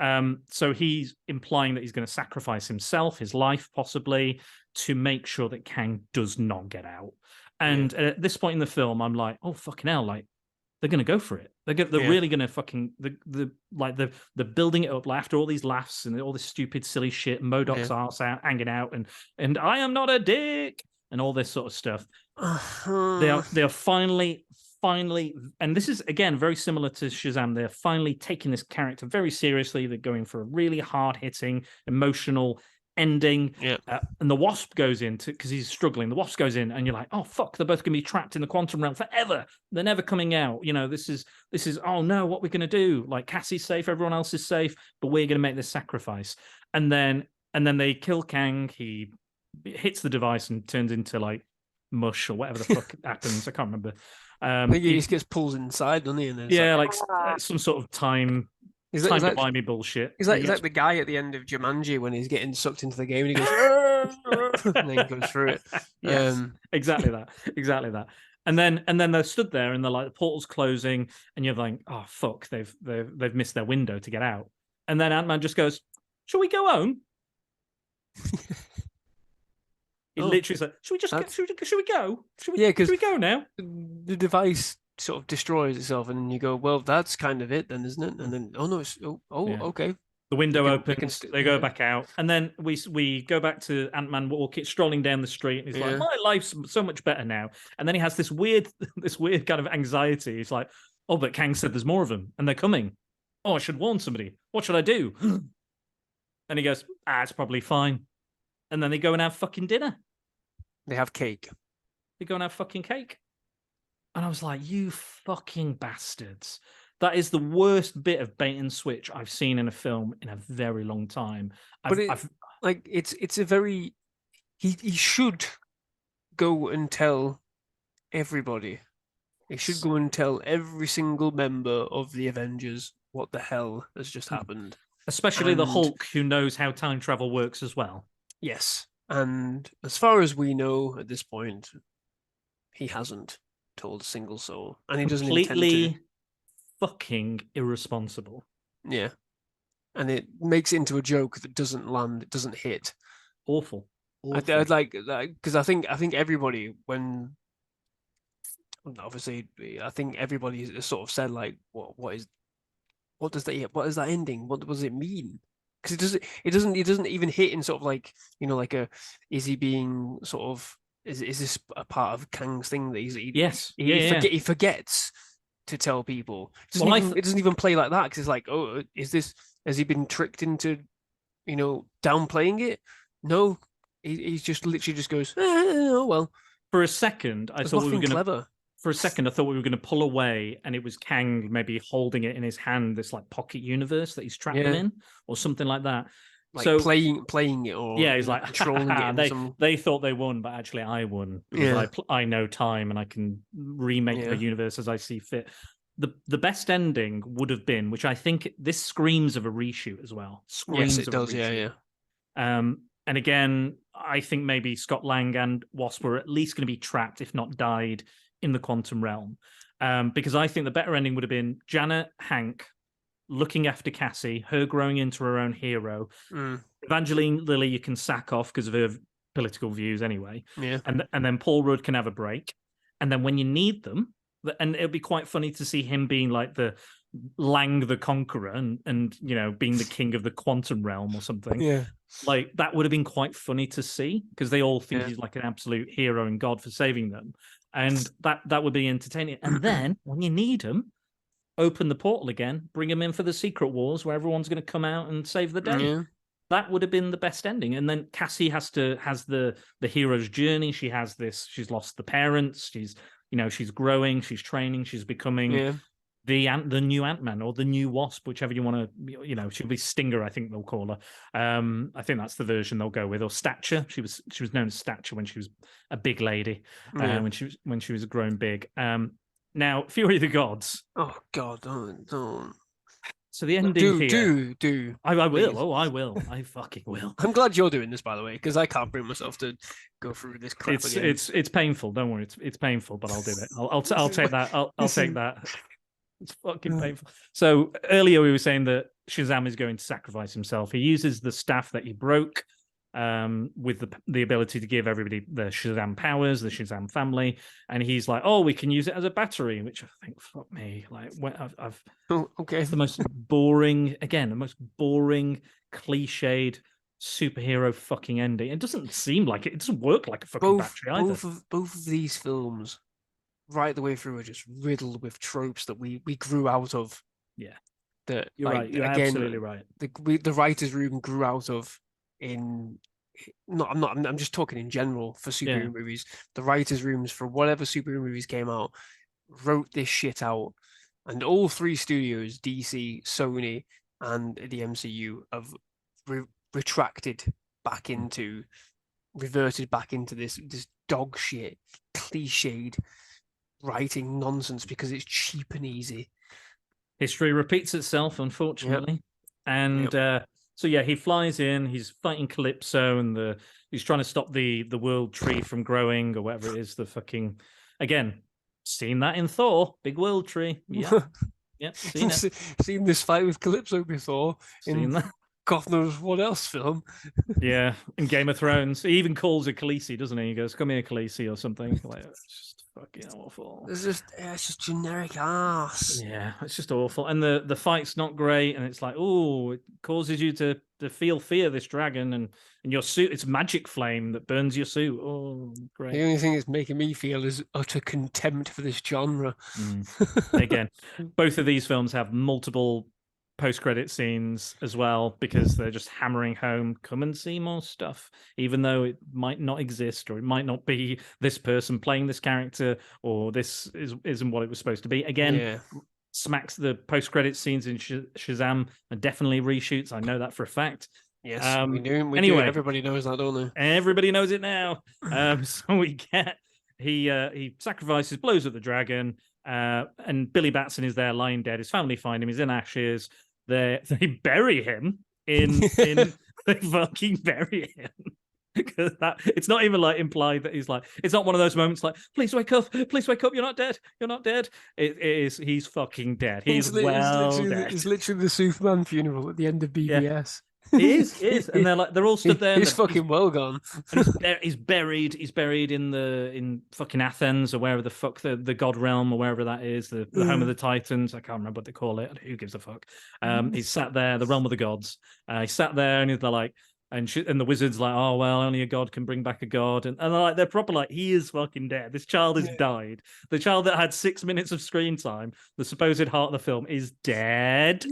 so he's implying that he's going to sacrifice himself, his life possibly, to make sure that Kang does not get out. And at this point in the film, I'm like, oh fucking hell! Like they're going to go for it. They're really going to fucking they're building it up. Like, after all these laughs and all this stupid silly shit, MODOK's arse out, hanging out, and I am not a dick, and all this sort of stuff. They are finally, and this is again very similar to Shazam. They're finally taking this character very seriously. They're going for a really hard hitting, emotional ending. And the Wasp goes in because he's struggling. The Wasp goes in, and you're like, oh fuck, they're both gonna be trapped in the quantum realm forever. They're never coming out. This is oh no, what we're gonna do? Like, Cassie's safe, everyone else is safe, but we're gonna make this sacrifice. And then they kill Kang. He hits the device and turns into like mush or whatever the fuck happens. I can't remember. I think he just gets pulled inside, doesn't he? And like some sort of time. Is that buy me bullshit? Is that the guy at the end of Jumanji when he's getting sucked into the game and he goes and then he goes through it? Yes, exactly that. And then they're stood there and they're like, the portal's closing, and you're like, oh fuck, they've missed their window to get out. And then Ant-Man just goes, shall we go home? He literally said, should we go? Should we go now? The device sort of destroys itself, and then you go, well, that's kind of it then, isn't it? And then okay, the window opens, they go back out, and then we go back to Ant-Man strolling down the street, and he's like, my life's so much better now. And then he has this weird kind of anxiety. He's like, oh, but Kang said there's more of them and they're coming. Oh, I should warn somebody. What should I do? And he goes, it's probably fine. And then they go and have fucking dinner. They have cake. They go and have fucking cake. And I was like, you fucking bastards. That is the worst bit of bait and switch I've seen in a film in a very long time. It's a very... He should go and tell everybody. He should go and tell every single member of the Avengers what the hell has just happened. Especially the Hulk, who knows how time travel works as well. Yes. And as far as we know at this point, he hasn't told a single soul, and he doesn't intend to. Fucking irresponsible. Yeah, and it makes it into a joke that doesn't land, it doesn't hit. Awful. I'd like because I think everybody, when obviously I think everybody sort of said like, what is that ending? What does it mean? Because it doesn't even hit in sort of like, is he being sort of, is this a part of Kang's thing that he forgets to tell people? It doesn't even play like that, because it's like, oh, has he been tricked into downplaying it? No, he's just literally just goes, oh well. For a second, I thought we were going to. For a second, I thought we were going to pull away, and it was Kang maybe holding it in his hand, this like pocket universe that he's trapped them in, or something like that. Like so playing it, or he's like controlling it. They thought they won, but actually I won, because I know time and I can remake the universe as I see fit. The best ending would have been, which I think this screams of a reshoot as well. Yes, it does. Yeah. And again, I think maybe Scott Lang and Wasp were at least going to be trapped, if not died, in the quantum realm, because I think the better ending would have been Janet, Hank, looking after Cassie, her growing into her own hero. Evangeline Lilly, you can sack off because of her political views anyway. Yeah. And then Paul Rudd can have a break. And then when you need them, and it'll be quite funny to see him being like the Lang the Conqueror and you know, being the king of the quantum realm or something. Yeah. Like, that would have been quite funny to see, because they all think he's like an absolute hero and god for saving them. And that would be entertaining. And then when you need him, open the portal again, bring him in for the Secret Wars where everyone's going to come out and save the day. Yeah. That would have been the best ending. And then Cassie has the hero's journey. She has this, she's lost the parents. She's, you know, she's growing, she's training, she's becoming the new Ant-Man or the new Wasp, whichever you want to, you know, she'll be Stinger, I think they'll call her. I think that's the version they'll go with. Or Stature. She was known as Stature when she was a big lady, when she was grown big. Now, Fury of the Gods. Oh God, don't. So the ending here. Do. I will. Oh, I will. I fucking will. I'm glad you're doing this, by the way, because I can't bring myself to go through this crap again. It's painful. Don't worry. It's painful, but I'll do it. I'll take that. I'll take that. It's fucking painful. So earlier we were saying that Shazam is going to sacrifice himself. He uses the staff that he broke, with the ability to give everybody the Shazam powers, the Shazam family, and he's like, "Oh, we can use it as a battery," which I think, fuck me, like, I've okay, it's the most boring, cliched superhero fucking ending. It doesn't seem like it. It doesn't work like a fucking battery either. Both of these films, right the way through, are just riddled with tropes that we grew out of. Yeah, that you're right. You're absolutely right. The writers' room grew out of. I'm just talking in general for superhero movies. The writers' rooms for whatever superhero movies came out wrote this shit out, and all three studios, DC, Sony, and the MCU, have reverted back into this dog shit, cliched writing nonsense because it's cheap and easy. History repeats itself, unfortunately, and. So yeah, he flies in. He's fighting Calypso, and he's trying to stop the world tree from growing, or whatever it is. The fucking, again, seen that in Thor, big world tree. Yeah, yep, seen it. Seen this fight with Calypso before. Seen that. God knows what else film. Yeah, in Game of Thrones, he even calls her Khaleesi, doesn't he? He goes, "Come here, Khaleesi," or something. Like, it's just fucking awful. It's just generic ass. Yeah, it's just awful. And the fight's not great, and it's like, oh, it causes you to feel fear, this dragon, and your suit, it's magic flame that burns your suit. Oh, great. The only thing it's making me feel is utter contempt for this genre. Again, both of these films have multiple post-credit scenes as well, because they're just hammering home, come and see more stuff, even though it might not exist, or it might not be this person playing this character, or this isn't what it was supposed to be. Again, smacks the post-credit scenes in Shazam and definitely reshoots. I know that for a fact. Yes, we do. Anyway, everybody knows that, don't they? Everybody knows it now. So we get he sacrifices, blows up the dragon, and Billy Batson is there lying dead. His family find him. He's in ashes. They bury him they fucking bury him. Because it's not even like implied that he's like, it's not one of those moments like, please wake up, you're not dead. It is, he's fucking dead. He's dead. It's literally the Superman funeral at the end of BBS. He is, and they're all stood there. He's fucking well gone. He's buried in fucking Athens, or wherever the fuck the God realm, or wherever that is, the home of the Titans. I can't remember what they call it. Who gives a fuck? He's sat there, the realm of the gods. He sat there, and they're like, and the wizard's like, oh well, only a god can bring back a god, and they're proper like, he is fucking dead. This child has died. The child that had 6 minutes of screen time, the supposed heart of the film, is dead,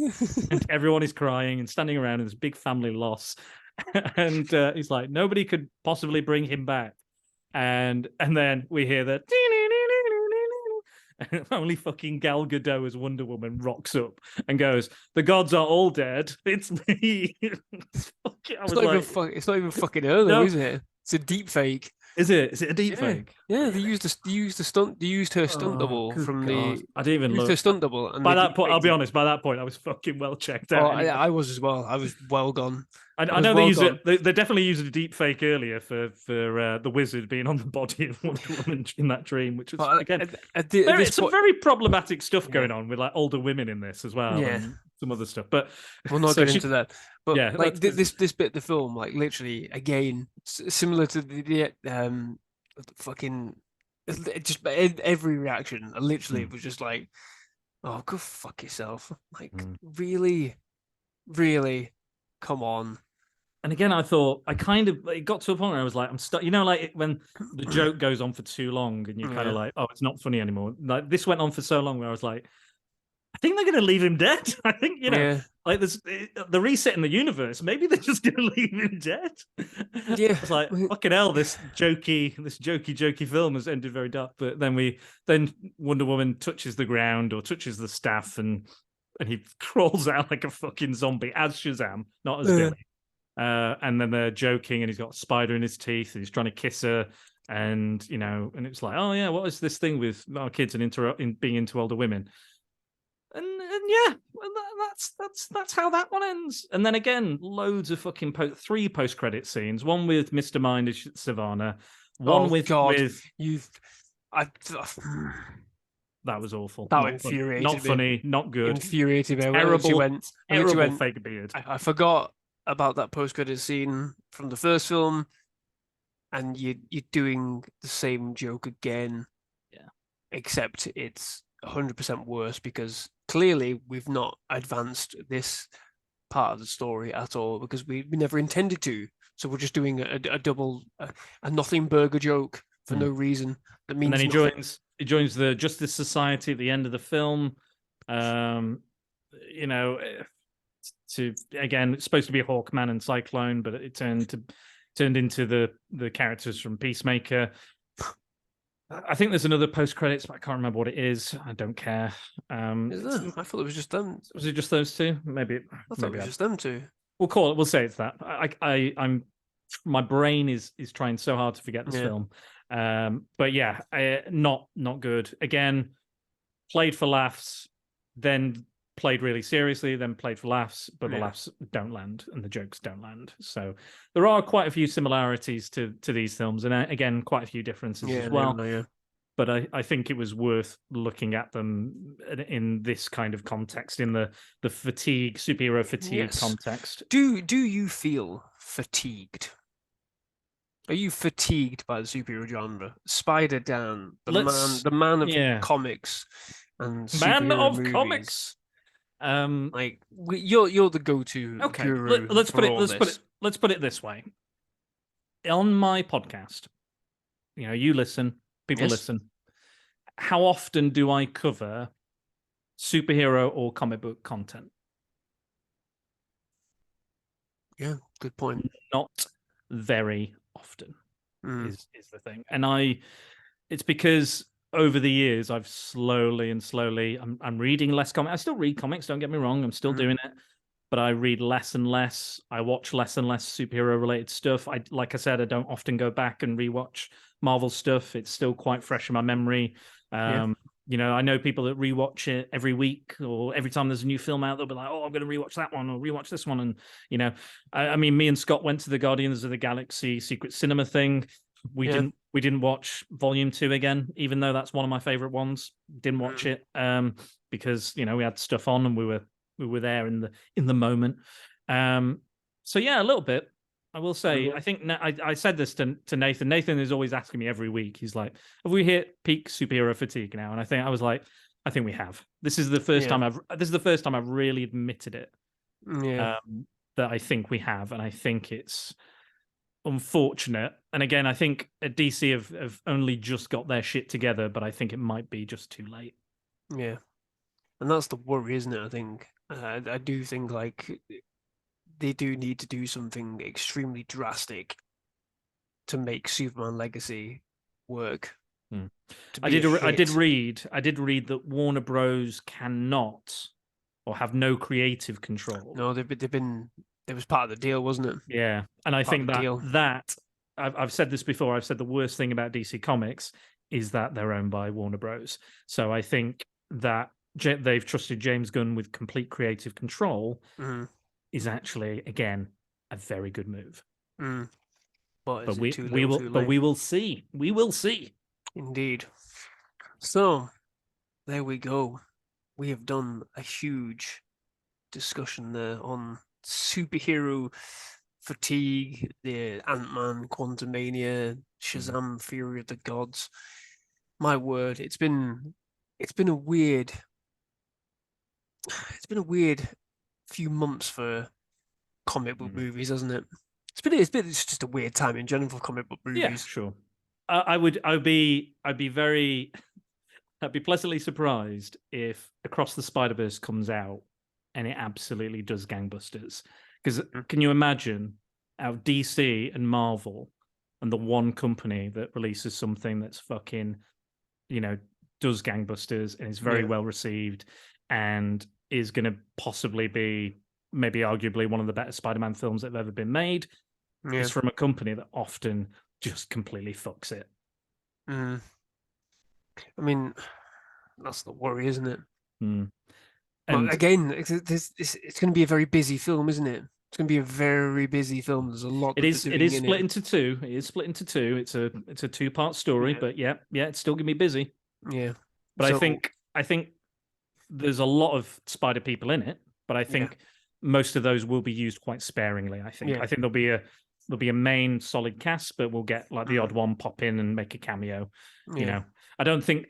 and everyone is crying and standing around in this big family loss, and he's like, nobody could possibly bring him back, and then we hear that. Only fucking Gal Gadot as Wonder Woman rocks up and goes, "The gods are all dead. It's me." It's not even fucking her though, is it? It's a deep fake. Is it? Is it a deep fake? Yeah, they used her stunt double from the. I didn't even look. Her stunt double. And by that point, I'll be honest. By that point, I was fucking well checked out. Anyway. I was as well. I was well gone. I know they used it. They definitely used a deep fake earlier for the wizard being on the body of Wonder Woman in that dream, which was again some very problematic stuff going on with like older women in this as well. Yeah. some other stuff. But we'll not so get into that. But yeah, like that's- this bit of the film, like literally again, similar to fucking just every reaction. Literally, it was just like, oh, go fuck yourself. Like, really, really, come on. And again, I thought it got to a point where I was like, I'm stuck. You know, like when the joke goes on for too long, and you're kind of like, oh, it's not funny anymore. Like this went on for so long, where I was like, I think they're going to leave him dead. I think like there's the reset in the universe. Maybe they're just going to leave him dead. Yeah, it's like fucking hell. This jokey film has ended very dark. But then Wonder Woman touches the ground or touches the staff, and he crawls out like a fucking zombie as Shazam, not as Billy. And then they're joking, and he's got a spider in his teeth, and he's trying to kiss her, and and it's like, oh yeah, what is this thing with our kids and being into older women? And yeah, well, that's how that one ends. And then again, loads of fucking three post-credit scenes. One with Mr. Mind as Savannah. One with that was awful. That not infuriated not me. funny, not good. Infuriated me. Terrible fake beard. I forgot about that post-credit scene from the first film, and you're doing the same joke again. Yeah. Except it's 100% worse because clearly we've not advanced this part of the story at all because we never intended to. So we're just doing a double a nothing burger joke for no reason. That means. And then he joins the Justice Society at the end of the film. To again, it's supposed to be Hawkman and Cyclone, but it turned into the characters from Peacemaker. I think there's another post credits, but I can't remember what it is. I don't care. Is there? I thought it was just them. Was it just those two? Maybe. I thought it was just them two. We'll say it's that. I'm my brain is trying so hard to forget this film. But yeah, not good. Again, played for laughs, then played really seriously, then played for laughs, but the laughs don't land and the jokes don't land. So there are quite a few similarities to these films, and again, quite a few differences as well. But I think it was worth looking at them in this kind of context, in the superhero fatigue context. Do you feel fatigued? Are you fatigued by the superhero genre? Spider Dan, the man of comics and man of movies. comics. Like you're the go-to guru. Let's put it this way. On my podcast, you listen, people listen. How often do I cover superhero or comic book content? Yeah, good point. Not very often is the thing. And it's because over the years I've slowly I'm reading less comics. I still read comics, don't get me wrong, I'm still doing it, but I read less and less. I watch less and less superhero related stuff. Like I said, I don't often go back and rewatch Marvel stuff. It's still quite fresh in my memory. I know people that rewatch it every week or every time there's a new film out, they'll be like, oh, I'm going to rewatch that one or rewatch this one. And, I mean, me and Scott went to the Guardians of the Galaxy Secret Cinema thing. We didn't watch Volume 2 again, even though that's one of my favorite ones. Didn't watch it because, we had stuff on and we were there in the moment. So yeah, a little bit. I will say, I think I said this to Nathan. Nathan is always asking me every week. He's like, "Have we hit peak superhero fatigue now?" And I was like, "I think we have." This is the first time I've really admitted it. Yeah. That I think we have, and I think it's unfortunate. And again, I think DC have only just got their shit together, but I think it might be just too late. Yeah, and that's the worry, isn't it? I think I do think like they do need to do something extremely drastic to make Superman Legacy work. I did read that Warner Bros. Cannot or have no creative control. No, they've been. It was part of the deal, wasn't it? Yeah, and I think that I've said this before. I've said the worst thing about DC Comics is that they're owned by Warner Bros. So I think that they've trusted James Gunn with complete creative control. Is actually, again, a very good move. But we will see. We will see. Indeed. So there we go. We have done a huge discussion there on superhero fatigue, the Ant-Man, Quantumania, Shazam, Fury of the Gods. My word, it's been a weird few months for comic book movies, hasn't it? It's just a weird time in general for comic book movies. Yeah, sure. I'd be pleasantly surprised if Across the Spider-Verse comes out and it absolutely does gangbusters. Because can you imagine out DC and Marvel and the one company that releases something that's fucking, does gangbusters and is very well received and is going to possibly be maybe arguably one of the better Spider-Man films that have ever been made. Yeah. It's from a company that often just completely fucks it. I mean, that's the worry, isn't it? And but again, it's going to be a very busy film, isn't it? It's going to be a very busy film. There's a lot. It is split into two. It is split into two. It's a 2-part story, but yeah, it's still going to be busy. Yeah. But I think there's a lot of spider people in it, but I think most of those will be used quite sparingly. I think there'll be a main solid cast, but we'll get like the odd one pop in and make a cameo. You know, I don't think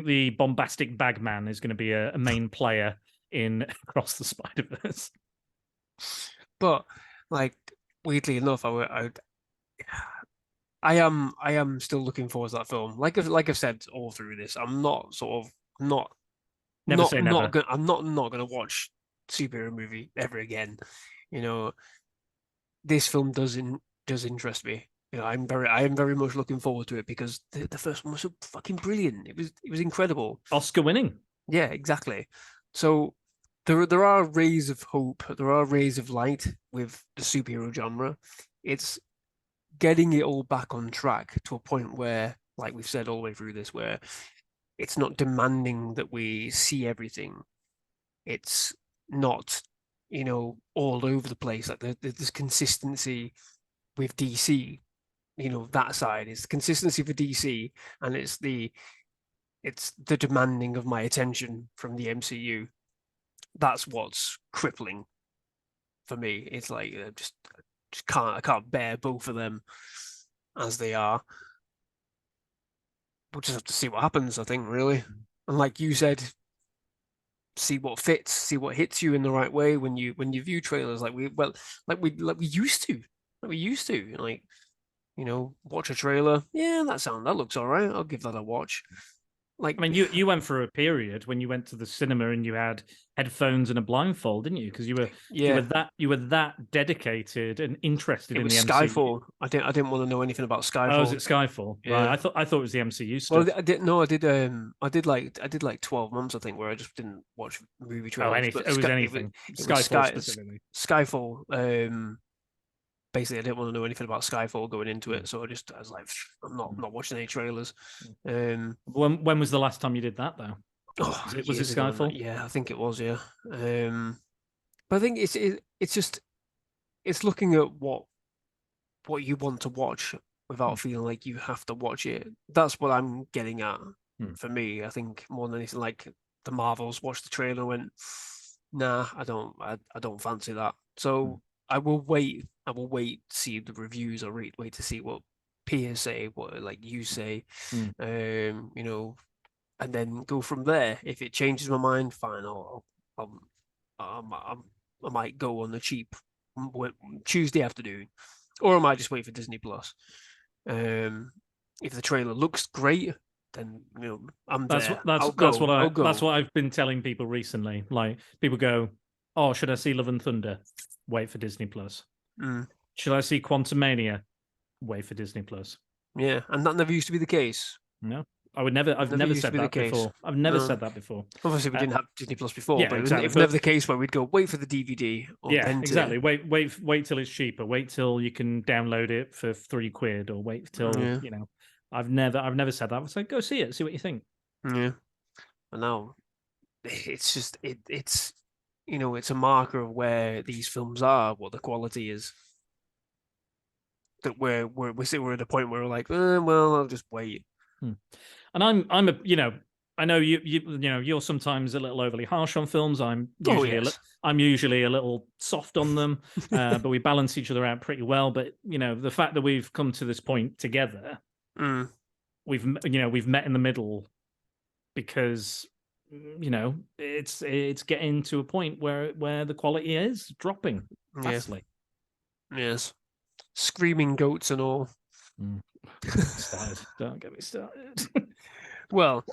the bombastic bagman is going to be a main player in Across the Spider-Verse. But like, weirdly enough, I am still looking forward to that film. Like I've said all through this, I'm not Never say never. I'm not gonna watch superhero movie ever again. This film does interest me. I am very much looking forward to it because the first one was so fucking brilliant. It was incredible. Oscar winning. Yeah, exactly. So there are rays of hope. There are rays of light with the superhero genre. It's getting it all back on track to a point where, like we've said all the way through this, where it's not demanding that we see everything. It's not, all over the place. Like there's consistency with DC. That side is consistency for DC, and it's the demanding of my attention from the MCU. That's what's crippling for me. It's like I can't bear both of them as they are. We'll just have to see what happens, I think, really. And like you said, see what fits, see what hits you in the right way when you view trailers, like we used to. Watch a trailer. Yeah, that looks all right. I'll give that a watch. Like, I mean, you went for a period when you went to the cinema and you had headphones and a blindfold, didn't you? Because you were that dedicated and interested in the MCU. Skyfall. I didn't want to know anything about Skyfall. Oh, was it Skyfall? Yeah. Right. I thought it was the MCU stuff. Well, I did like 12 months, I think, where I just didn't watch movie trailers. Oh, anything. It was anything. Skyfall specifically. Skyfall. Basically, I didn't want to know anything about Skyfall going into it, so I was like, I'm not watching any trailers. When was the last time you did that, though? Was it Skyfall? Yeah, I think it was. Yeah, but I think it's looking at what you want to watch without feeling like you have to watch it. That's what I'm getting at. For me, I think more than anything, like the Marvels watched the trailer and went, nah, I don't fancy that. So I will wait. To see the reviews, or wait to see what peers say, what like you say, and then go from there. If it changes my mind, fine. I might go on the cheap Tuesday afternoon, or I might just wait for Disney Plus. If the trailer looks great, then I'm there. That's what I've been telling people recently. Like, people go, "Oh, should I see Love and Thunder?" Wait for Disney Plus. Should I see Quantumania? Wait for Disney Plus. Yeah, and that never used to be the case. No, I've never said that before. I've never said that before. Obviously, we didn't have Disney Plus before, yeah, but exactly. it was never the case where we'd go wait for the DVD. Yeah, exactly. Wait till it's cheaper. Wait till you can download it for £3, or wait till I've never said that. I was like, go see it, see what you think. Yeah, but now it's just it's it's a marker of where these films are, what the quality is. That we're at a point where we're like, well, I'll just wait. And I'm I know you're sometimes a little overly harsh on films. I'm Oh, usually yes. I'm usually a little soft on them, but we balance each other out pretty well. But the fact that we've come to this point together, Mm. we've met in the middle because it's getting to a point where the quality is dropping Yeah. fastly. Yes. Screaming goats and all. Don't get me started. Well,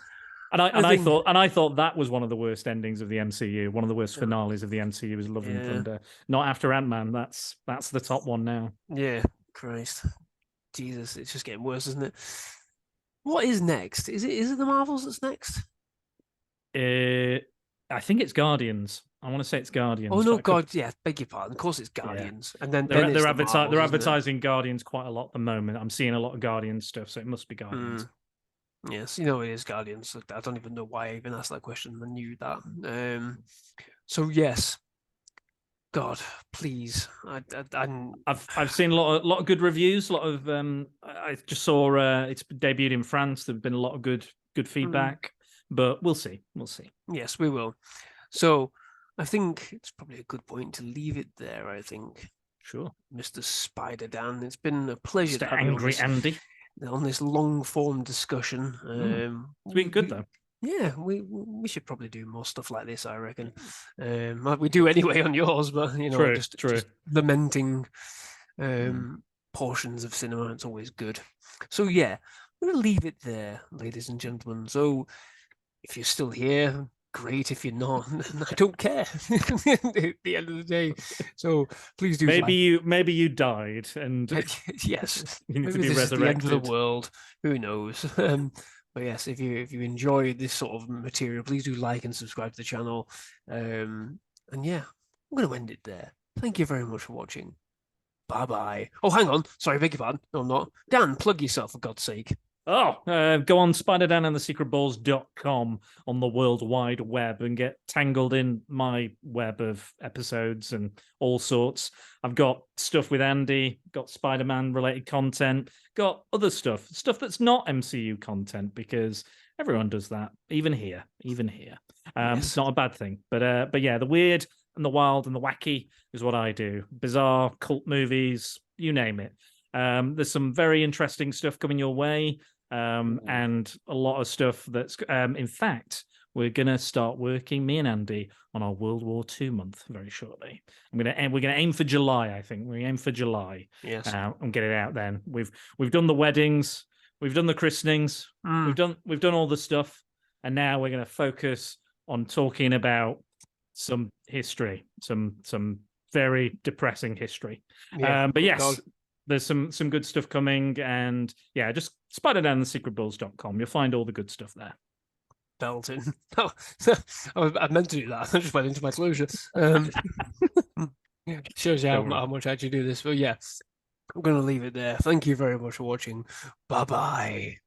And I think- I thought that was one of the worst endings of the MCU, one of the worst finales of the MCU was Love and Thunder. Not after Ant-Man. That's the top one now. Yeah, Christ, Jesus, it's just getting worse, isn't it? What is next? Is it the Marvels that's next? I think it's Guardians. I want to say it's Guardians. Oh no, but I could- God, yeah, beg your pardon. Of course, it's Guardians, and then They're, it's they're, the adverti- Marvels, they're isn't it? advertising Guardians quite a lot at the moment. I'm seeing a lot of Guardians stuff, so it must be Guardians. Yes, it is Guardians. I don't even know why I even asked that question. I knew that. So yes, God, please. I've seen a lot of good reviews. A lot of I just saw it's debuted in France. There've been a lot of good feedback, but we'll see. We'll see. Yes, we will. So I think it's probably a good point to leave it there. I think, Sure, Mr. Spider Dan, it's been a pleasure Mr. to have you Angry Andy. on this long form discussion. It's been good though. Yeah, we should probably do more stuff like this, I reckon. Like we do anyway on yours, but True. just lamenting portions of cinema. It's always good. So yeah, we're gonna leave it there, ladies and gentlemen. So if you're still here, great. If you're not, I don't care. At the end of the day, so please do. Maybe you died, and yes, you need maybe to be this is the end resurrected. of the world. Who knows? But yes, if you enjoy this sort of material, please do like and subscribe to the channel. And yeah, I'm going to end it there. Thank you very much for watching. Bye bye. Oh, hang on. Sorry, beg your pardon. No, I'm not. Dan, plug yourself for God's sake. Oh, go on spiderdanandthesecretballs.com on the World Wide Web and get tangled in my web of episodes and all sorts. I've got stuff with Andy, got Spider-Man related content, got other stuff that's not MCU content because everyone does that, even here. It's not a bad thing. But yeah, the weird and the wild and the wacky is what I do. Bizarre, cult movies, you name it. There's some very interesting stuff coming your way, and a lot of stuff that's in fact we're gonna start working, me and Andy, on our World War II month very shortly. We're gonna aim for July. I think we aim for July. Yes, and get it out then. We've done the weddings, we've done the christenings, we've done all the stuff, and now we're gonna focus on talking about some history, some very depressing history. But yes. God. There's some good stuff coming, and yeah, just spiderdanandthesecretballs.com. You'll find all the good stuff there. Belton. Oh, I meant to do that. I just went into my closure. Shows you how much I actually do this. But yeah, I'm going to leave it there. Thank you very much for watching. Bye-bye.